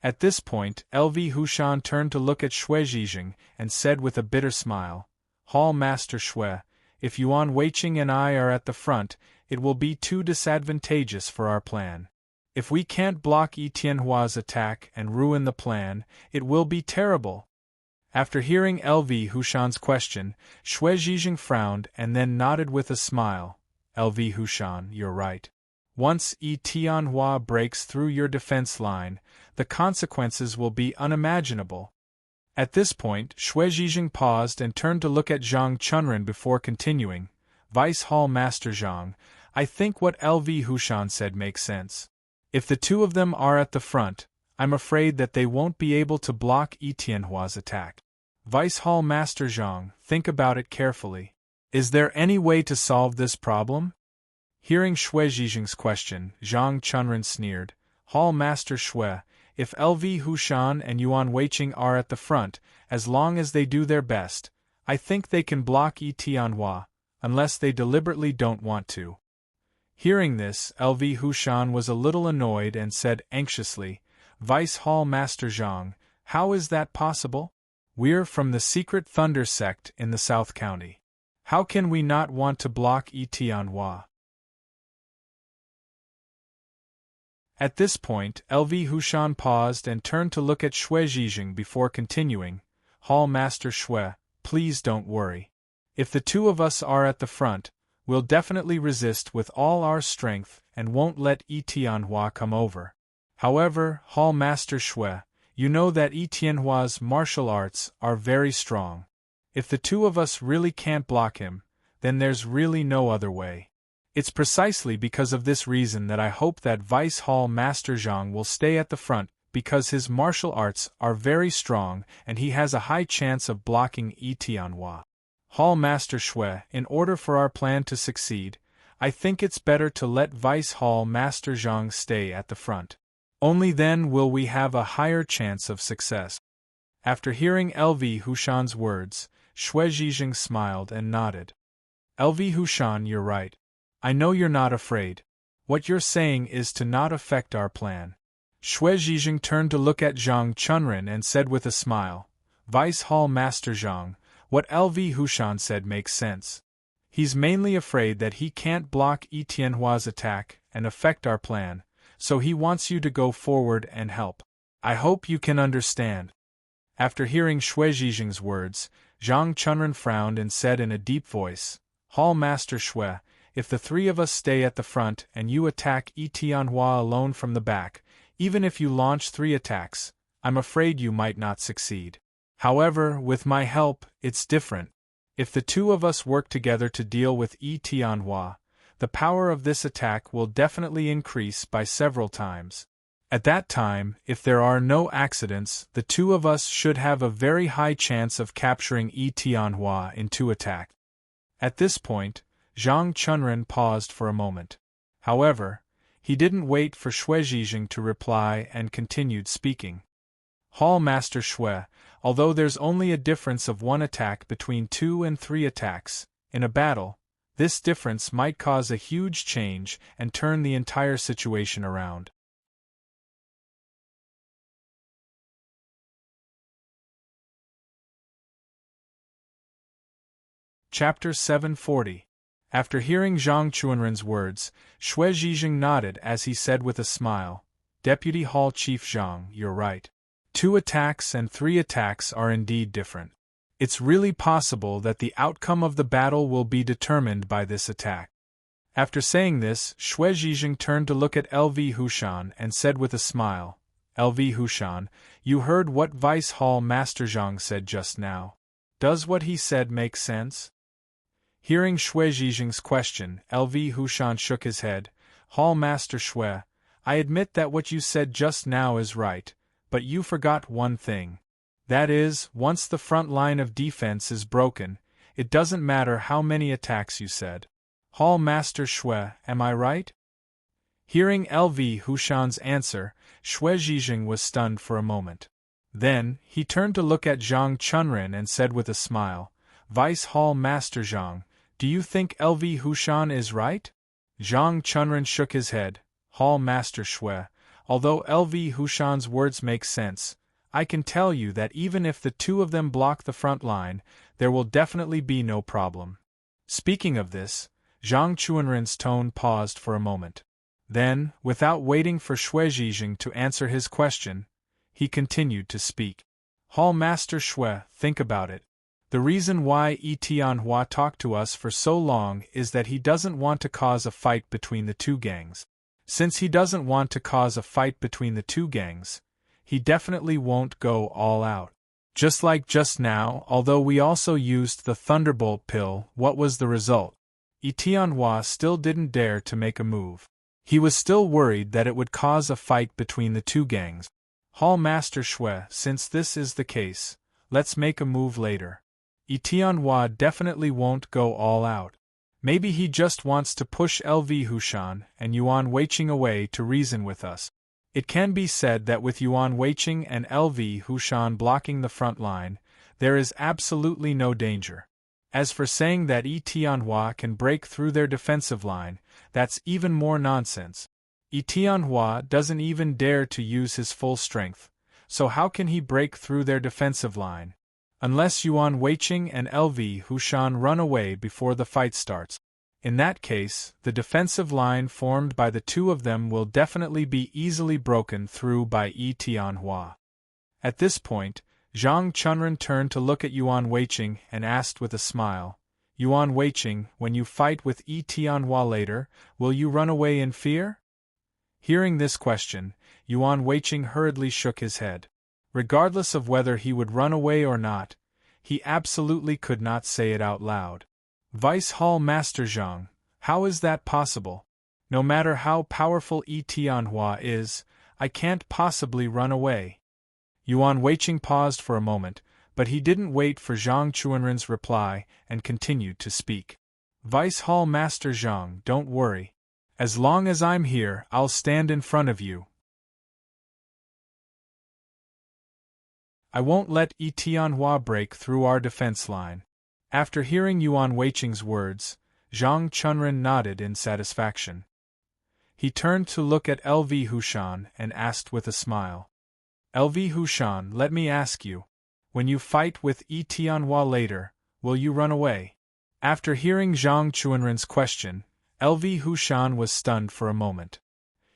At this point, LV Hushan turned to look at Xue Zhijing and said with a bitter smile, Hall Master Xue, if Yuan Weiqing and I are at the front, it will be too disadvantageous for our plan. If we can't block Yi Tianhua's attack and ruin the plan, it will be terrible. After hearing LV Hushan's question, Xue Zhijing frowned and then nodded with a smile. LV Hushan, you're right. Once Yi Tianhua breaks through your defense line, the consequences will be unimaginable. At this point, Xue Zhijing paused and turned to look at Zhang Chunren before continuing. Vice Hall Master Zhang, I think what LV Hushan said makes sense. If the 2 of them are at the front, I'm afraid that they won't be able to block Yi Tianhua's attack. Vice Hall Master Zhang, think about it carefully. Is there any way to solve this problem? Hearing Xue Zhijing's question, Zhang Chunren sneered. Hall Master Xue, if LV Hushan and Yuan Weiqing are at the front, as long as they do their best, I think they can block Yi Tianhua, unless they deliberately don't want to. Hearing this, LV Hushan was a little annoyed and said anxiously, Vice Hall Master Zhang, how is that possible? We're from the secret Thunder sect in the South County. How can we not want to block Yi Tianhua? At this point, LV Hushan paused and turned to look at Xue Zhijing before continuing, Hall Master Xue, please don't worry. If the 2 of us are at the front, we'll definitely resist with all our strength and won't let Yi Tianhua come over. However, Hall Master Xue, you know that Yi Tianhua's martial arts are very strong. If the 2 of us really can't block him, then there's really no other way. It's precisely because of this reason that I hope that Vice Hall Master Zhang will stay at the front, because his martial arts are very strong and he has a high chance of blocking Yi Tianhua. Hall Master Xue, in order for our plan to succeed, I think it's better to let Vice Hall Master Zhang stay at the front. Only then will we have a higher chance of success. After hearing LV Hushan's words, Xue Zhijing smiled and nodded. LV Hushan, you're right. I know you're not afraid. What you're saying is to not affect our plan. Xue Zhijing turned to look at Zhang Chunren and said with a smile, Vice Hall Master Zhang, what LV Hushan said makes sense. He's mainly afraid that he can't block Yi Tianhua's attack and affect our plan, so he wants you to go forward and help. I hope you can understand. After hearing Xue Zhijing's words, Zhang Chunren frowned and said in a deep voice, Hall Master Xue, if the three of us stay at the front and you attack Yi Tianhua alone from the back, even if you launch 3 attacks, I'm afraid you might not succeed. However, with my help, it's different. If the 2 of us work together to deal with Yi Tianhua, the power of this attack will definitely increase by several times. At that time, if there are no accidents, the 2 of us should have a very high chance of capturing Yi Tianhua in 2 attacks. At this point, Zhang Chunren paused for a moment. However, he didn't wait for Xue Zhijing to reply and continued speaking. Hall Master Xue, although there's only a difference of 1 attack between 2 and 3 attacks, in a battle, this difference might cause a huge change and turn the entire situation around. Chapter 740. After hearing Zhang Chunren's words, Xue Zhijing nodded as he said with a smile, Deputy Hall Chief Zhang, you're right. 2 attacks and 3 attacks are indeed different. It's really possible that the outcome of the battle will be determined by this attack. After saying this, Xue Zhijing turned to look at LV Hushan and said with a smile, LV Hushan, you heard what Vice Hall Master Zhang said just now. Does what he said make sense? Hearing Xue Zhijing's question, LV Hushan shook his head. Hall Master Xue, I admit that what you said just now is right, but you forgot one thing. That is, once the front line of defense is broken, it doesn't matter how many attacks you said. Hall Master Xue, am I right? Hearing LV Hushan's answer, Xue Zhijing was stunned for a moment. Then, he turned to look at Zhang Chunren and said with a smile, Vice Hall Master Zhang, do you think LV Hushan is right? Zhang Chunren shook his head. Hall Master Xue, although LV Hushan's words make sense, I can tell you that even if the 2 of them block the front line, there will definitely be no problem. Speaking of this, Zhang Chunren's tone paused for a moment. Then, without waiting for Xue Zhijing to answer his question, he continued to speak. Hall Master Xue, think about it. The reason why Yi Tianhua talked to us for so long is that he doesn't want to cause a fight between the 2 gangs. Since he doesn't want to cause a fight between the 2 gangs, he definitely won't go all out. Just like just now, although we also used the Thunderbolt pill, what was the result? Yi Tianhua still didn't dare to make a move. He was still worried that it would cause a fight between the 2 gangs. Hall Master Xue, since this is the case, let's make a move later. Yi Tianhua definitely won't go all out. Maybe he just wants to push LV Hushan and Yuan Weiqing away to reason with us. It can be said that with Yuan Weiqing and LV Hushan blocking the front line, there is absolutely no danger. As for saying that Yi Tianhua can break through their defensive line, that's even more nonsense. Yi Tianhua doesn't even dare to use his full strength, so how can he break through their defensive line? Unless Yuan Weiqing and LV Hushan run away before the fight starts. In that case, the defensive line formed by the 2 of them will definitely be easily broken through by Yi Tianhua. At this point, Zhang Chunren turned to look at Yuan Weiqing and asked with a smile, Yuan Weiqing, when you fight with Yi Tianhua later, will you run away in fear? Hearing this question, Yuan Weiqing hurriedly shook his head. Regardless of whether he would run away or not, he absolutely could not say it out loud. Vice Hall Master Zhang, how is that possible? No matter how powerful Yi Tianhua is, I can't possibly run away. Yuan Weiqing paused for a moment, but he didn't wait for Zhang Chunren's reply and continued to speak. Vice Hall Master Zhang, don't worry. As long as I'm here, I'll stand in front of you. I won't let Yi Tianhua break through our defense line. After hearing Yuan Weiqing's words, Zhang Chunren nodded in satisfaction. He turned to look at LV Hushan and asked with a smile. LV Hushan, let me ask you. When you fight with Tianhua later, will you run away? After hearing Zhang Chuanren's question, LV Hushan was stunned for a moment.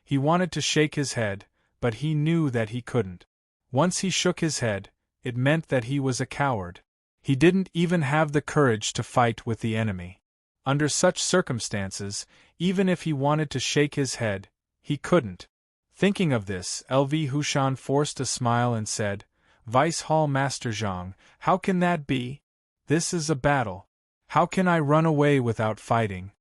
He wanted to shake his head, but he knew that he couldn't. Once he shook his head, it meant that he was a coward. He didn't even have the courage to fight with the enemy. Under such circumstances, even if he wanted to shake his head, he couldn't. Thinking of this, LV Hushan forced a smile and said, Vice Hall Master Zhang, how can that be? This is a battle. How can I run away without fighting?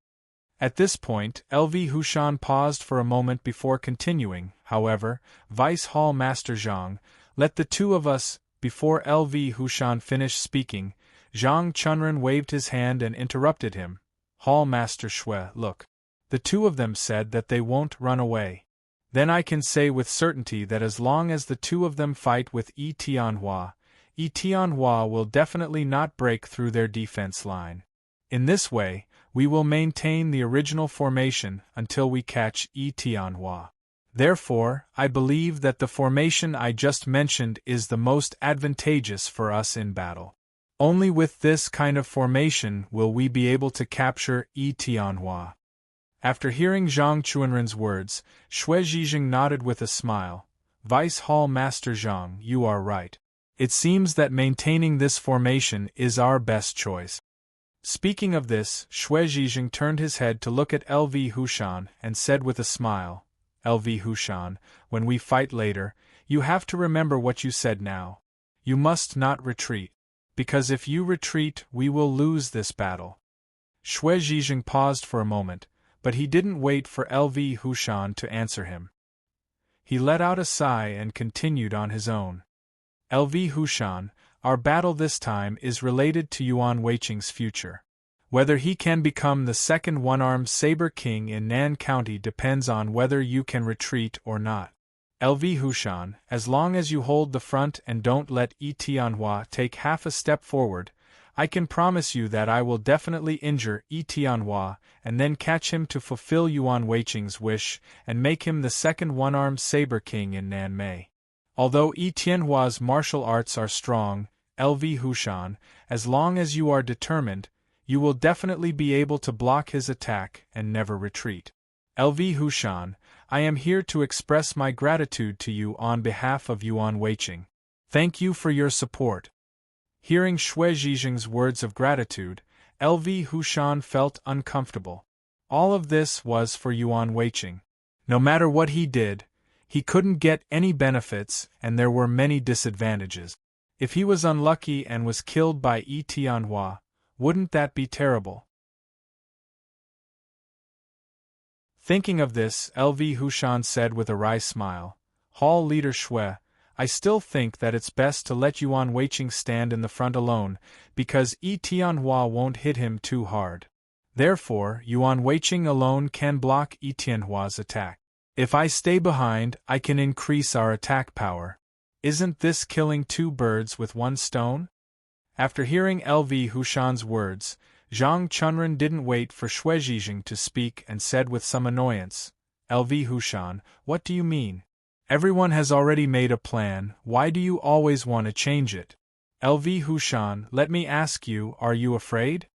At this point, LV Hushan paused for a moment before continuing. However, Vice Hall Master Zhang, let the two of us. Before LV Hushan finished speaking, Zhang Chunren waved his hand and interrupted him. Hall Master Shui, look. The two of them said that they won't run away. Then I can say with certainty that as long as the two of them fight with Tianhua will definitely not break through their defense line. In this way, we will maintain the original formation until we catch Tianhua. Therefore, I believe that the formation I just mentioned is the most advantageous for us in battle. Only with this kind of formation will we be able to capture Tianhua. After hearing Zhang Chuanren's words, Shui Zhijing nodded with a smile. Vice Hall Master Zhang, you are right. It seems that maintaining this formation is our best choice. Speaking of this, Shui Zhijing turned his head to look at LV Hushan and said with a smile, LV Hushan, when we fight later, you have to remember what you said now. You must not retreat. Because if you retreat, we will lose this battle. Shui Zhijing paused for a moment, but he didn't wait for LV Hushan to answer him. He let out a sigh and continued on his own. LV Hushan, our battle this time is related to Yuan Weiqing's future. Whether he can become the second one-armed saber king in Nan County depends on whether you can retreat or not. LV Hushan, as long as you hold the front and don't let Tianhua take half a step forward, I can promise you that I will definitely injure Tianhua and then catch him to fulfill Yuan Weiqing's wish and make him the second one-armed saber king in Nanmei. Although Tianhua's martial arts are strong, LV Hushan, as long as you are determined, you will definitely be able to block his attack and never retreat. LV Hushan, I am here to express my gratitude to you on behalf of Yuan Weiqing. Thank you for your support. Hearing Shui Zhijing's words of gratitude, LV Hushan felt uncomfortable. All of this was for Yuan Weiqing. No matter what he did, he couldn't get any benefits and there were many disadvantages. If he was unlucky and was killed by Tianhua, wouldn't that be terrible? Thinking of this, LV Hushan said with a wry smile, Hall Leader Shui, I still think that it's best to let Yuan Weiqing stand in the front alone, because Tianhua won't hit him too hard. Therefore, Yuan Weiqing alone can block Tianhua's attack. If I stay behind, I can increase our attack power. Isn't this killing two birds with one stone? After hearing LV Hushan's words, Zhang Chunren didn't wait for Shui Zhijing to speak and said with some annoyance, LV Hushan, what do you mean? Everyone has already made a plan, why do you always want to change it? LV Hushan, let me ask you, are you afraid?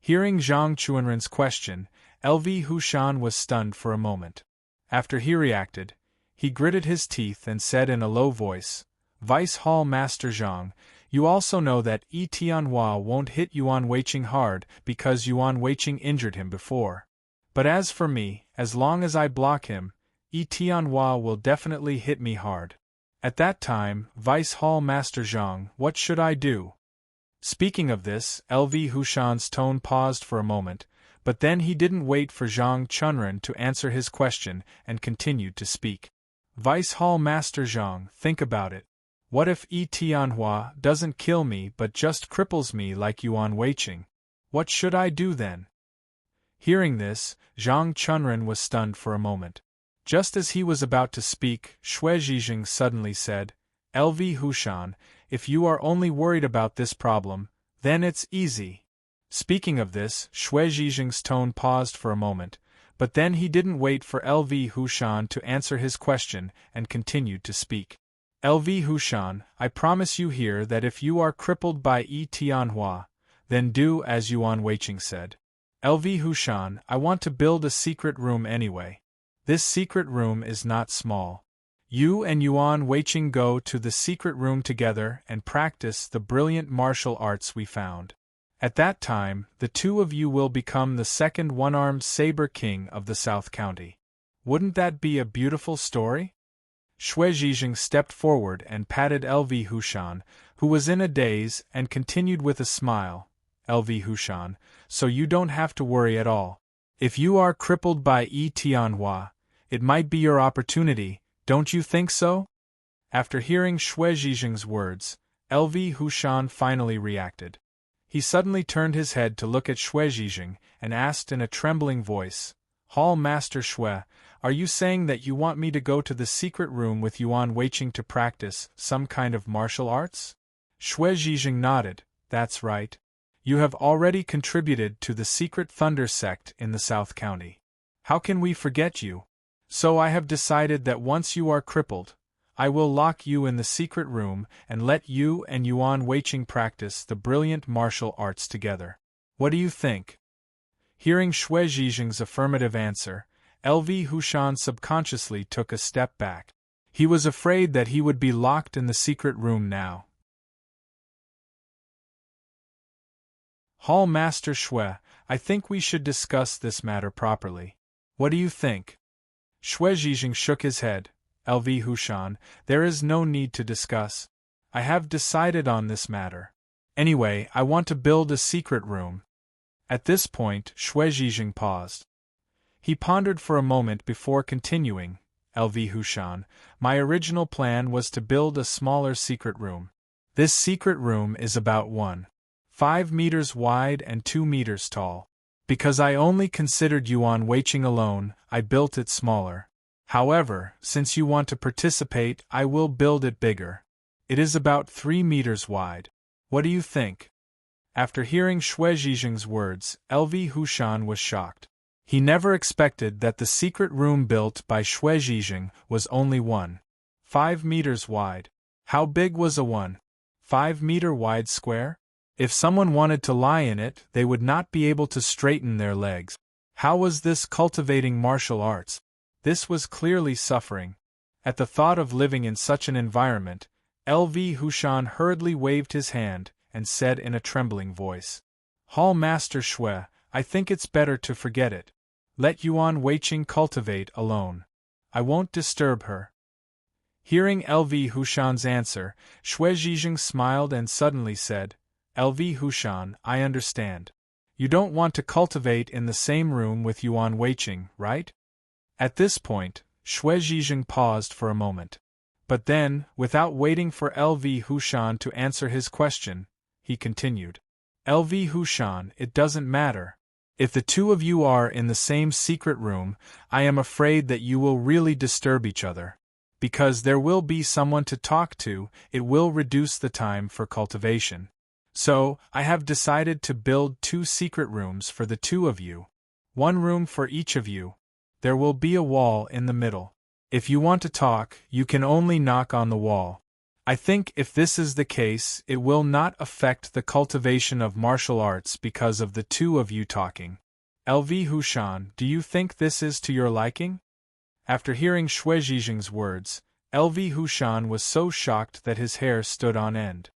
Hearing Zhang Chunren's question, LV Hushan was stunned for a moment. After he reacted, he gritted his teeth and said in a low voice, Vice Hall Master Zhang, you also know that Tianhua won't hit Yuan Weiqing hard because Yuan Weiqing injured him before. But as for me, as long as I block him, Tianhua will definitely hit me hard. At that time, Vice Hall Master Zhang, what should I do? Speaking of this, LV Hushan's tone paused for a moment, but then he didn't wait for Zhang Chunren to answer his question and continued to speak. Vice Hall Master Zhang, think about it. What if Tianhua doesn't kill me but just cripples me like Yuan Weiqing? What should I do then? Hearing this, Zhang Chunren was stunned for a moment. Just as he was about to speak, Shui Zhijing suddenly said, LV Hushan, if you are only worried about this problem, then it's easy. Speaking of this, Shui Zhijing's tone paused for a moment, But then he didn't wait for LV Hushan to answer his question and continued to speak. LV Hushan, I promise you here that if you are crippled by Tianhua, then do as Yuan Weiqing said. LV Hushan, I want to build a secret room anyway. This secret room is not small. You and Yuan Weiqing go to the secret room together and practice the brilliant martial arts we found. At that time, the two of you will become the second one-armed saber king of the South County. Wouldn't that be a beautiful story? Xue Zhijing stepped forward and patted LV Hushan, who was in a daze, and continued with a smile. LV Hushan, so you don't have to worry at all. If you are crippled by Tianhua, it might be your opportunity, don't you think so? After hearing Xue Zhijing's words, LV Hushan finally reacted. He suddenly turned his head to look at Xue Zhijing and asked in a trembling voice, Hall Master Xue, are you saying that you want me to go to the secret room with Yuan Weiqing to practice some kind of martial arts? Xue Zhijing nodded, that's right. You have already contributed to the secret thunder sect in the South County. How can we forget you? So I have decided that once you are crippled, I will lock you in the secret room and let you and Yuan Weiqing practice the brilliant martial arts together. What do you think? Hearing Xue Zhijing's affirmative answer, LV Hushan subconsciously took a step back. He was afraid that he would be locked in the secret room now. Hall Master Xue, I think we should discuss this matter properly. What do you think? Xue Zhijing shook his head. LV Hushan, there is no need to discuss. I have decided on this matter. Anyway, I want to build a secret room. At this point, Xue Zhijing paused. He pondered for a moment before continuing. LV Hushan, my original plan was to build a smaller secret room. This secret room is about 1.5 meters wide and 2 meters tall. Because I only considered Yuan Weiqing alone, I built it smaller. However, since you want to participate, I will build it bigger. It is about 3 meters wide. What do you think? After hearing Xue Zhijing's words, LV Hushan was shocked. He never expected that the secret room built by Xue Zhijing was only 1.5 meters wide. How big was a 1.5 meter wide square? If someone wanted to lie in it, they would not be able to straighten their legs. How was this cultivating martial arts? This was clearly suffering. At the thought of living in such an environment, LV Hushan hurriedly waved his hand and said in a trembling voice, Hall Master Xue, I think it's better to forget it. Let Yuan Weiqing cultivate alone. I won't disturb her. Hearing LV Hushan's answer, Xue Zhijing smiled and suddenly said, LV Hushan, I understand. You don't want to cultivate in the same room with Yuan Weiqing, right? At this point, Xue Zhijing paused for a moment. But then, without waiting for LV Hushan to answer his question, he continued. LV Hushan, it doesn't matter. If the two of you are in the same secret room, I am afraid that you will really disturb each other. Because there will be someone to talk to, it will reduce the time for cultivation. So, I have decided to build 2 secret rooms for the two of you. 1 room for each of you. There will be a wall in the middle. If you want to talk, you can only knock on the wall. I think if this is the case, it will not affect the cultivation of martial arts because of the two of you talking. LV Hushan, do you think this is to your liking? After hearing Xue Zhijing's words, LV Hushan was so shocked that his hair stood on end.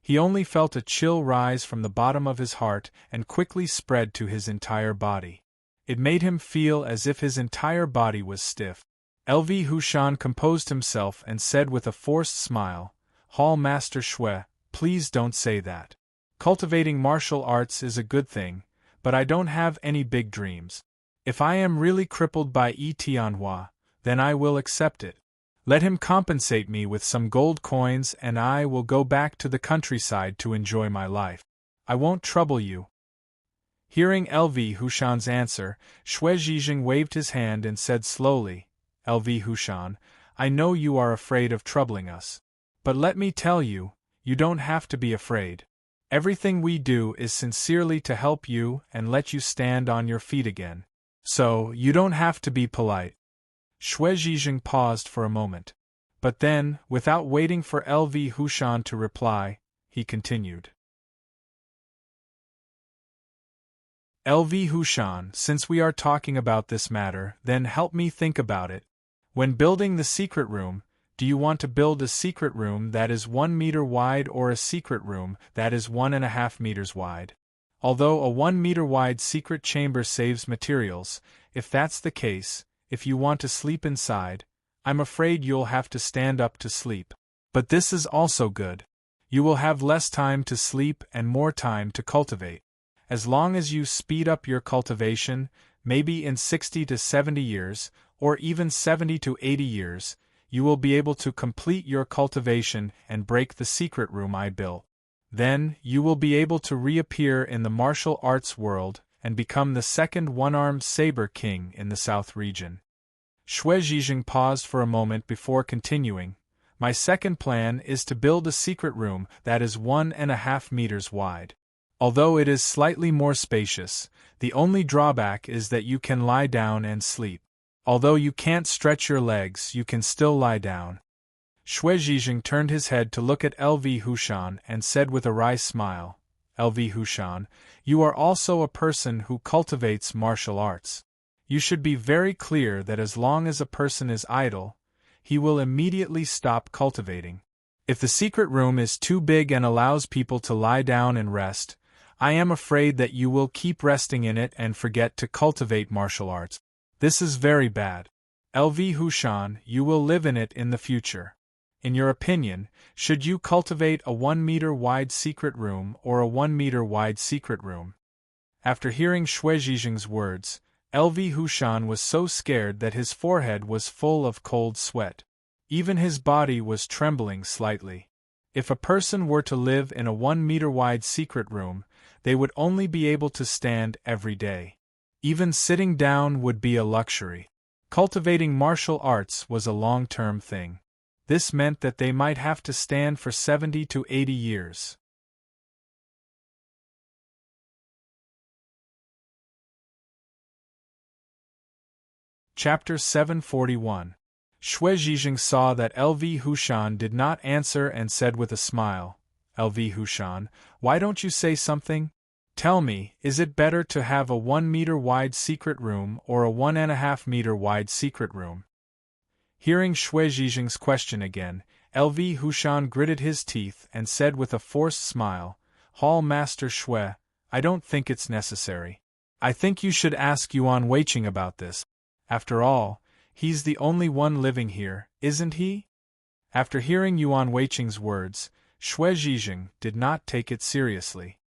He only felt a chill rise from the bottom of his heart and quickly spread to his entire body. It made him feel as if his entire body was stiff. LV Hushan composed himself and said with a forced smile, Hall Master Xue, please don't say that. Cultivating martial arts is a good thing, but I don't have any big dreams. If I am really crippled by Tianhua, then I will accept it. Let him compensate me with some gold coins and I will go back to the countryside to enjoy my life. I won't trouble you. Hearing LV Hushan's answer, Xue Zhijing waved his hand and said slowly, LV Hushan, I know you are afraid of troubling us. But let me tell you, you don't have to be afraid. Everything we do is sincerely to help you and let you stand on your feet again. So, you don't have to be polite. Xue Zhizheng paused for a moment. But then, without waiting for LV Hushan to reply, he continued. LV Hushan, since we are talking about this matter, then help me think about it. When building the secret room, do you want to build a secret room that is 1 meter wide or a secret room that is 1.5 meters wide? Although a 1 meter wide secret chamber saves materials, if that's the case, if you want to sleep inside, I'm afraid you'll have to stand up to sleep. But this is also good. You will have less time to sleep and more time to cultivate. As long as you speed up your cultivation, maybe in 60 to 70 years, or even 70 to 80 years, you will be able to complete your cultivation and break the secret room I built. Then, you will be able to reappear in the martial arts world and become the second one-armed saber king in the South region. Xue Zhizheng paused for a moment before continuing. My second plan is to build a secret room that is 1.5 meters wide. Although it is slightly more spacious, the only drawback is that you can lie down and sleep. Although you can't stretch your legs, you can still lie down. Xue Zhizheng turned his head to look at LV Hushan and said with a wry smile, LV Hushan, you are also a person who cultivates martial arts. You should be very clear that as long as a person is idle, he will immediately stop cultivating. If the secret room is too big and allows people to lie down and rest, I am afraid that you will keep resting in it and forget to cultivate martial arts. This is very bad. LV Hushan, you will live in it in the future. In your opinion, should you cultivate a 1 meter wide secret room or a 1 meter wide secret room? After hearing Xue Zhizheng's words, LV Hushan was so scared that his forehead was full of cold sweat. Even his body was trembling slightly. If a person were to live in a 1 meter wide secret room, they would only be able to stand every day. Even sitting down would be a luxury. Cultivating martial arts was a long-term thing. This meant that they might have to stand for 70 to 80 years. Chapter 741. Xue Zhizheng saw that LV Hushan did not answer and said with a smile, LV Hushan, why don't you say something? Tell me, is it better to have a 1 meter wide secret room or a 1.5 meter wide secret room? Hearing Xue Zhizheng's question again, LV Hushan gritted his teeth and said with a forced smile, Hall Master Xue, I don't think it's necessary. I think you should ask Yuan Weiqing about this. After all, he's the only one living here, isn't he? After hearing Yuan Weiqing's words, Xue Zhizheng did not take it seriously.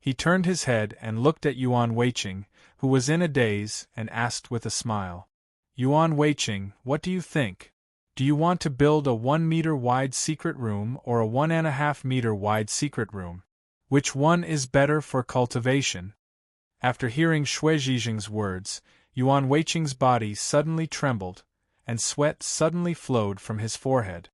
He turned his head and looked at Yuan Weiqing, who was in a daze, and asked with a smile, Yuan Weiqing, what do you think? Do you want to build a 1 meter wide secret room or a 1.5 meter wide secret room? Which one is better for cultivation? After hearing Xue Zhizheng's words, Yuan Weiqing's body suddenly trembled, and sweat suddenly flowed from his forehead.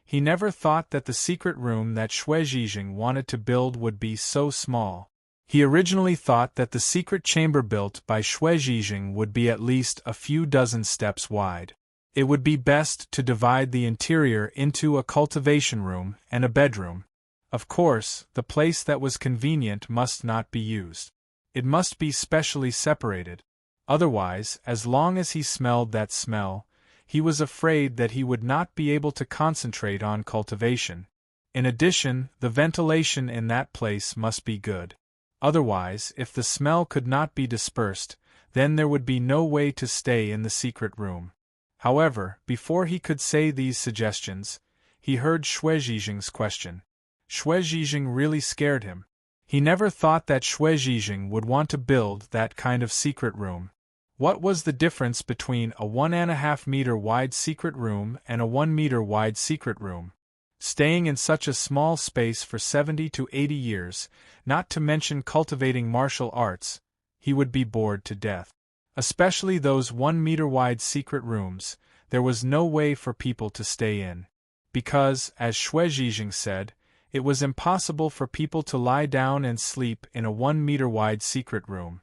He never thought that the secret room that Xue Zhizheng wanted to build would be so small. He originally thought that the secret chamber built by Xue Zhizheng would be at least a few dozen steps wide. It would be best to divide the interior into a cultivation room and a bedroom. Of course, the place that was convenient must not be used. It must be specially separated. Otherwise, as long as he smelled that smell, he was afraid that he would not be able to concentrate on cultivation. In addition, the ventilation in that place must be good. Otherwise, if the smell could not be dispersed, then there would be no way to stay in the secret room. However, before he could say these suggestions, he heard Xue Zhizheng's question. Xue Zhizheng really scared him. He never thought that Xue Zhizheng would want to build that kind of secret room. What was the difference between a 1.5 meter wide secret room and a 1 meter wide secret room? Staying in such a small space for 70 to 80 years, not to mention cultivating martial arts, he would be bored to death. Especially those 1 meter wide secret rooms, there was no way for people to stay in. Because, as Xue Zhizheng said, it was impossible for people to lie down and sleep in a 1 meter wide secret room.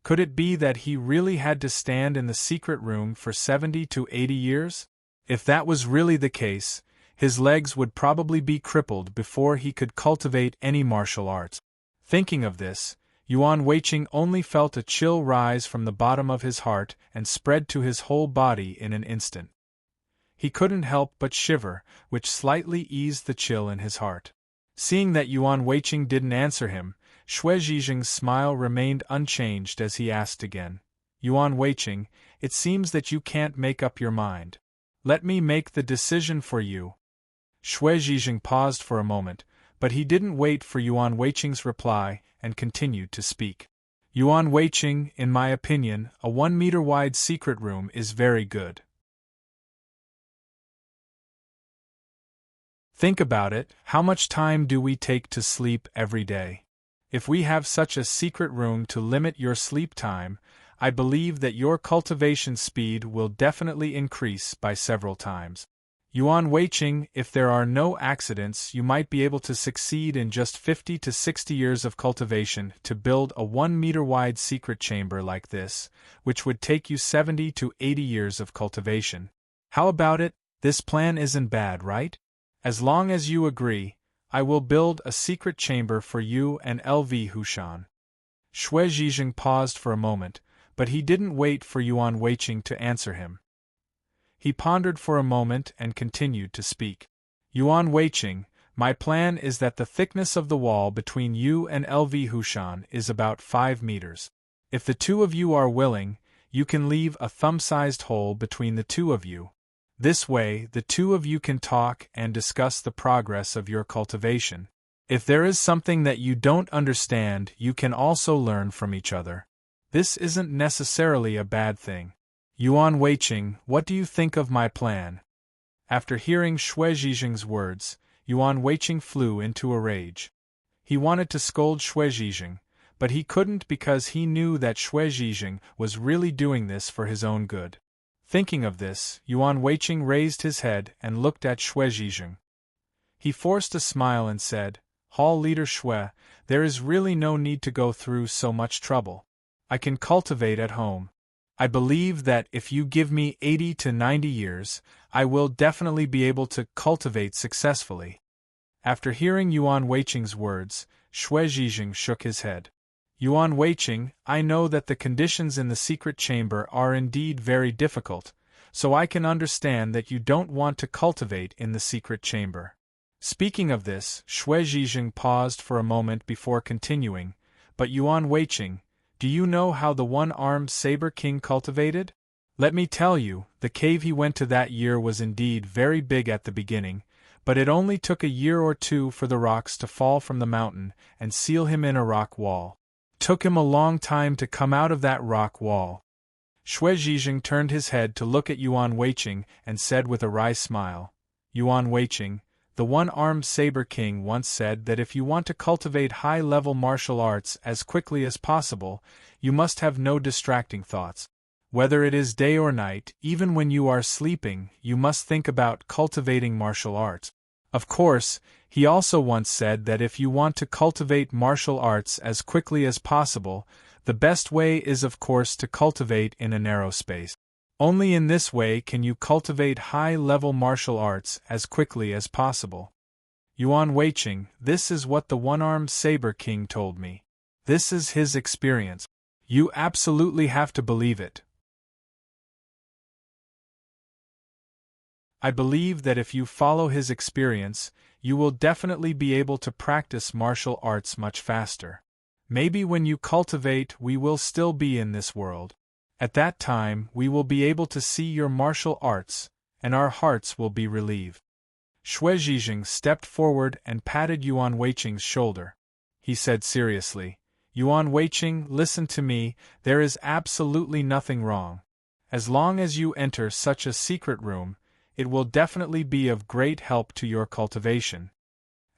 Could it be that he really had to stand in the secret room for 70 to 80 years? If that was really the case, his legs would probably be crippled before he could cultivate any martial arts. Thinking of this, Yuan Weiqing only felt a chill rise from the bottom of his heart and spread to his whole body in an instant. He couldn't help but shiver, which slightly eased the chill in his heart. Seeing that Yuan Weiqing didn't answer him, Xue Zhizheng's smile remained unchanged as he asked again, "Yuan Weiqing, it seems that you can't make up your mind. Let me make the decision for you." Xue Zhizheng paused for a moment, but he didn't wait for Yuan Weiqing's reply and continued to speak. "Yuan Weiqing, in my opinion, a 1-meter-wide secret room is very good. Think about it, how much time do we take to sleep every day? If we have such a secret room to limit your sleep time, I believe that your cultivation speed will definitely increase by several times. Yuan Weiqing, if there are no accidents, you might be able to succeed in just 50 to 60 years of cultivation to build a 1-meter-wide secret chamber like this, which would take you 70 to 80 years of cultivation. How about it? This plan isn't bad, right? As long as you agree, I will build a secret chamber for you and LV Hushan." Xue Zhizheng paused for a moment, but he didn't wait for Yuan Weiqing to answer him. He pondered for a moment and continued to speak. "Yuan Weiqing, my plan is that the thickness of the wall between you and LV Hushan is about 5 meters. If the two of you are willing, you can leave a thumb-sized hole between the two of you. This way, the two of you can talk and discuss the progress of your cultivation. If there is something that you don't understand, you can also learn from each other. This isn't necessarily a bad thing. Yuan Weiqing, what do you think of my plan?" After hearing Xue Zhizheng's words, Yuan Weiqing flew into a rage. He wanted to scold Xue Zhizheng, but he couldn't because he knew that Xue Zhizheng was really doing this for his own good. Thinking of this, Yuan Weiqing raised his head and looked at Xue Zhizheng. He forced a smile and said, "Hall Leader Xue, there is really no need to go through so much trouble. I can cultivate at home. I believe that if you give me 80 to 90 years, I will definitely be able to cultivate successfully." After hearing Yuan Weiqing's words, Xue Zhizheng shook his head. "Yuan Weiqing, I know that the conditions in the secret chamber are indeed very difficult, so I can understand that you don't want to cultivate in the secret chamber." Speaking of this, Xue Zhizheng paused for a moment before continuing, "But Yuan Weiqing, do you know how the one-armed saber king cultivated? Let me tell you, the cave he went to that year was indeed very big at the beginning, but it only took a year or two for the rocks to fall from the mountain and seal him in a rock wall. Took him a long time to come out of that rock wall." Xue Zhizheng turned his head to look at Yuan Weiqing and said with a wry smile, "Yuan Weiqing, the one-armed saber king once said that if you want to cultivate high-level martial arts as quickly as possible, you must have no distracting thoughts. Whether it is day or night, even when you are sleeping, you must think about cultivating martial arts. Of course, he also once said that if you want to cultivate martial arts as quickly as possible, the best way is of course to cultivate in a narrow space. Only in this way can you cultivate high-level martial arts as quickly as possible. Yuan Weiqing, this is what the one-armed saber king told me. This is his experience. You absolutely have to believe it. I believe that if you follow his experience, you will definitely be able to practice martial arts much faster. Maybe when you cultivate, we will still be in this world. At that time, we will be able to see your martial arts, and our hearts will be relieved." Xue Zhizheng stepped forward and patted Yuan Weiqing's shoulder. He said seriously, "Yuan Weiqing, listen to me, there is absolutely nothing wrong. As long as you enter such a secret room, it will definitely be of great help to your cultivation."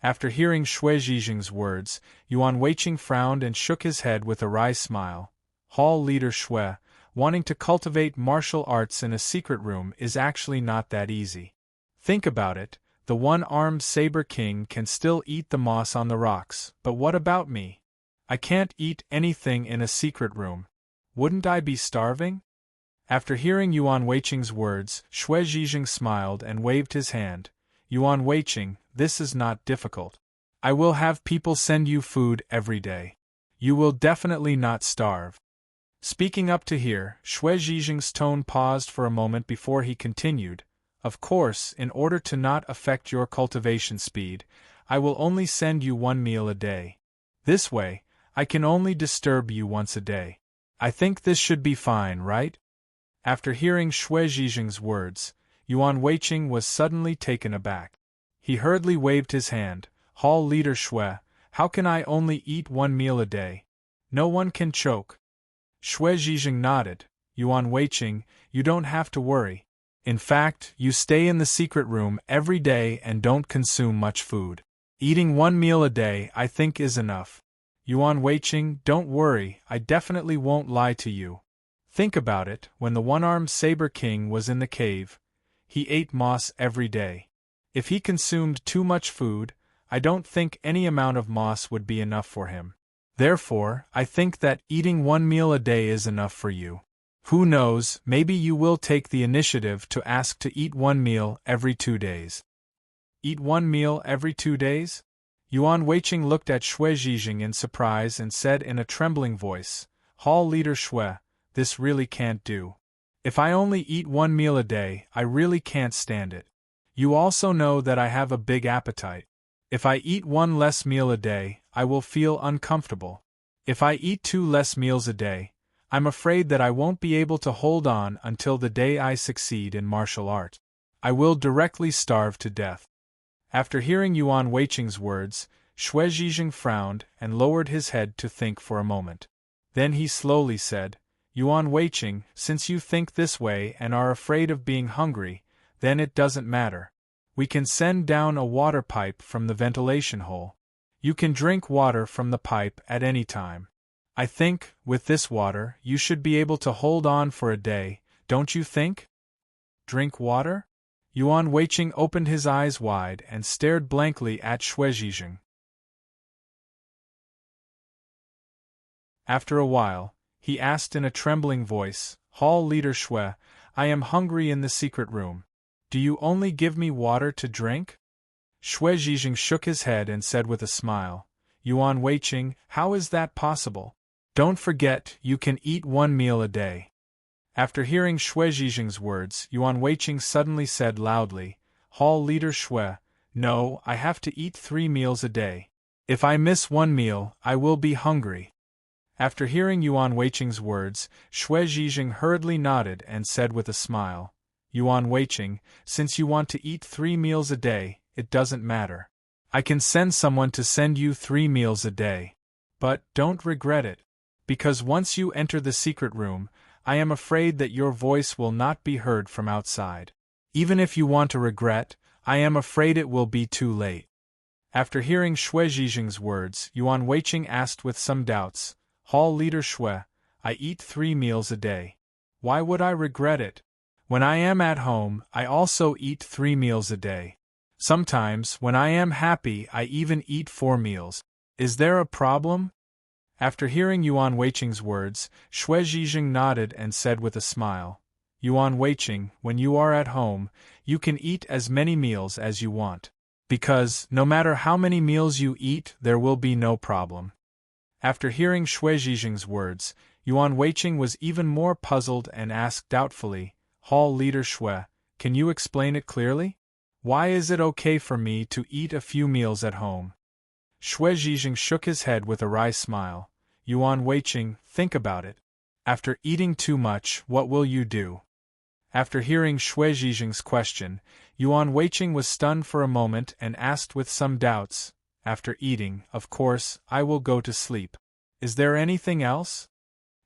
After hearing Xue Zhizheng's words, Yuan Weiqing frowned and shook his head with a wry smile. "Hall Leader Xue, wanting to cultivate martial arts in a secret room is actually not that easy. Think about it, the one-armed saber king can still eat the moss on the rocks, but what about me? I can't eat anything in a secret room. Wouldn't I be starving? After hearing Yuan Weiqing's words, Xue Zhizheng smiled and waved his hand. Yuan Weiqing, this is not difficult. I will have people send you food every day. You will definitely not starve. Speaking up to here, Xue Zhizheng's tone paused for a moment before he continued. Of course, in order to not affect your cultivation speed, I will only send you 1 meal a day. This way, I can only disturb you once a day. I think this should be fine, right? After hearing Xue Zhizheng's words, Yuan Weiqing was suddenly taken aback. He hurriedly waved his hand. Hall leader Xue, how can I only eat 1 meal a day? No one can choke. Xue Zhizheng nodded. Yuan Weiqing, you don't have to worry. In fact, you stay in the secret room every day and don't consume much food. Eating 1 meal a day, I think, is enough. Yuan Weiqing, don't worry, I definitely won't lie to you. Think about it, when the one-armed Saber King was in the cave, he ate moss every day. If he consumed too much food, I don't think any amount of moss would be enough for him. Therefore, I think that eating 1 meal a day is enough for you. Who knows, maybe you will take the initiative to ask to eat 1 meal every 2 days. Eat 1 meal every 2 days? Yuan Weiqing looked at Xue Zhizheng in surprise and said in a trembling voice, Hall leader Xue, this really can't do. If I only eat 1 meal a day, I really can't stand it. You also know that I have a big appetite. If I eat 1 less meal a day, I will feel uncomfortable. If I eat 2 less meals a day, I'm afraid that I won't be able to hold on until the day I succeed in martial art. I will directly starve to death. After hearing Yuan Weiqing's words, Xue Zhizheng frowned and lowered his head to think for a moment. Then he slowly said, Yuan Weiqing, since you think this way and are afraid of being hungry, then it doesn't matter. We can send down a water pipe from the ventilation hole. You can drink water from the pipe at any time. I think, with this water, you should be able to hold on for a day, don't you think? Drink water? Yuan Weiqing opened his eyes wide and stared blankly at Xue Zhizheng. After a while, he asked in a trembling voice, Hall leader Xue, I am hungry in the secret room. Do you only give me water to drink? Xue Zhizheng shook his head and said with a smile, Yuan Weiqing, how is that possible? Don't forget, you can eat 1 meal a day. After hearing Xue Zhizheng's words, Yuan Weiqing suddenly said loudly, Hall leader Xue, no, I have to eat 3 meals a day. If I miss 1 meal, I will be hungry. After hearing Yuan Weiqing's words, Xue Zhizheng hurriedly nodded and said with a smile, Yuan Weiqing, since you want to eat 3 meals a day, it doesn't matter. I can send someone to send you 3 meals a day. But don't regret it. Because once you enter the secret room, I am afraid that your voice will not be heard from outside. Even if you want to regret, I am afraid it will be too late. After hearing Xue Zhizheng's words, Yuan Weiqing asked with some doubts, Hall leader Xue, I eat 3 meals a day. Why would I regret it? When I am at home, I also eat 3 meals a day. Sometimes, when I am happy, I even eat 4 meals. Is there a problem? After hearing Yuan Weiqing's words, Xue Zhizheng nodded and said with a smile, Yuan Weiqing, when you are at home, you can eat as many meals as you want. Because, no matter how many meals you eat, there will be no problem. After hearing Xue Zhizheng's words, Yuan Weiqing was even more puzzled and asked doubtfully, Hall leader Xue, can you explain it clearly? Why is it okay for me to eat a few meals at home? Xue Zhizheng shook his head with a wry smile. Yuan Weiqing, think about it. After eating too much, what will you do? After hearing Xue Zhizheng's question, Yuan Weiqing was stunned for a moment and asked with some doubts, After eating, of course, I will go to sleep. Is there anything else?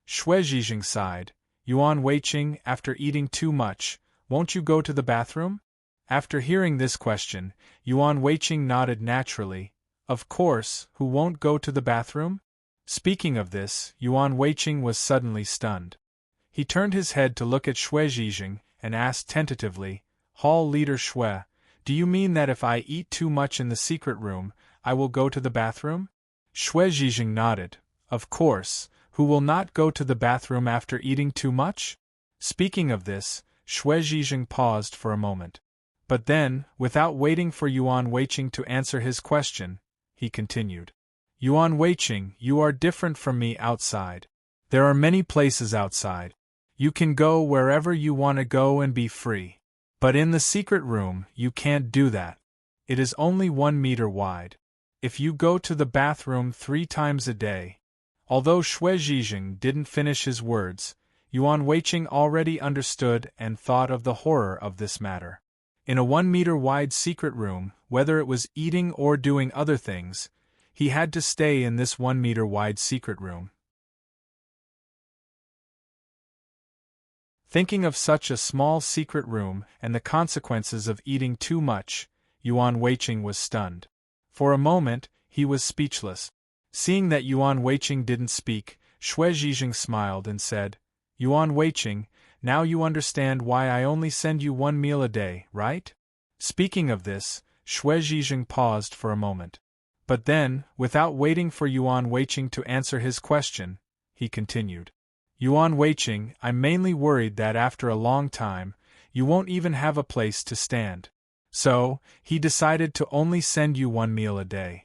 Xue Zhizheng sighed. Yuan Weiqing, after eating too much, won't you go to the bathroom? After hearing this question, Yuan Weiqing nodded naturally. Of course, who won't go to the bathroom? Speaking of this, Yuan Weiqing was suddenly stunned. He turned his head to look at Xue Zhizheng and asked tentatively, Hall leader Xue, do you mean that if I eat too much in the secret room, I will go to the bathroom? Xue Zhizheng nodded. Of course, Who will not go to the bathroom after eating too much? Speaking of this, Xue Zhizheng paused for a moment. But then, without waiting for Yuan Weiqing to answer his question, he continued. Yuan Weiqing, you are different from me outside. There are many places outside. You can go wherever you want to go and be free. But in the secret room, you can't do that. It is only 1 meter wide. If you go to the bathroom 3 times a day. Although Xue Zhizheng didn't finish his words, Yuan Weiqing already understood and thought of the horror of this matter. In a 1 meter wide secret room, whether it was eating or doing other things, he had to stay in this 1 meter wide secret room. Thinking of such a small secret room and the consequences of eating too much, Yuan Weiqing was stunned. For a moment, he was speechless. Seeing that Yuan Weiqing didn't speak, Xue Zhizheng smiled and said, Yuan Weiqing, now you understand why I only send you 1 meal a day, right? Speaking of this, Xue Zhizheng paused for a moment. But then, without waiting for Yuan Weiqing to answer his question, he continued. Yuan Weiqing, I'm mainly worried that after a long time, you won't even have a place to stand. So, he decided to only send you 1 meal a day.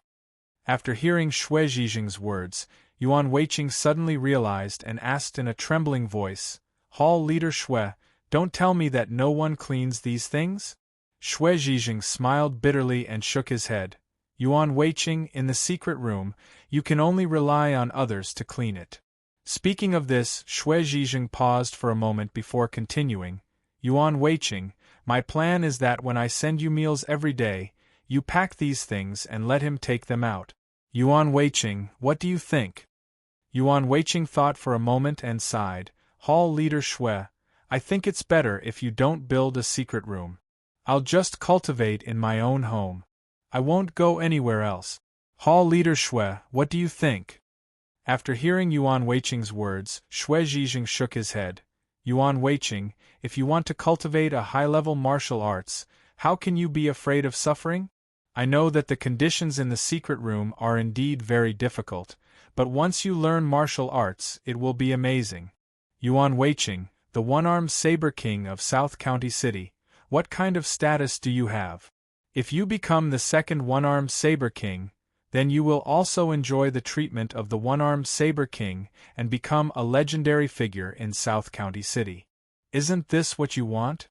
After hearing Xue Zhizheng's words, Yuan Weiqing suddenly realized and asked in a trembling voice, Hall Leader Xue, don't tell me that no one cleans these things? Xue Zhizheng smiled bitterly and shook his head. Yuan Weiqing, in the secret room, you can only rely on others to clean it. Speaking of this, Xue Zhizheng paused for a moment before continuing. Yuan Weiqing, my plan is that when I send you meals every day, you pack these things and let him take them out. Yuan Weiqing, what do you think? Yuan Weiqing thought for a moment and sighed. Hall Leader Xue, I think it's better if you don't build a secret room. I'll just cultivate in my own home. I won't go anywhere else. Hall Leader Xue, what do you think? After hearing Yuan Weiqing's words, Xue Zhizheng shook his head. Yuan Weiqing, if you want to cultivate a high-level martial arts, how can you be afraid of suffering? I know that the conditions in the secret room are indeed very difficult, but once you learn martial arts, it will be amazing. Yuan Weiqing, the one-armed saber king of South County City, what kind of status do you have? If you become the second one-armed saber king, then you will also enjoy the treatment of the one-armed saber king and become a legendary figure in South County City. Isn't this what you want?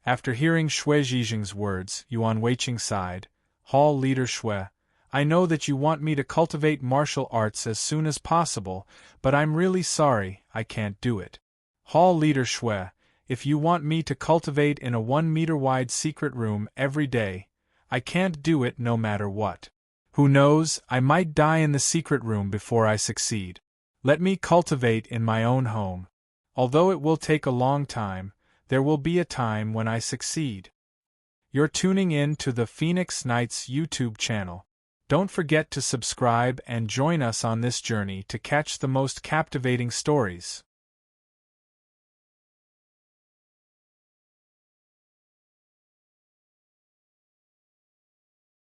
After hearing Xue Zhizheng's words, Yuan Weiqing sighed. Hall Leader Xue, I know that you want me to cultivate martial arts as soon as possible, but I'm really sorry, I can't do it. Hall Leader Xue, if you want me to cultivate in a 1 meter wide secret room every day, I can't do it no matter what. Who knows, I might die in the secret room before I succeed. Let me cultivate in my own home. Although it will take a long time, there will be a time when I succeed. You're tuning in to the Phoenix Knights YouTube channel. Don't forget to subscribe and join us on this journey to catch the most captivating stories.